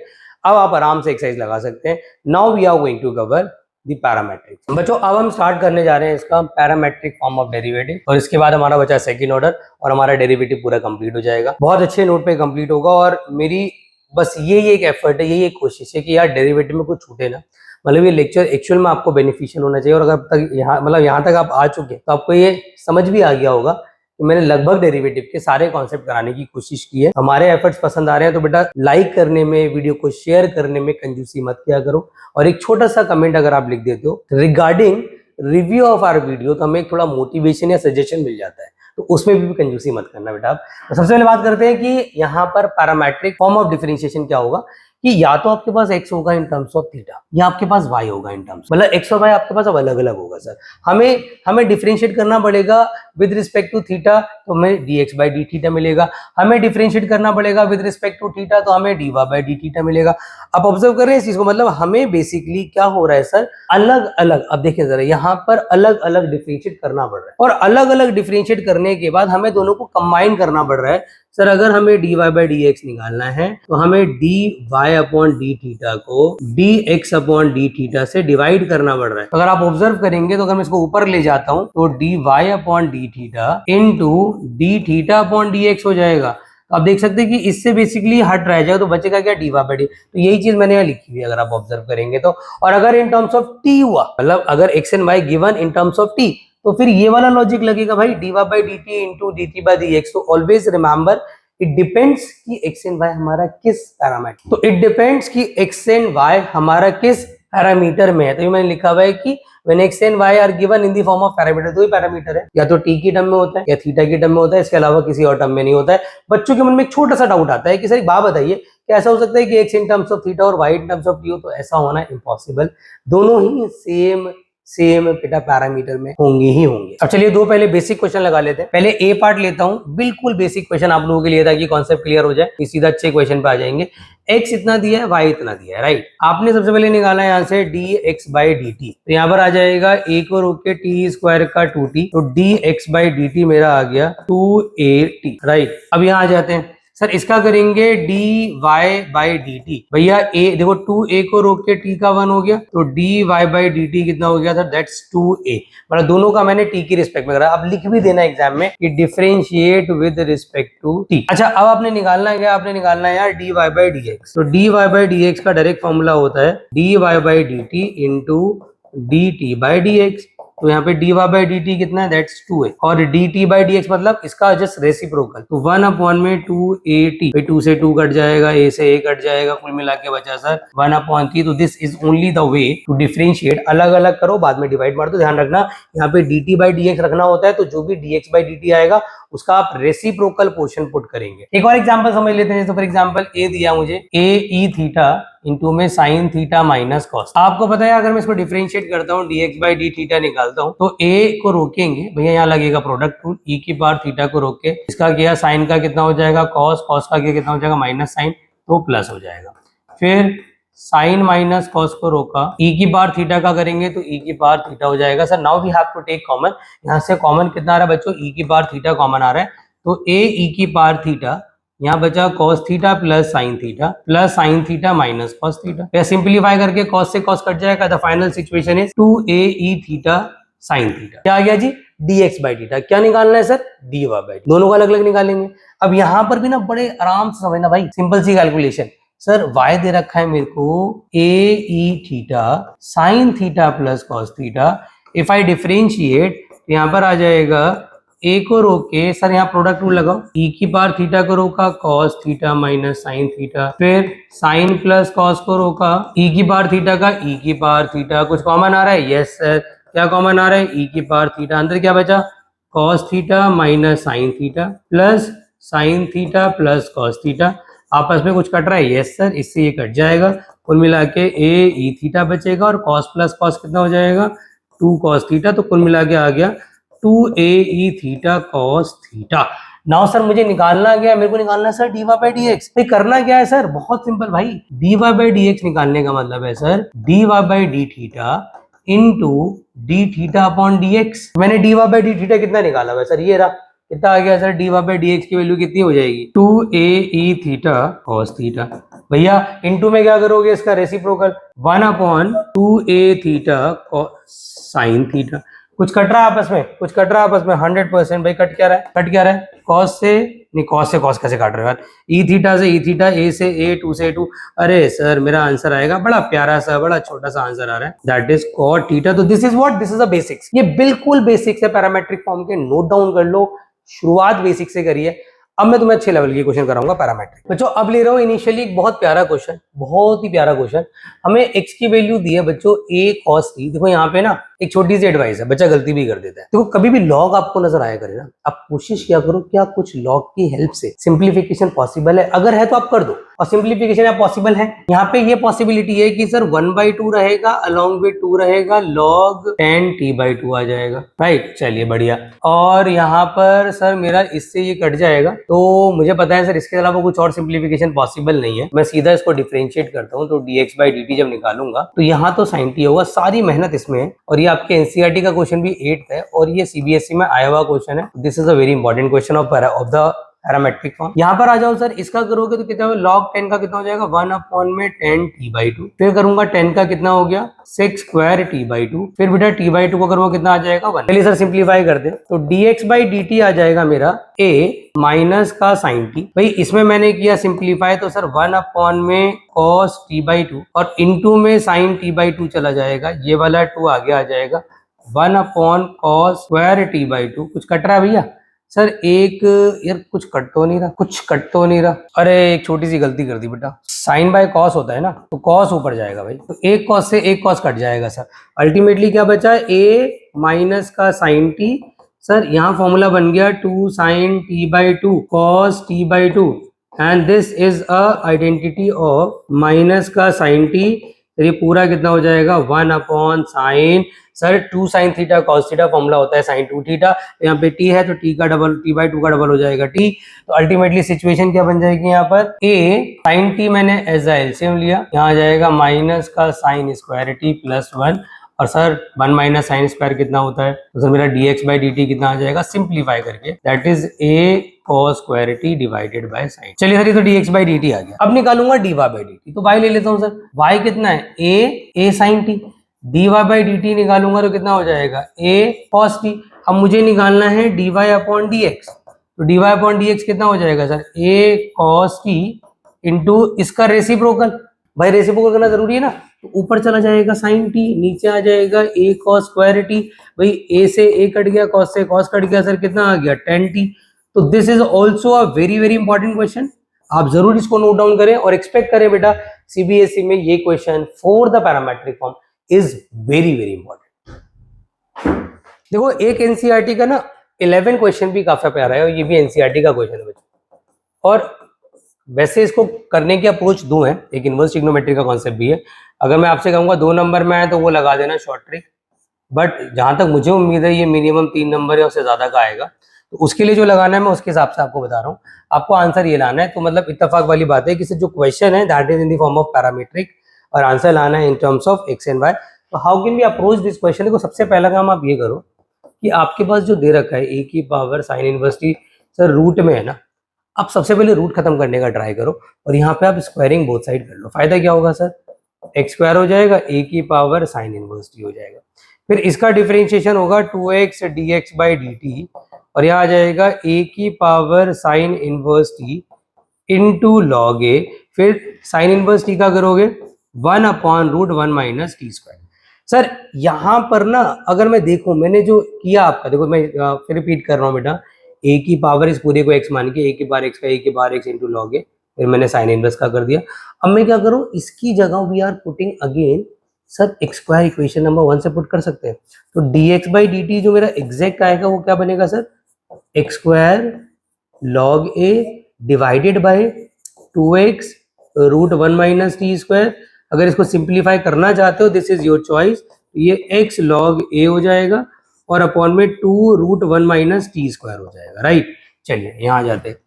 अब आप आराम से एक्सरसाइज लगा सकते हैं। Now we are going to cover the parametric. बच्चों अब हम स्टार्ट करने जा रहे हैं इसका पैरामेट्रिक फॉर्म ऑफ डेरिवेटिव, और इसके बाद हमारा बचा सेकंड ऑर्डर और हमारा डेरिवेटिव पूरा कंप्लीट हो जाएगा। बहुत अच्छे नोट पे कंप्लीट होगा, और मेरी बस ये एक एफर्ट है, ये एक कोशिश है कि यार डेरिवेटिव में कुछ छूटे ना। मतलब ये लेक्चर एक्चुअल में आपको बेनिफिशियल होना चाहिए। और अगर तक यहाँ मतलब यहाँ तक आप आ चुके तो आपको ये समझ भी आ गया होगा कि मैंने लगभग डेरिवेटिव के सारे कॉन्सेप्ट कराने की कोशिश की है। हमारे एफर्ट्स पसंद आ रहे हैं तो बेटा लाइक करने में, वीडियो को शेयर करने में कंजूसी मत किया करो। और एक छोटा सा कमेंट अगर आप लिख देते हो regarding review of our video, तो हमें एक थोड़ा मोटिवेशन या सजेशन मिल जाता है। तो उसमें भी कंजूसी मत करना बेटा आप। तो सबसे पहले बात करते हैं कि यहाँ पर पैरामेट्रिक फॉर्म ऑफ डिफरेंशिएशन क्या होगा, कि या तो आपके पास x होगा इन टर्म्स ऑफ थीटा, या आपके पास y होगा इन टर्म्स, मतलब x और y आपके पास अब अलग अलग होगा सर। हमें डिफरेंशिएट करना पड़ेगा विद रिस्पेक्ट टू थीटा, तो हमें dx/d थीटा मिलेगा। हमें डिफरेंशिएट करना पड़ेगा विद रिस्पेक्ट टू थीटा, तो हमें dy/d थीटा मिलेगा। आप ऑब्जर्व कर रहे हैं इस चीज को, मतलब हमें बेसिकली क्या हो रहा है सर, अलग अलग, अब देखिए जरा यहाँ पर अलग अलग डिफरेंशिएट करना पड़ रहा है, और अलग अलग डिफरेंशिएट करने के बाद हमें दोनों को कंबाइन करना पड़ रहा है। सर अगर हमें dy/dx निकालना है तो हमें dy/d थीटा को dx/d थीटा से डिवाइड करना पड़ रहा है। अगर आप ऑब्जर्व करेंगे तो अगर मैं इसको ऊपर ले जाता हूं तो dy/d थीटा इंटू d थीटा/dx हो जाएगा। तो आप देख सकते हैं कि इससे बेसिकली हट रह जाएगा, तो बचेगा क्या, dy/d। तो यही चीज मैंने यहाँ लिखी हुई है अगर आप ऑब्जर्व करेंगे तो। और अगर इन टर्म्स ऑफ t हुआ, मतलब अगर x and y given in terms of t, तो फिर ये वाला लॉजिक लगेगा भाई, dy by dt into dt by dx। तो ऑलवेज रिमेंबर इट डिपेंड्स कि x एंड y हमारा किस पैरामीटर, तो इट डिपेंड्स कि x एंड y हमारा किस पैरामीटर में है। तो ये मैंने लिखा हुआ है कि when x and y are given in the form of parameter, दो ही पैरामीटर है, या तो t की टर्म में होता है या थीटा की टर्म में होता है, इसके अलावा किसी और टर्म में नहीं होता है। बच्चों के मन में एक छोटा सा डाउट आता है कि सर एक बात बताइए, क्या ऐसा हो सकता है कि x in terms of theta और y in terms of t हो? तो ऐसा होना इम्पॉसिबल, दोनों ही सेम बेटा पैरामीटर में होंगे ही होंगे। अब चलिए दो पहले बेसिक क्वेश्चन लगा लेते हैं। पहले ए पार्ट लेता हूं, बिल्कुल बेसिक क्वेश्चन आप लोगों के लिए ताकि कॉन्सेप्ट क्लियर हो जाए, सीधा अच्छे क्वेश्चन पे आ जाएंगे। x इतना दिया है, y इतना दिया है, राइट। आपने सबसे पहले निकाला है यहाँ से dx by dt, तो यहाँ पर आ जाएगा a को रोक के t स्क्वायर का 2t, तो dx by dt मेरा आ गया 2at, राइट। अब यहाँ आ जाते हैं, सर इसका करेंगे dy by dt। भैया a देखो 2a को रोक के t का 1 हो गया, तो dy by dt कितना हो गया सर? That's 2a। मतलब दोनों का मैंने t की रिस्पेक्ट में करा। अब लिख भी देना एग्जाम में कि differentiate with respect to t। अच्छा अब आपने निकालना है क्या? आपने निकालना है यार dy by dx। तो dy by dx का डायरेक्ट फॉर्मूला होता है dy by dt into dt by dx। तो यहाँ पे dy by dt कितना है? दैट्स 2a, और dt by dx मतलब इसका जस्ट रेसिप्रोकल, तो 1 अपॉन में 2at, 2 से 2 कट जाएगा, a से a कट जाएगा, कुल मिला के बचा सर 1 अपॉन 3। तो this is only the way to differentiate. अलग अलग करो, बाद में डिवाइड मार दो। ध्यान रखना यहाँ पे dt by dx रखना होता है, तो जो भी dx by dt आएगा उसका आप रेसिप्रोकल पोर्शन पुट करेंगे। एक और एग्जांपल समझ लेते हैं। तो फॉर एग्जांपल a दिया मुझे a e थीटा इंटू में साइन थीटा माइनस कॉस। आपको पता है अगर मैं इसको डिफरेंशिएट करता हूँ dx by d थीटा निकालता हूँ, तो a को रोकेंगे भैया, यहाँ लगेगा प्रोडक्ट रूल, e की पावर थीटा को रोक के इसका किया साइन का कितना हो जाएगा कॉस, कॉस का कितना हो जाएगा माइनस साइन, तो प्लस हो जाएगा। फिर साइन माइनस कॉस को रोका, e की पावर थीटा का करेंगे तो e की पावर थीटा हो जाएगा। Sir now we have to take common, यहाँ से कॉमन कितना आ रहा है बच्चों? e की पावर थीटा कॉमन आ रहा है, तो a e की पावर थीटा, यहाँ बचा cos theta plus sine theta minus cos theta. या सिंप्लीफाई करके cos से cos कट जाएगा। The final situation is 2a e theta sine theta. क्या आ गया जी? dx by theta. क्या निकालना है सर? dy by। दोनों को अलग अलग निकालेंगे। अब यहाँ पर भी ना बड़े आराम से समझना भाई, सिंपल सी कैलकुलेशन। सर y दे रखा है मेरे को a e theta sine theta plus cos theta. If I differentiate यहाँ पर आ जाएगा a को रोक के, सर यहाँ प्रोडक्ट रूल लगाओ, e की पावर थीटा को रोका cos theta minus sine theta, फिर साइन प्लस cos को रोका, e की पावर थीटा का e की पावर थीटा। कुछ कॉमन आ रहा है? Yes sir. क्या कॉमन आ रहा है? e की पावर थीटा। अंदर क्या बचा? cos theta minus sine theta plus sine theta plus cos theta. आपस में कुछ कट रहा है? यस सर, इससे ये कट जाएगा, कुल मिला के a e थीटा बचेगा, और cos प्लस cos कितना हो जाएगा? 2 cos थीटा। तो कुल मिला के आ गया 2a e theta cos theta. Now sir मुझे निकालना क्या है? मेरे को निकालना है सर dy by dx। तो करना क्या है सर? बहुत सिंपल भाई, dy by dx निकालने का मतलब है sir dy by d theta into d theta upon dx। मैंने dy by d थीटा कितना निकाला हुआ है सर? ये रहा। कितना आ गया सर? dy by dx की वैल्यू कितनी हो जाएगी? 2a e theta cos theta. भैया इंटू में क्या करोगे? इसका reciprocal 1 upon 2a theta sine theta. कुछ कट रहा है आपस में? कुछ कट रहा है आपस में? 100% भाई। कट क्या रहा है? कट क्या रहा है? कॉस से नहीं, कॉस से कॉस कैसे काट रहे हो यार? ई थीटा से ई थीटा, ए से ए, 2 से 2। अरे सर मेरा आंसर आएगा बड़ा प्यारा सा, बड़ा छोटा सा आंसर आ रहा है, दैट इज कॉट थीटा। तो this is what? This is the basics. ये बिल्कुल बेसिक्स है पैरामेट्रिक फॉर्म के, नोट डाउन कर लो, शुरुआत बेसिक से करिए। अब मैं तुम्हें अच्छे लेवल के क्वेश्चन कराऊंगा पैरामेट्रिक। बच्चों अब ले रहा हूं इनिशियली एक बहुत प्यारा क्वेश्चन, बहुत ही प्यारा क्वेश्चन। हमें x की वैल्यू दी है बच्चों a cos t। देखो यहाँ पे ना एक छोटी सी एडवाइस है, बच्चा गलती भी कर देता है। देखो कभी भी लॉग आपको नजर आया करे ना, आप कोशिश क्या करो, क्या कुछ लॉग की हेल्प से सिंप्लीफिकेशन पॉसिबल है? अगर है तो आप कर दो, और सिंप्लीफिकेशन पॉसिबल है। यहाँ पे ये पॉसिबिलिटी है कि सर 1/2 रहेगा, अलॉन्ग विद 2 रहेगा, log 10 t/2 आ जाएगा, राइट। चलिए बढ़िया। और यहाँ पर सर मेरा इससे ये कट जाएगा, तो मुझे पता है सर इसके अलावा कुछ और सिंप्लीफिकेशन पॉसिबल नहीं है। मैं सीधा इसको डिफरेंशिएट करता हूँ, तो dx by dt जब निकालूंगा तो यहाँ तो sin t होगा। सारी मेहनत इसमें है, और ये आपके एनसीईआरटी का क्वेश्चन भी 8th है, और ये सीबीएसई में आया हुआ क्वेश्चन है। This is a very important question of the parametric form. यहाँ पर आ जाओ सर, इसका करोगे तो कितना log 10 का कितना हो जाएगा? 1 अपॉन में 10 t/2। फिर करूंगा 10 का कितना हो गया? 6 स्क्वायर t/2। फिर बेटा t/2 को करूंगा कितना आ जाएगा? 1। चलिए सर सिंप्लीफाई कर दे, तो dx by dt आ जाएगा मेरा a माइनस का साइन t। भाई इसमें मैंने किया सिंप्लीफाई, तो सर 1 अपॉन में cos t/2 और इंटू में साइन t/2 चला जाएगा, ये वाला 2 आगे आ जाएगा, 1 upon cos square T by 2। कुछ कट रहा है भैया सर? एक यार कुछ कट तो नहीं रहा, कुछ कट तो नहीं रहा। अरे एक छोटी सी गलती कर दी बेटा, साइन बाय कॉस होता है ना, तो कॉस ऊपर जाएगा भाई, तो एक कॉस से एक कॉस कट जाएगा सर। अल्टीमेटली क्या बचा? ए माइनस का साइन टी। सर यहाँ फॉर्मूला बन गया 2 sine t by 2 cos t by 2 and this is a identity of minus का साइन टी। तो ये पूरा कितना हो जाएगा? 1 upon sine, sir 2 sine theta cos theta formula होता है साइन 2 थीटा। यहाँ पे टी है तो टी का डबल, टी बाई 2 का डबल हो जाएगा टी। तो अल्टीमेटली सिचुएशन क्या बन जाएगी यहाँ पर? ए साइन टी मैंने एज अ एलसीएम लिया, यहाँ आ जाएगा माइनस का साइन स्क्वायर टी प्लस 1, और सर 1 माइनस साइन स्क्वायर कितना होता है? तो सर मेरा dx बाई dt कितना आ जाएगा सिंप्लीफाई करके? That is a cos square T divided by sine. चलिए सर ये तो dx बाई dt आ गया। अब निकालूंगा dy बाई dt, तो y ले लेता हूँ सर। y कितना है? a sine t। dy by dt निकालूंगा तो कितना हो जाएगा? a cos t। अब मुझे निकालना है dy अपॉन dx, तो dy अपॉन dx कितना हो जाएगा sir? a cos t into इसका रेसिप्रोकल। भाई रेसिप्रोकल करना जरूरी है ना, तो ऊपर चला जाएगा साइन टी, नीचे आ जाएगा a cos स्क्वायर टी। भाई a से a कट गया, cos से cos कट गया, सर कितना आ गया? tan t। तो this is also a very very important question, आप जरूर इसको नोट डाउन करें और एक्सपेक्ट करें बेटा सीबीएसई में ये question for the parametric form is very very important. देखो एक एनसीईआरटी का ना 11 क्वेश्चन भी काफी प्यारा है, और ये भी एनसीईआरटी का क्वेश्चन है बच्चों। और वैसे इसको करने की अप्रोच दो है, एक इनवर्स ट्रिग्नोमेट्री का कॉन्सेप्ट भी है। अगर मैं आपसे कहूंगा 2 नंबर में आए तो वो लगा देना शॉर्ट ट्रिक, बट जहां तक मुझे उम्मीद है ये मिनिमम 3 नंबर या उससे ज्यादा का आएगा, तो उसके लिए जो लगाना है मैं उसके हिसाब से आपको बता रहा हूँ। आपको आंसर ये लाना है, तो मतलब इत्तेफाक वाली बात है कि जो क्वेश्चन है that is in the form of parametric, और आंसर लाना है in terms of x and y. तो how can we approach this question? देखो सबसे पहला काम आप ये करो कि आपके पास जो दे रखा है ए की power sine inverse t, sir root में है ना, आप सबसे पहले रूट खत्म करने का ट्राई करो, और यहाँ पे आप स्क्वायरिंग बोथ साइड कर लो। फायदा क्या होगा सर? एक्स स्क्वायर हो जाएगा, ए की पावर साइन इनवर्स टी हो जाएगा। फिर इसका डिफरेंशिएशन होगा 2x dx बाई dt, और यहाँ आ जाएगा a की power sine inverse t into log a. फिर साइन इनवर्स टी का करोगे 1 upon root 1 minus t square. Sir यहाँ पर ना अगर मैं देखूं, मैंने जो किया आपका, देखो मैं फिर रिपीट कर रहा हूँ बेटा, ए की पावर इस पूरे को एक्स मान के, ए की पावर एक्स का ए की power x into log a, फिर मैंने साइन इनवर्स का कर दिया। अब मैं क्या करूं, इसकी जगह we are putting again, sir x square equation number 1 से पुट कर सकते हैं। तो dx बाई dt जो मेरा एग्जैक्ट आएगा वो क्या बनेगा sir? X square log a divided by 2x root 1 minus t square. अगर इसको सिंप्लीफाई करना चाहते हो दिस इज योर चॉइस, ये x लॉग a हो जाएगा और अपॉन में 2 रूट 1 माइनस टी स्क्वायर हो जाएगा, राइट। चलिए यहाँ आ जाते हैं,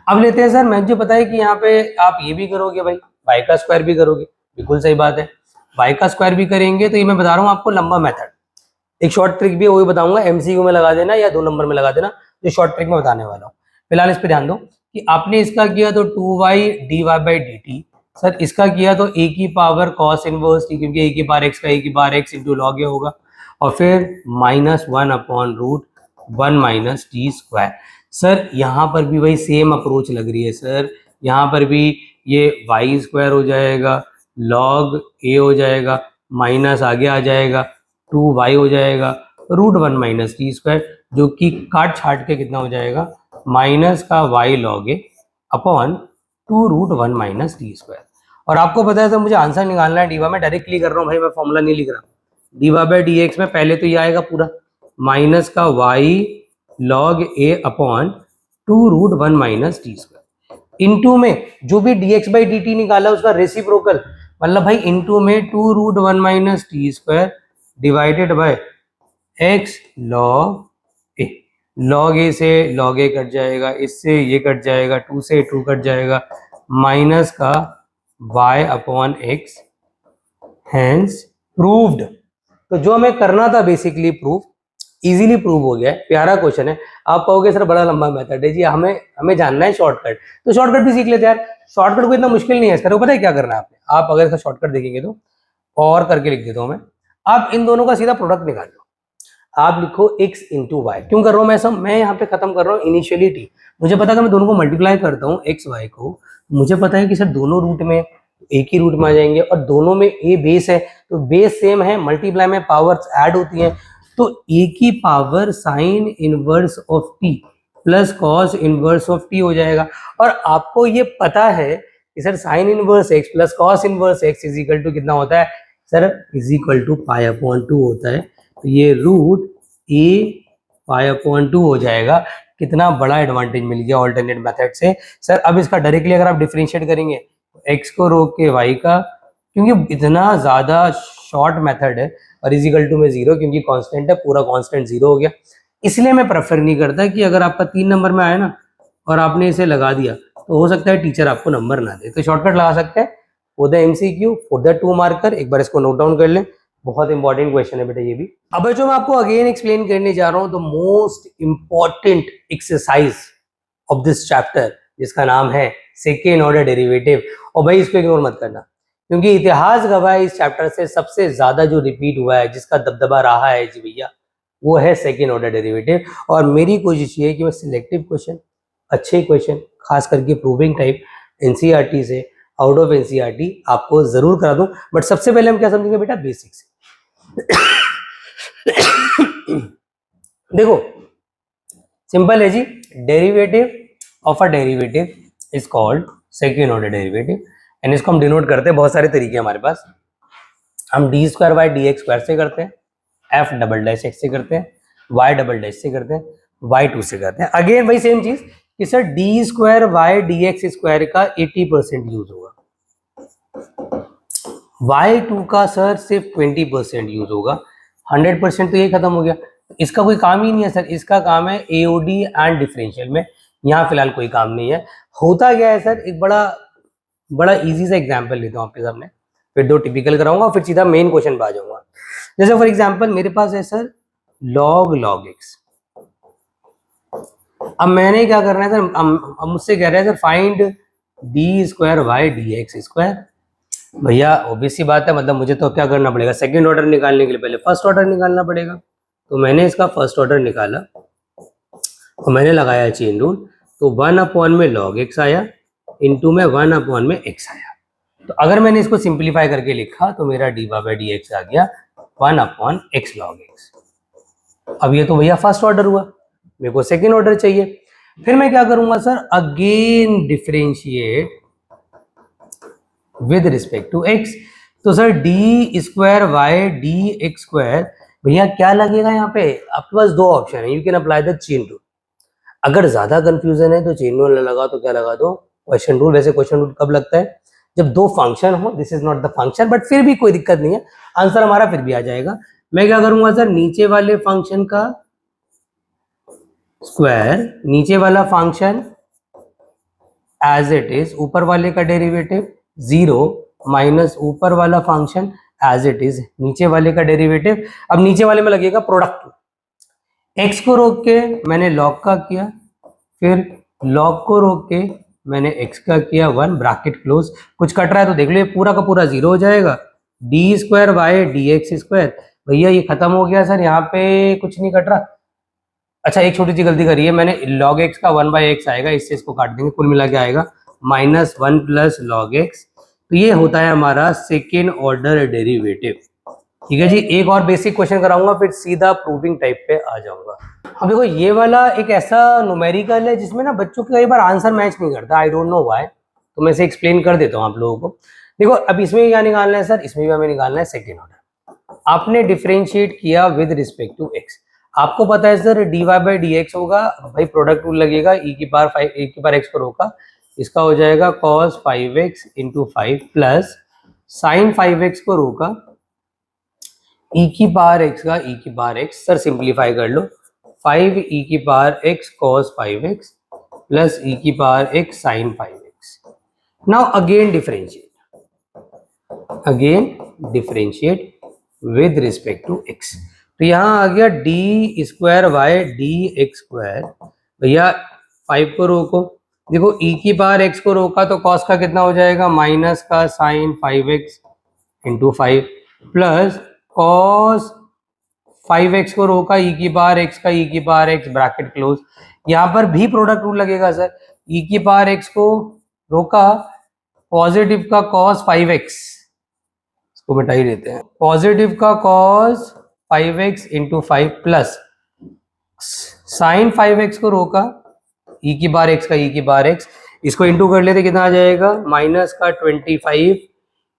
अब लेते हैं सर। मुझे पता है कि यहाँ पे आप ये भी करोगे भाई, y का स्क्वायर भी करोगे, बिल्कुल सही बात है। y का स्क्वायर भी करेंगे तो ये मैं बता रहा हूँ आपको लंबा मेथड, एक शॉर्ट ट्रिक भी है वही बताऊंगा, एमसीक्यू में लगा देना या 2 नंबर में लगा देना, जो शॉर्ट ट्रिक में बताने वाला हूँ। फिलहाल इस पे ध्यान दो कि आपने इसका किया तो 2y dy by dt, sir इसका किया तो a की पावर cos इनवर्स टी, क्योंकि a की पावर x का a की power x into log a होगा, और फिर -1 upon root 1 minus t square. Sir यहाँ पर भी वही सेम अप्रोच लग रही है सर, यहाँ पर भी ये वाई स्क्वायर हो जाएगा, लॉग ए हो जाएगा, माइनस आगे आ जाएगा 2y हो जाएगा, रूट 1 माइनस टी स्क्वायर, जो कि काट छाट के कितना हो जाएगा? माइनस का y log a upon 2 root 1 minus t square. और आपको पता है सर मुझे आंसर निकालना है डीवा, मैं डायरेक्टली कर रहा हूँ भाई, मैं फॉर्मूला नहीं लिख रहा। डीवा बाई डी एक्स में पहले तो ये आएगा पूरा माइनस का y log a upon 2 root 1 minus t square, into में जो भी dx बाई dt निकाला उसका रेसिप्रोकल, मतलब भाई इनटू में 2 root 1 minus t square divided by x log a. Log a से लॉग ए कट जाएगा, इससे ये कट जाएगा, 2 से 2 कट जाएगा, माइनस का y upon x, hence proved. तो जो हमें करना था बेसिकली प्रूफ, इजीली प्रूव हो गया है, प्यारा क्वेश्चन है। आप कहोगे सर बड़ा लंबा मेथड है जी, हमें जानना है शॉर्टकट, तो शॉर्टकट भी सीख लेते हैं यार। शॉर्टकट को इतना मुश्किल नहीं है इसका, पता है क्या करना है आपने, आप अगर इसका शॉर्टकट देखेंगे तो, और करके लिख देता हूं मैं, आप इन दोनों का सीधा प्रोडक्ट निकाल लो। आप लिखो x इंटू वाई। क्यों कर रहा हूं मैं ऐसा? मैं यहाँ पे खत्म कर रहा हूँ इनिशियली टी। मुझे पता है कि मैं दोनों को मल्टीप्लाई करता हूँ x y को, मुझे पता है कि सर दोनों रूट में एक ही रूट में आ जाएंगे, और दोनों में ए बेस है तो बेस सेम है, मल्टीप्लाई में पावर्स ऐड होती हैं, तो ए की power sine inverse of t plus cos inverse of t हो जाएगा। और आपको ये पता है कि sir sine inverse x plus cos inverse x is equal to कितना होता है sir, is equal to pi upon 2 होता है। तो ये रूट ए पाई अपॉन 2 हो जाएगा। कितना बड़ा एडवांटेज मिल गया ऑल्टरनेट मेथड से सर। अब इसका डायरेक्टली अगर आप डिफरेंशिएट करेंगे x को रोक के y का, क्योंकि इतना ज्यादा शॉर्ट मेथड है, और इज इक्वल टू में 0 क्योंकि कांस्टेंट है, पूरा कांस्टेंट 0 हो गया। इसलिए मैं प्रेफर नहीं करता कि अगर आपका 3 नंबर में आया ना और आपने इसे लगा दिया तो हो सकता है टीचर आपको नंबर ना दे, तो शॉर्टकट लगा सकते हैं for the MCQ for the 2 marker. एक बार इसको नोट डाउन कर लें, बहुत इंपॉर्टेंट क्वेश्चन है बेटा ये भी। अब जो मैं आपको अगेन एक्सप्लेन करने जा रहा हूं the most important exercise of this chapter, जिसका नाम है सेकेंड ऑर्डर डेरिवेटिव। और भाई इसको इग्नोर मत करना, क्योंकि इतिहास गवाह इस चैप्टर से सबसे ज्यादा जो रिपीट हुआ है, जिसका दबदबा रहा है जी भैया, वो है सेकेंड ऑर्डर डेरिवेटिव। और मेरी कोशिश ये है कि मैं सिलेक्टिव क्वेश्चन, अच्छे क्वेश्चन, खास करके प्रूविंग टाइप एनसीईआरटी से, आउट ऑफ एनसीईआरटी आपको जरूर करा दूं। बट सबसे पहले हम क्या समझेंगे बेटा, बेसिक से। देखो सिंपल है जी, derivative of a derivative is called second order derivative, and इसको हम डिनोट करते हैं, बहुत सारे तरीके हमारे पास। हम D square by D x square से करते हैं, एफ डबल डैश एक्स से करते हैं, वाई डबल डैश से करते हैं, वाई टू से करते हैं। अगेन वही सेम चीज कि sir d square y d x square का 80% यूज होगा, y2 का सर सिर्फ 20% यूज होगा, 100% तो ये खत्म हो गया। इसका कोई काम ही नहीं है सर, इसका काम है एओडी एंड डिफरेंशियल में, यहाँ फिलहाल कोई काम नहीं है। होता क्या है सर, एक बड़ा इजी सा एग्जांपल लेता हूँ आपके सामने, फिर 2 टिपिकल कराऊंगा, फिर सीधा मेन क्वेश्चन पे आ जाऊंगा। जैसे फॉर एग्जांपल मेरे पास है सर log x। अब मैंने क्या करना है सर, अब मुझसे कह रहे हैं sir find d square y d x square. भैया ऑब्वियस सी बात है, मतलब मुझे तो क्या करना पड़ेगा, सेकंड ऑर्डर निकालने के लिए पहले फर्स्ट ऑर्डर निकालना पड़ेगा। तो मैंने इसका फर्स्ट ऑर्डर निकाला और मैंने लगाया चेन रूल, तो 1 में log x आया, इनटू में 1 में x आया। तो अगर मैंने इसको सिंप्लीफाई करके लिखा तो मेरा डी बाई डी एक्स आ गया 1/x log x। अब ये तो भैया फर्स्ट ऑर्डर हुआ, मेरे को सेकेंड ऑर्डर चाहिए। फिर मैं क्या करूंगा sir, again differentiate with respect to x। तो sir d square y d x square, भैया क्या लगेगा यहाँ पे, आपके पास 2 ऑप्शन है, you can apply the chain rule. अगर ज्यादा कंफ्यूजन है तो चेन रूल लगा तो क्या लगा दो, क्वेश्चन रूल। वैसे क्वेश्चन रूल कब लगता है, जब 2 फंक्शन हो, this is not the function, but फिर भी कोई दिक्कत नहीं है, आंसर हमारा फिर भी आ जाएगा। मैं क्या करूंगा सर, नीचे वाले फंक्शन का स्क्वायर, नीचे वाला फंक्शन एज इट इज, ऊपर वाले का डेरिवेटिव 0 माइनस ऊपर वाला फंक्शन एज इट इज, नीचे वाले का डेरिवेटिव। अब नीचे वाले में लगेगा प्रोडक्ट, x को रोक के मैंने log का किया, फिर log को रोक के मैंने x का किया 1 ब्रैकेट क्लोज। कुछ कट रहा है तो देख लो, ये पूरा का पूरा 0 हो जाएगा। D square y d x square, भैया ये खत्म हो गया सर, यहाँ पे कुछ नहीं कट रहा। अच्छा एक छोटी सी गलती करी है मैंने, log x का 1/x आएगा, इससे इसको काट देंगे, कुल मिला के आएगा -1 प्लस log x। तो ये होता है हमारा सेकेंड ऑर्डर डेरिवेटिव। ठीक है जी, एक और बेसिक क्वेश्चन कराऊंगा, फिर सीधा प्रूविंग टाइप पे आ जाऊंगा। अब देखो ये वाला एक ऐसा न्यूमेरिकल है जिसमें ना बच्चों के कई बार आंसर मैच नहीं करता, आई डोंट नो व्हाई, तो मैं इसे एक्सप्लेन कर देता हूँ आप लोगों को। देखो अब इसमें क्या निकालना है सर, इसमें भी हमें निकालना है सेकेंड ऑर्डर। आपने डिफरेंशिएट किया विद रिस्पेक्ट टू एक्स, आपको पता है sir d y by D x होगा, भाई प्रोडक्ट रूल लगेगा, e की पावर एक्स को रोका, इसका हो जाएगा cos 5x into 5 plus sign 5x को रोका, e की पावर x का e की पावर x, सर सिंप्लीफाई कर लो, 5 e की power x cos 5x plus e की power x sin 5x। Now again differentiate with respect to x। तो यहाँ आ गया d square y d x square, भैया 5 को रोको, देखो e की पावर x को रोका तो cos का कितना हो जाएगा, माइनस का sign 5x into 5 plus cos 5x को रोका, e की पावर x का e की पावर x ब्रैकेट क्लोज। यहाँ पर भी प्रोडक्ट रूल लगेगा सर, e की पावर x को रोका पॉजिटिव का cos 5x, इसको मिटा ही देते हैं, पॉजिटिव का cos 5x into 5 plus sign 5x को रोका, e की बार x का e की बार x, इसको इंटू कर लेते कितना आ जाएगा, माइनस का 25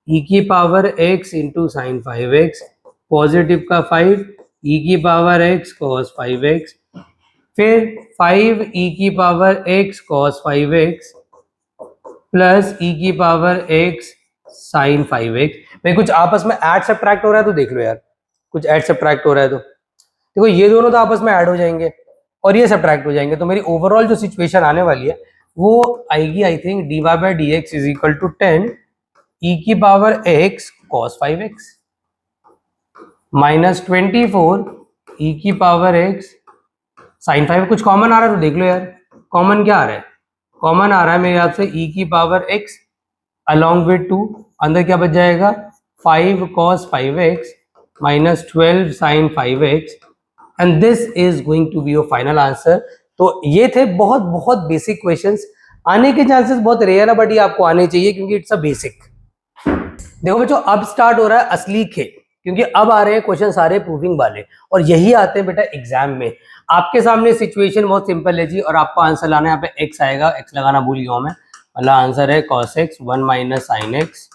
e की power x into sine 5x, positive का 5 e की पावर x cos 5x, फिर 5 e की power x cos 5x plus e की पावर x साइन 5x। भाई कुछ आपस में ऐड सब्ट्रैक्ट हो रहा है तो देख लो यार, कुछ ऐड सब्ट्रैक्ट हो रहा है तो देखो ये दोनों तो आपस में ऐड हो जाएंगे और ये सब्ट्रैक्ट हो जाएंगे, तो मेरी ओवरऑल जो सिचुएशन आने वाली है वो आएगी I think dy by D x is equal to 10 e की power x cos 5x minus 24 e की पावर x साइन 5। कुछ कॉमन आ रहा है तो देख लो यार, कॉमन क्या आ रहा है, कॉमन आ रहा है मेरे हाथ से e की पावर x अलॉन्ग विद 2, अंदर क्या बच जाएगा 5 cos 5x minus 12 sine 5x and this is going to be your final answer. तो ये थे बहुत बहुत बेसिक क्वेश्चंस, आने के चांसेस बहुत रेयर है बट ये आपको आने चाहिए क्योंकि इट्स अ बेसिक। देखो बच्चों अब स्टार्ट हो रहा है असली खेल, क्योंकि अब आ रहे हैं क्वेश्चन सारे प्रूविंग वाले और यही आते हैं बेटा एग्जाम में। आपके सामने सिचुएशन बहुत सिंपल है जी और आपको आंसर लाना है, यहाँ पे x आएगा, x लगाना भूल गया हूं मैं, मतलब आंसर है cos x 1 minus sine x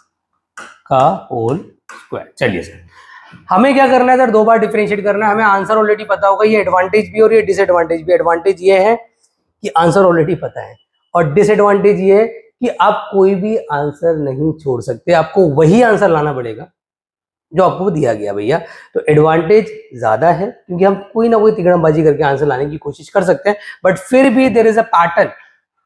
का होल स्क्वायर। चलिए सर हमें क्या करना है सर, दो बार डिफरेंशिएट करना है, हमें आंसर ऑलरेडी पता होगा, ये एडवांटेज भी और ये डिसएडवांटेज भी। एडवांटेज ये है कि आंसर ऑलरेडी पता है और डिसएडवांटेज ये है कि आप कोई भी आंसर नहीं छोड़ सकते, आपको वही आंसर लाना पड़ेगा जो आपको दिया गया भैया। तो एडवांटेज ज्यादा है क्योंकि हम कोई ना कोई तिगड़मबाजी करके आंसर लाने की कोशिश कर सकते हैं, बट फिर भी there is a pattern,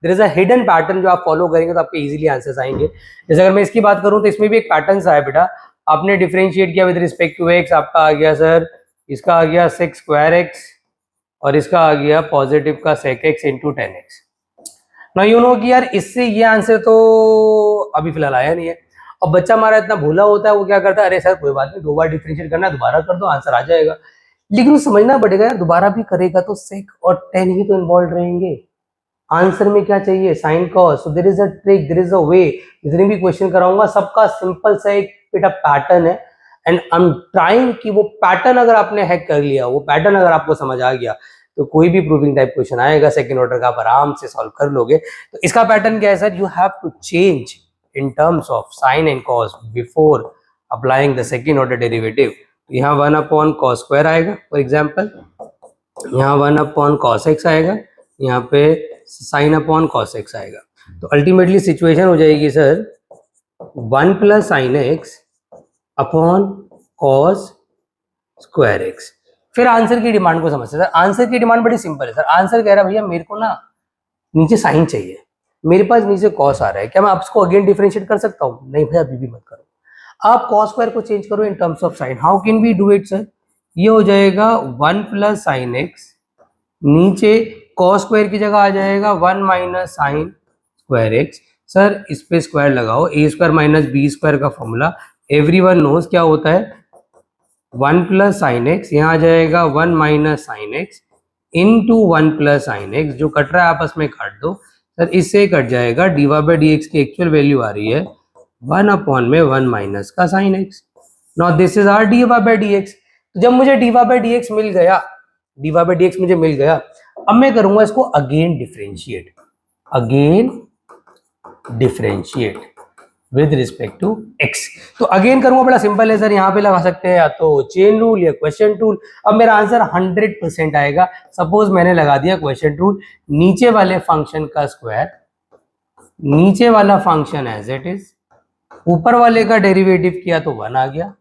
there is a hidden pattern जो आप फॉलो करेंगे तो आपके इजीली आंसर्स आएंगे। जैसे अगर मैं इसकी बात करूं तो इसमें भी एक पैटर्न सा है बेटा, आपने डिफरेंशिएट किया विद रिस्पेक्ट टू x, आपका आ गया सर, इसका आ गया sec स्क्वायर x और इसका आ गया पॉजिटिव का sec x इंटू 10x। ना यू नो कि यार इससे ये आंसर तो अभी फिलहाल आया नहीं है, और बच्चा हमारा इतना भूला होता है वो क्या करता है, अरे सर कोई बात नहीं, दो बार डिफरेंशिएट करना है दोबारा कर दो आंसर आ जाएगा। लेकिन समझना पड़ेगा यार, दोबारा भी करेगा तो sec और 10 ही तो इन्वॉल्व रहेंगे, आंसर में क्या चाहिए sine cos. So there is a trick, there is a way, जितने भी क्वेश्चन कराऊंगा सबका सिंपल सा एक बेटा पैटर्न है एंड आई एम ट्राइंग कि वो पैटर्न अगर आपने हैक कर लिया, वो पैटर्न अगर आपको समझ आ गया तो कोई भी प्रूविंग टाइप क्वेश्चन आएगा सेकंड ऑर्डर का आप आराम से सॉल्व कर लोगे। तो इसका पैटर्न क्या है sir, you have to change in terms of sine and cos before applying the second order derivative. यहाँ 1 अपॉन कॉस स्क्वायर आएगा फॉर एग्जाम्पल, यहाँ 1 अपॉन कॉस एक्स आएगा, यहाँ पे साइन अपॉन कॉस एक्स आएगा। तो अल्टीमेटली सिचुएशन हो जाएगी sir 1 plus sine x upon cos square x. फिर आंसर की डिमांड को समझते हैं सर, आंसर की डिमांड बड़ी सिंपल है सर। आंसर कह रहा है भैया मेरे को ना नीचे साइन चाहिए, मेरे पास नीचे कॉस आ रहा है, क्या मैं आपको अगेन डिफरेंशिएट कर सकता हूँ? नहीं भैया अभी भी मत करो, आप कॉस स्क्वायर को चेंज करो in terms of sine. How can we do it sir, ये हो जाएगा 1 प्लस साइन एक्स, नीचे कॉस स्क्वायर की जगह आ जाएगा 1 minus sine square x. Sir इस पे स्क्वायर लगाओ, a square minus b square का फॉर्मूला एवरीवन नोज क्या होता है, 1 प्लस साइन एक्स, यहाँ आ जाएगा 1 minus sign x into 1 plus sine x, जो कट रहा है आपस में काट दो सर, इससे कट जाएगा d y by D x की एक्चुअल वैल्यू आ रही है 1 अपॉन में 1 माइनस का sine x. Now this is our d y by D x. तो जब मुझे d y by D x मिल गया, d y by D x मुझे मिल गया, अब मैं करूंगा इसको again differentiate, again differentiate with respect to x. तो अगेन करूंगा, बड़ा सिंपल है सर, यहाँ पे लगा सकते हैं या तो चेन रूल या क्वेश्चन टूल। अब मेरा आंसर 100% आएगा। सपोज मैंने लगा दिया क्वेश्चन टूल, नीचे वाले फंक्शन का स्क्वायर, नीचे वाला फंक्शन एज इट इज, ऊपर वाले का डेरिवेटिव किया तो 1 आ गया,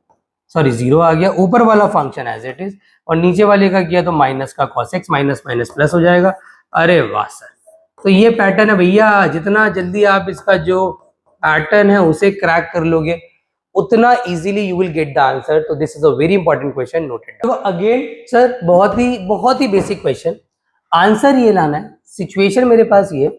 सॉरी 0 आ गया, ऊपर वाला फंक्शन एज इट इज, और नीचे वाले का किया तो माइनस का cos x, minus minus plus हो जाएगा। अरे वाह सर, तो ये पैटर्न है भैया, जितना जल्दी आप इसका जो पैटर्न है उसे क्रैक कर लोगे उतना easily you will get the answer. तो this is a very important question, noted. तो अगेन सर बहुत ही बेसिक क्वेश्चन, आंसर ये लाना है। सिचुएशन मेरे पास ये,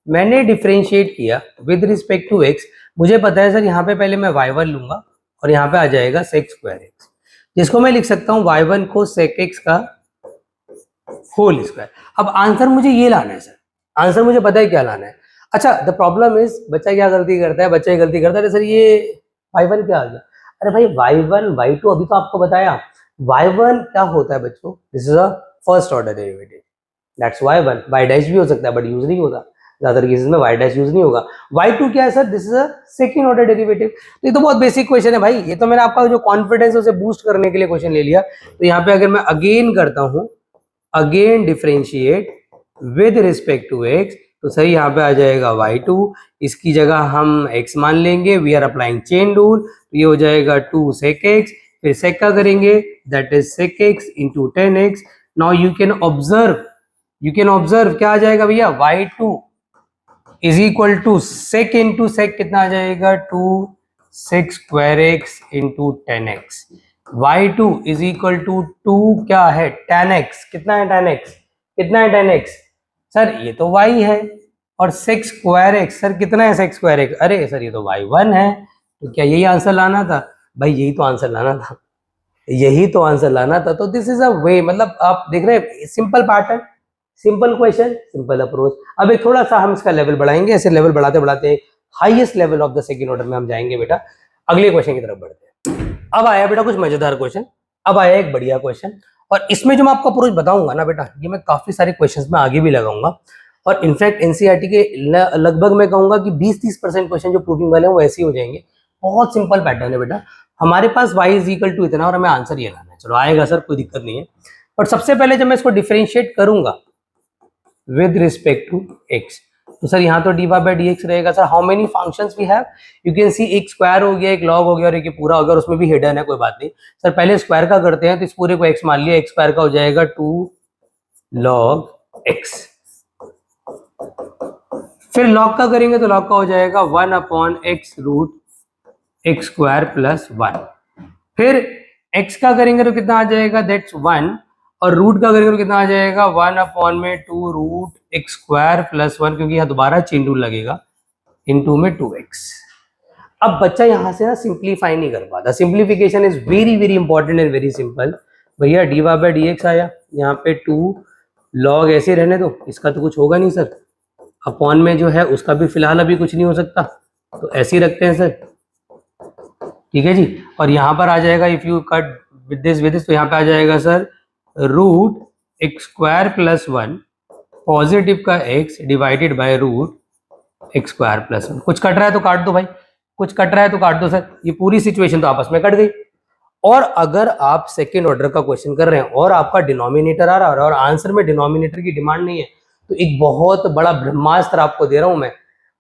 मैंने डिफरेंशिएट किया विद रिस्पेक्ट टू एक्स, मुझे पता है सर यहाँ पे पहले मैं y1 लूंगा और यहाँ पे आ जाएगा sec स्क्वायर एक्स, जिसको मैं लिख सकता हूँ y1 को sec x का होल स्क्वायर। अब आंसर मुझे ये लाना है सर, आंसर मुझे पता है क्या लाना है। अच्छा, द प्रॉब्लम इज बच्चा क्या गलती करता है, बच्चा ये गलती करता है सर ये y1 क्या आ गया। अरे भाई y1 y2 अभी तो आपको बताया, y1 क्या होता है बच्चों, this is a first order derivative, that's y1। y dash भी हो सकता है बट यूज नहीं होता, ज्यादातर केसेस में y डैश यूज नहीं होगा। y2 क्या है sir, this is a second order derivative. तो ये तो बहुत बेसिक क्वेश्चन है भाई, ये तो मैंने आपका जो कॉन्फिडेंस है उसे बूस्ट करने के लिए क्वेश्चन ले लिया। तो यहाँ पे अगर मैं अगेन करता हूं, again differentiate with respect to x, तो सही यहाँ पे आ जाएगा y2, इसकी जगह हम x मान लेंगे, we are applying chain rule, तो ये हो जाएगा 2 sec x, फिर sec का करेंगे that is sec x into 10x। Now you can observe क्या आ जाएगा भैया, y2 is equal to sec into sec कितना आ जाएगा 2 sec square x into 10x। y2 is equal to 2 क्या है tan x, कितना है tan x, कितना है tan x सर, ये तो y है, और sec स्क्वायर x सर कितना है sec स्क्वायर x, अरे सर ये तो y1 है। तो क्या यही आंसर लाना था भाई, यही तो आंसर लाना था, यही तो आंसर लाना था। तो दिस इज अ वे, मतलब आप देख रहे हैं simple pattern, simple question, simple approach. अब एक थोड़ा सा हम इसका लेवल बढ़ाएंगे, ऐसे लेवल बढ़ाते बढ़ाते highest level of the second order में हम जाएंगे बेटा, अगले क्वेश्चन की तरफ बढ़ते हैं। अब आया बेटा कुछ मजेदार क्वेश्चन, अब आया एक बढ़िया क्वेश्चन, और इसमें जो मैं आपको अप्रोच बताऊंगा ना बेटा, ये मैं काफी सारे क्वेश्चंस में आगे भी लगाऊंगा, और इनफैक्ट एनसीईआरटी के लगभग मैं कहूंगा कि 20-30% क्वेश्चन जो प्रूविंग वाले हैं वो ऐसे ही हो जाएंगे। बहुत सिंपल पैटर्न है बेटा, हमारे पास y इज इक्वल टू इतना और हमें आंसर ये लाना है, चलो आएगा सर कोई दिक्कत नहीं है। बट सबसे पहले जब मैं इसको डिफरेंशिएट करूंगा विद रिस्पेक्ट टू x, तो सर यहाँ तो dy बाई डी एक्स रहेगा। Sir how many functions we have, you can see एक स्क्वायर हो गया, एक लॉग हो गया और एक पूरा हो गया, और उसमें भी हिडन है, कोई बात नहीं। सर पहले स्क्वायर का करते हैं, तो इस पूरे को x मान लिया, x स्क्वायर का हो जाएगा 2 log x, फिर लॉग का करेंगे तो लॉग का हो जाएगा 1 upon x root x square plus 1, फिर x का करेंगे तो कितना आ जाएगा दैट्स 1, और रूट का करेंगे तो कितना आ जाएगा 1 अपॉन में 2 रूट एक्स स्क्वायर प्लस 1, क्योंकि यहाँ दोबारा चेन रूल लगेगा, इनटू में 2x। अब बच्चा यहाँ से ना सिंप्लीफाई नहीं कर पाता, simplification is very very important and very simple. भैया dy बाई डी एक्स आया, यहाँ पे 2 लॉग ऐसे रहने दो, इसका तो कुछ होगा नहीं सर, अपॉन में जो है उसका भी फिलहाल अभी कुछ नहीं हो सकता, तो ऐसे ही रखते हैं सर, ठीक है जी। और यहाँ पर आ जाएगा if you cut with this, तो यहाँ पे आ जाएगा sir root x square plus 1 positive का x divided by root x square plus 1। कुछ कट रहा है तो काट दो भाई, कुछ कट रहा है तो काट दो सर, ये पूरी सिचुएशन तो आपस में कट गई। और अगर आप सेकेंड ऑर्डर का क्वेश्चन कर रहे हैं और आपका डिनोमिनेटर आ रहा है और आंसर में डिनोमिनेटर की डिमांड नहीं है, तो एक बहुत बड़ा ब्रह्मास्त्र आपको दे रहा हूं मैं,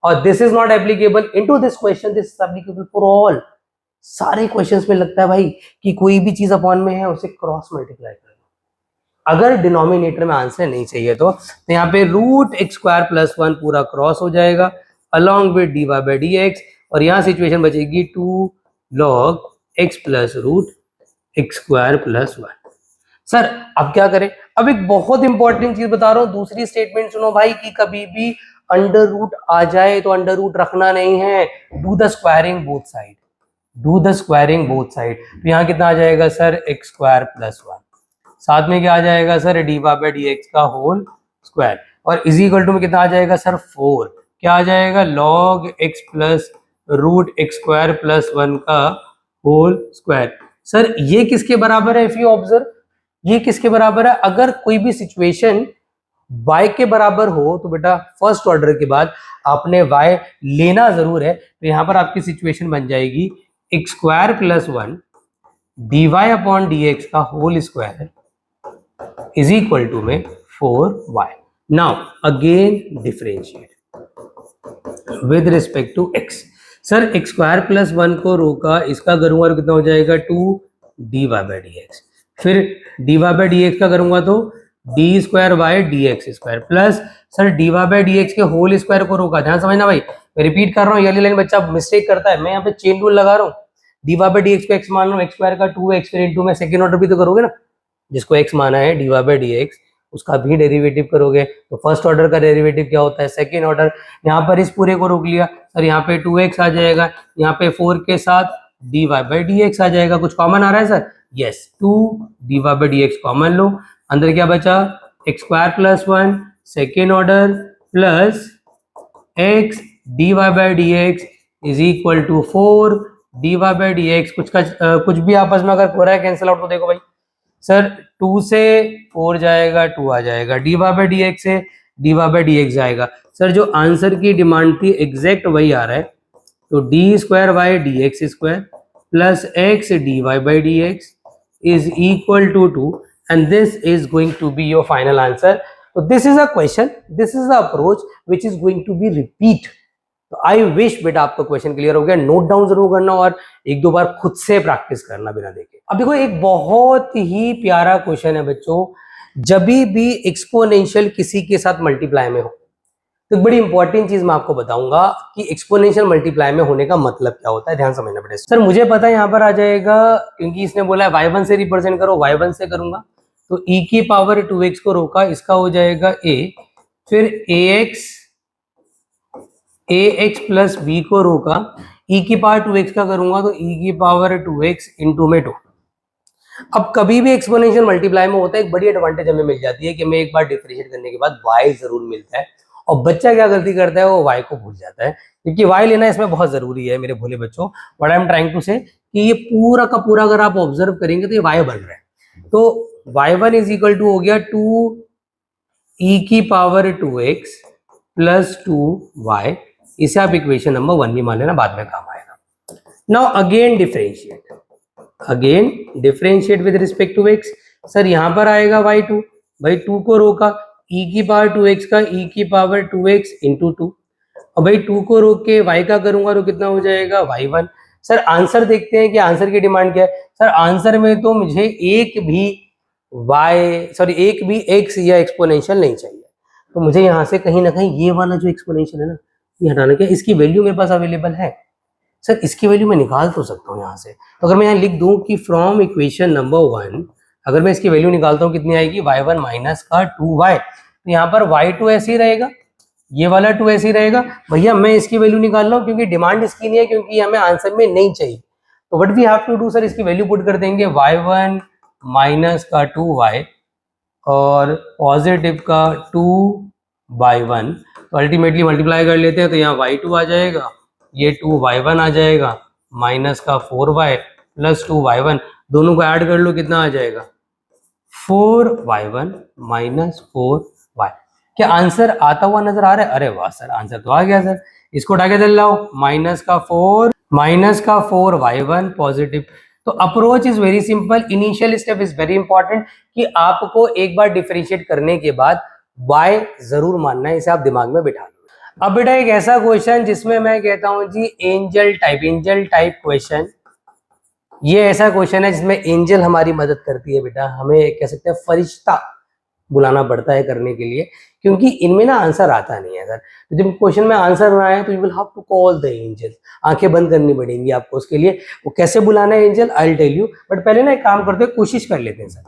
और this is not applicable into this question, this is applicable for all. सारे क्वेश्चंस में लगता है भाई कि कोई भी चीज अपॉन में है उसे क्रॉस मल्टीप्लाई कर लो, अगर डिनोमिनेटर में आंसर नहीं चाहिए तो यहाँ पे रूट एक्स स्क्वायर प्लस 1 पूरा क्रॉस हो जाएगा along with dy by D x, और यहाँ सिचुएशन बचेगी 2 log x plus root x square plus 1। Sir अब क्या करें, अब एक बहुत इंपॉर्टेंट चीज बता रहा हूं, दूसरी स्टेटमेंट सुनो भाई, कि कभी भी अंडर रूट आ जाए तो अंडर रूट रखना नहीं है, do the squaring both side, do the squaring both side. तो यहाँ कितना आ जाएगा सर एक्स स्क्वायर प्लस 1, साथ में क्या आ जाएगा sir dy by D x का होल स्क्वायर, और इज इक्वल टू में कितना आ जाएगा सर 4, क्या आ जाएगा log x plus root x square plus 1 का होल स्क्वायर। सर ये किसके बराबर है, इफ यू ऑब्जर्व, ये किसके बराबर है, अगर कोई भी सिचुएशन y के बराबर हो तो बेटा फर्स्ट ऑर्डर के बाद आपने y लेना जरूर है, तो यहां पर आपकी सिचुएशन बन जाएगी x square plus 1 dy upon D x का whole square is equal to में 4y। Now again differentiate with respect to x। Sir x square plus 1 को रोका, इसका करूंगा तो कितना हो जाएगा 2 dy बाई डी एक्स, फिर dy बाई डी एक्स का करूंगा तो d square by D x square plus sir dy by D x के होल स्क्वायर को रोका, ध्यान समझना भाई, मैं रिपीट कर रहा हूँ, ये वाली लाइन बच्चा मिस्टेक करता है, मैं यहाँ पे चेन रूल लगा रहा हूँ, dy बाई डी एक्स को x मान रहा हूँ, एक्स स्क्वायर का 2x, फिर इनटू में सेकंड ऑर्डर भी तो करोगे ना, जिसको x माना है dy बाई डी एक्स उसका भी डेरिवेटिव करोगे, तो फर्स्ट ऑर्डर का डेरिवेटिव क्या होता है सेकंड ऑर्डर। यहाँ पर इस पूरे को रोक लिया सर, यहाँ पे 2x आ जाएगा, यहाँ पे 4 के साथ dy बाई डी एक्स आ जाएगा, कुछ कॉमन आ रहा है sir, yes 2 dy by D x common लो, अंदर क्या बचा x square plus 1 second order plus x D y by D x is equal to 4 d y by D x. कुछ भी आपस में अगर हो रहा है कैंसिल आउट तो देखो भाई सर 2 से 4 जाएगा 2 आ जाएगा, d y by D x से d y by D x जाएगा। सर जो आंसर की डिमांड थी एग्जैक्ट वही आ रहा है, तो d square by D x square plus x D y by D x is equal to 2 and this is going to be your final answer. So this is a question, this is the approach which is going to be repeat. तो I wish बेटा आपको question clear हो गया, note down जरूर करना और एक दो बार खुद से प्रैक्टिस करना बिना देखे। अब देखो एक बहुत ही प्यारा क्वेश्चन है बच्चों, जब भी एक्सपोनेंशियल किसी के साथ मल्टीप्लाई में हो तो बड़ी इंपॉर्टेंट चीज मैं आपको बताऊंगा कि एक्सपोनेंशियल मल्टीप्लाई में होने का मतलब क्या होता है, ध्यान समझना पड़ेगा। सर मुझे पता है यहाँ पर आ जाएगा क्योंकि इसने बोला है y1 से रिप्रेजेंट करो, y1 से करूंगा तो e की पावर 2x को रोका, इसका हो जाएगा a, फिर ax प्लस b को रोका, e की पावर 2x का करूंगा तो e की पावर 2x इंटू में 2। अब कभी भी एक्सपोनेंशियल मल्टीप्लाई में होता है एक बड़ी एडवांटेज हमें मिल जाती है कि हमें एक बार डिफरेंशिएट करने के बाद y जरूर मिलता है, और बच्चा क्या गलती करता है वो y को भूल जाता है, क्योंकि y लेना इसमें बहुत जरूरी है मेरे भोले बच्चों। What I am trying to say कि ये पूरा का पूरा अगर आप ऑब्जर्व करेंगे तो ये y बन रहा है, तो y1 इज इक्वल टू हो गया 2 e की पावर 2x प्लस 2y। इसे आप इक्वेशन नंबर 1 भी मान लेना, बाद में काम आएगा। Now again differentiate with respect to x। Sir यहाँ पर आएगा y2, भाई 2 को रोका, e की पावर 2x का e की पावर 2x इंटू 2, और भाई 2 को रोक के y का करूंगा तो कितना हो जाएगा y1। सर आंसर देखते हैं कि आंसर की डिमांड क्या है। सर आंसर में तो मुझे एक भी x या एक्सपोनेंशियल नहीं चाहिए, तो मुझे यहाँ से कहीं ना कहीं ये वाला जो एक्सपोनेंशियल है ना ये हटाना, क्या इसकी वैल्यू मेरे पास अवेलेबल है। सर इसकी वैल्यू मैं निकाल तो सकता हूँ यहाँ से, तो अगर मैं यहाँ लिख दूं कि फ्रॉम इक्वेशन नंबर 1 अगर मैं इसकी वैल्यू निकालता हूँ कितनी आएगी, y1 माइनस का 2y, तो यहाँ पर y2 ऐसे ही रहेगा, ये वाला 2 ऐसे ही रहेगा। भैया मैं इसकी वैल्यू निकाल रहा हूँ क्योंकि डिमांड इसकी नहीं है, क्योंकि हमें आंसर में नहीं चाहिए, तो what we have to do, sir इसकी वैल्यू पुट कर देंगे y1 माइनस का 2y और पॉजिटिव का 2y1, तो अल्टीमेटली मल्टीप्लाई कर लेते हैं तो यहाँ y2 आ जाएगा, ये 2y1 आ जाएगा, माइनस का 4y प्लस 2y1, दोनों को ऐड कर लो कितना आ जाएगा 4y1 माइनस 4y। क्या आंसर आता हुआ नजर आ रहा है? अरे वाह सर आंसर तो आ गया सर, इसको उठा के चल लाओ, माइनस का 4y1 पॉजिटिव। तो approach is very simple, initial step is very important कि आपको एक बार डिफरेंशिएट करने के बाद y जरूर मानना है, इसे आप दिमाग में बिठा लो। अब बेटा एक ऐसा क्वेश्चन जिसमें मैं कहता हूं जी एंजल टाइप क्वेश्चन, ये ऐसा क्वेश्चन है जिसमें एंजल हमारी मदद करती है बेटा, हमें कह सकते हैं फरिश्ता बुलाना पड़ता है करने के लिए, क्योंकि इनमें ना आंसर आता नहीं है सर। तो जब क्वेश्चन में आंसर ना आए तो you will have to call the angel, आंखें बंद करनी पड़ेंगी आपको उसके लिए। वो कैसे बुलाना है angel I will tell you, but पहले ना एक काम करते हैं, कोशिश कर लेते हैं सर,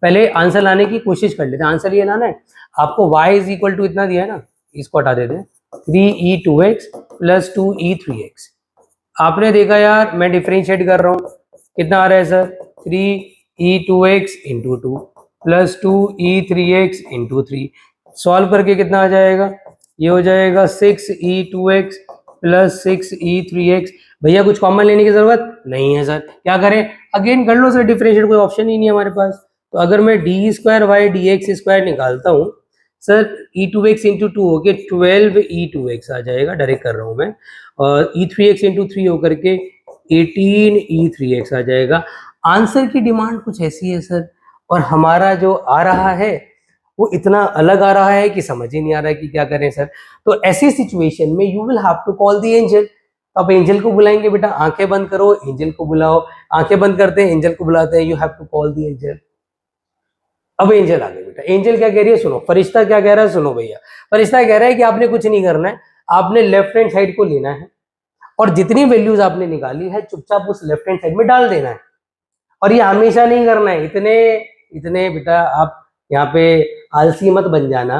पहले आंसर लाने की कोशिश कर लेते हैं। आंसर ये लाना है आपको, y इज इक्वल टू इतना दिया है ना, इसको हटा देते हैं 3e2x प्लस 2e3x। आपने देखा यार मैं डिफरेंशिएट कर रहा हूँ, कितना आ रहा है sir 3e2x into 2 plus 2e3x into 3, solve करके कितना आ जाएगा, ये हो जाएगा 6e2x प्लस 6e3x। भैया कुछ कॉमन लेने की जरूरत नहीं है सर, क्या करें अगेन कर लो सर, डिफरेंशिएट कोई ऑप्शन ही नहीं है हमारे पास। तो अगर मैं d square y d x square निकालता हूँ सर, e2x इंटू 2 होके 12e2x आ जाएगा, डायरेक्ट कर रहा हूँ मैं, और e3x इंटू 3 होकर के 18e3x आ जाएगा। आंसर की डिमांड कुछ ऐसी है सर, और हमारा जो आ रहा है वो इतना अलग आ रहा है कि समझ ही नहीं आ रहा है कि क्या करें सर। तो ऐसी सिचुएशन में you will have to call the angel. आप एंजल को बुलाएंगे बेटा, आंखें बंद करो एंजल को बुलाओ, आंखें बंद करते हैं एंजल को बुलाते हैं, you have to call the angel. अब एंजल आ गए बेटा, एंजल क्या कह रही है सुनो, फरिश्ता क्या कह रहा है सुनो भैया। फरिश्ता कह रहा है कि आपने कुछ नहीं करना है, आपने लेफ्ट हैंड साइड को लेना है और जितनी वैल्यूज आपने निकाली है चुपचाप उस लेफ्ट हैंड साइड में डाल देना है, और ये हमेशा नहीं करना है। इतने बेटा आप यहाँ पे आलसी मत बन जाना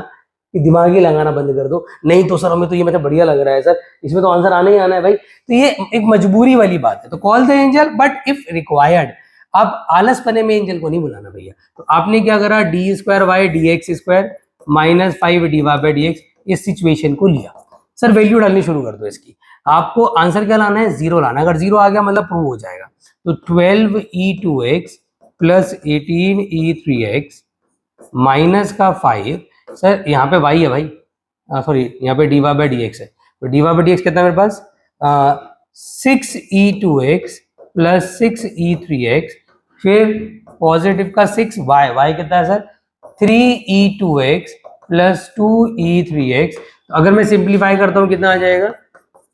कि दिमाग ही लगाना बंद कर दो, नहीं तो सर हमें तो ये मतलब बढ़िया लग रहा है सर, इसमें तो आंसर आना ही आना है भाई। तो ये एक मजबूरी वाली बात है, तो call the angel, but if required आप आलस पने में एंजल को नहीं बुलाना भैया। तो आपने क्या करा, d square y d x square minus 5 dy by D x, इस सिचुएशन को लिया। सर वैल्यू डालनी शुरू कर दो इसकी। आपको आंसर क्या लाना है, 0 लाना है। अगर 0 आ गया मतलब प्रूव हो जाएगा। तो 12e2x प्लस 18e3x माइनस का 5, सर यहाँ पे y है भाई, सॉरी यहाँ पे dy बाई dx है। तो dy बाई dx कितना है मेरे पास, 6e2x प्लस 6e3x, फिर पॉजिटिव का 6y कितना है सर, 3e2x प्लस 2e3x। अगर मैं सिंप्लीफाई करता हूँ कितना आ जाएगा,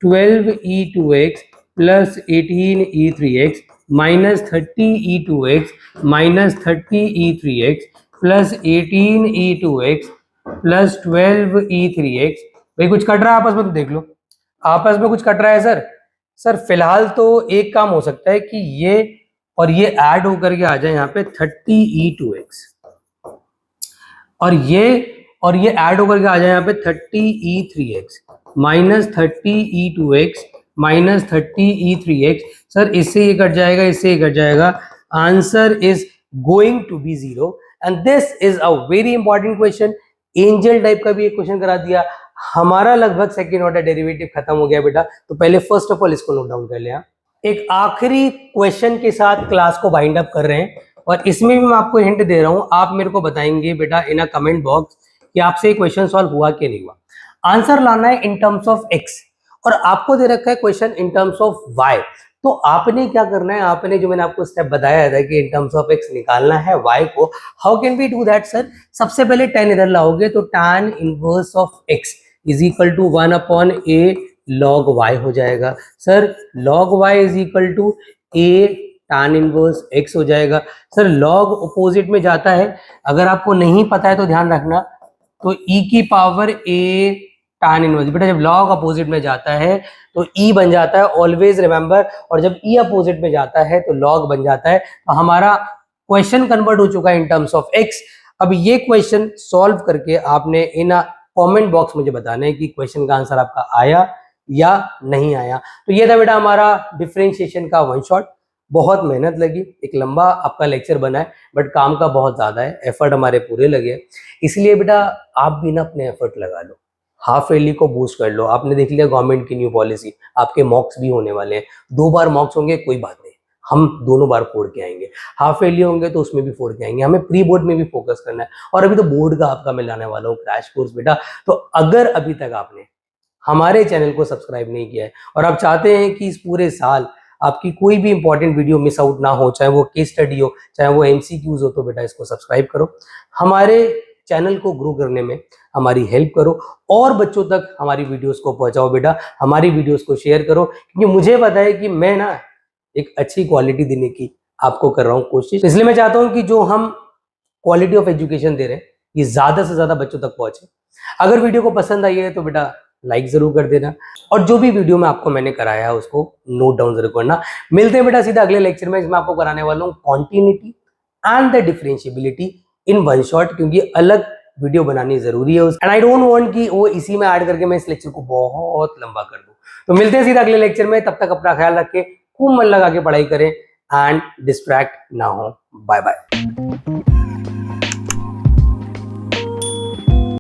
12e2x plus 18e3x minus 30e2x minus 30e3x plus 18e2x plus 12e3x। भाई कुछ कट रहा है आपस में तो देख लो, आपस में कुछ कट रहा है सर। सर फिलहाल तो एक काम हो सकता है कि ये और ये ऐड होकर के आ जाए यहाँ पे 30e2x, और ये ऐड होकर के आ जाए यहाँ पे 30e3x minus 30e2x minus 30e3x। Sir इससे ये कट जाएगा, इससे ये कट जाएगा। Answer is going to be 0 and this is a very important question. Angel type का भी एक क्वेश्चन करा दिया। हमारा लगभग सेकेंड ऑर्डर डेरिवेटिव खत्म हो गया बेटा। तो पहले फर्स्ट ऑफ ऑल इसको नोट डाउन कर लिया। एक आखिरी क्वेश्चन के साथ क्लास को वाइंड अप कर रहे हैं, और इसमें भी मैं आपको हिंट दे रहा हूं। आप मेरे को बताएंगे बेटा इन अ कमेंट बॉक्स कि आपसे ये क्वेश्चन सॉल्व हुआ कि नहीं हुआ। आंसर लाना है इन टर्म्स ऑफ एक्स, और आपको दे रखा है question in terms of y. तो आपने क्या करना है, आपने जो मैंने आपको स्टेप बताया था कि इन टर्म्स ऑफ एक्स निकालना है वाई को। How can we do that sir? सबसे पहले tan इधर लाओगे तो tan inverse of x is equal to 1 upon a log y हो जाएगा। सर log y is equal to a tan inverse x हो जाएगा। सर log अपोजिट में जाता है, अगर आपको नहीं पता है तो ध्यान रखना, तो e की पावर a tan इनवर्स, बेटा जब log अपोजिट में जाता है तो e बन जाता है, ऑलवेज रिमेंबर। और जब e अपोजिट में जाता है तो log बन जाता है। तो हमारा क्वेश्चन कन्वर्ट हो चुका है इन टर्म्स ऑफ x। अब ये क्वेश्चन सॉल्व करके आपने इन कमेंट बॉक्स मुझे बताना है कि क्वेश्चन का आंसर आपका आया या नहीं आया। तो ये था बेटा हमारा डिफरेंशिएशन का वन शॉट। बहुत मेहनत लगी, एक लंबा आपका लेक्चर बना है, बट काम का बहुत ज्यादा है, एफर्ट हमारे पूरे लगे। इसलिए बेटा आप भी ना अपने एफर्ट लगा लो, हाफ ईयरली को बूस्ट कर लो। आपने देख लिया गवर्नमेंट की न्यू पॉलिसी, आपके मॉक्स भी होने वाले हैं। 2 बार मॉक्स होंगे, कोई बात नहीं, हम दोनों बार फोड़ के आएंगे। हाफ ईयरली होंगे तो उसमें भी फोड़ के आएंगे। हमें प्री बोर्ड में भी फोकस करना है, और अभी तो बोर्ड का आपका मैं लाने वाला हूँ क्रैश कोर्स बेटा। तो अगर अभी तक आपने हमारे चैनल को सब्सक्राइब नहीं किया है और आप चाहते हैं कि इस पूरे साल आपकी कोई भी इंपॉर्टेंट वीडियो मिस आउट ना हो, चाहे वो केस स्टडी हो, चाहे वो एमसीक्यूज हो, तो बेटा इसको सब्सक्राइब करो, हमारे चैनल को ग्रो करने में हमारी हेल्प करो, और बच्चों तक हमारी वीडियोस को पहुंचाओ बेटा, हमारी वीडियोस को शेयर करो, क्योंकि मुझे पता है कि मैं ना एक अच्छी क्वालिटी देने की आपको कर रहा हूँ कोशिश। इसलिए मैं चाहता हूँ कि जो हम क्वालिटी ऑफ एजुकेशन दे रहे हैं ये ज्यादा से ज्यादा बच्चों तक पहुंचे। अगर वीडियो को पसंद आई है तो बेटा लाइक जरूर कर देना, और जो भी वीडियो में आपको मैंने कराया है उसको नोट डाउन जरूर करना। मिलते हैं बेटा सीधा अगले लेक्चर में, इसमें आपको कराने वाला हूँ continuity and the differentiability in one shot, क्योंकि अलग वीडियो बनानी जरूरी है। एंड आई डोंट वांट कि वो इसी में ऐड करके मैं इस लेक्चर को बहुत लंबा कर दूं। तो मिलते हैं सीधा अगले लेक्चर में, तब तक अपना ख्याल रखें, खूब मन लगा के पढ़ाई करें एंड डिस्ट्रैक्ट ना हो। Bye bye.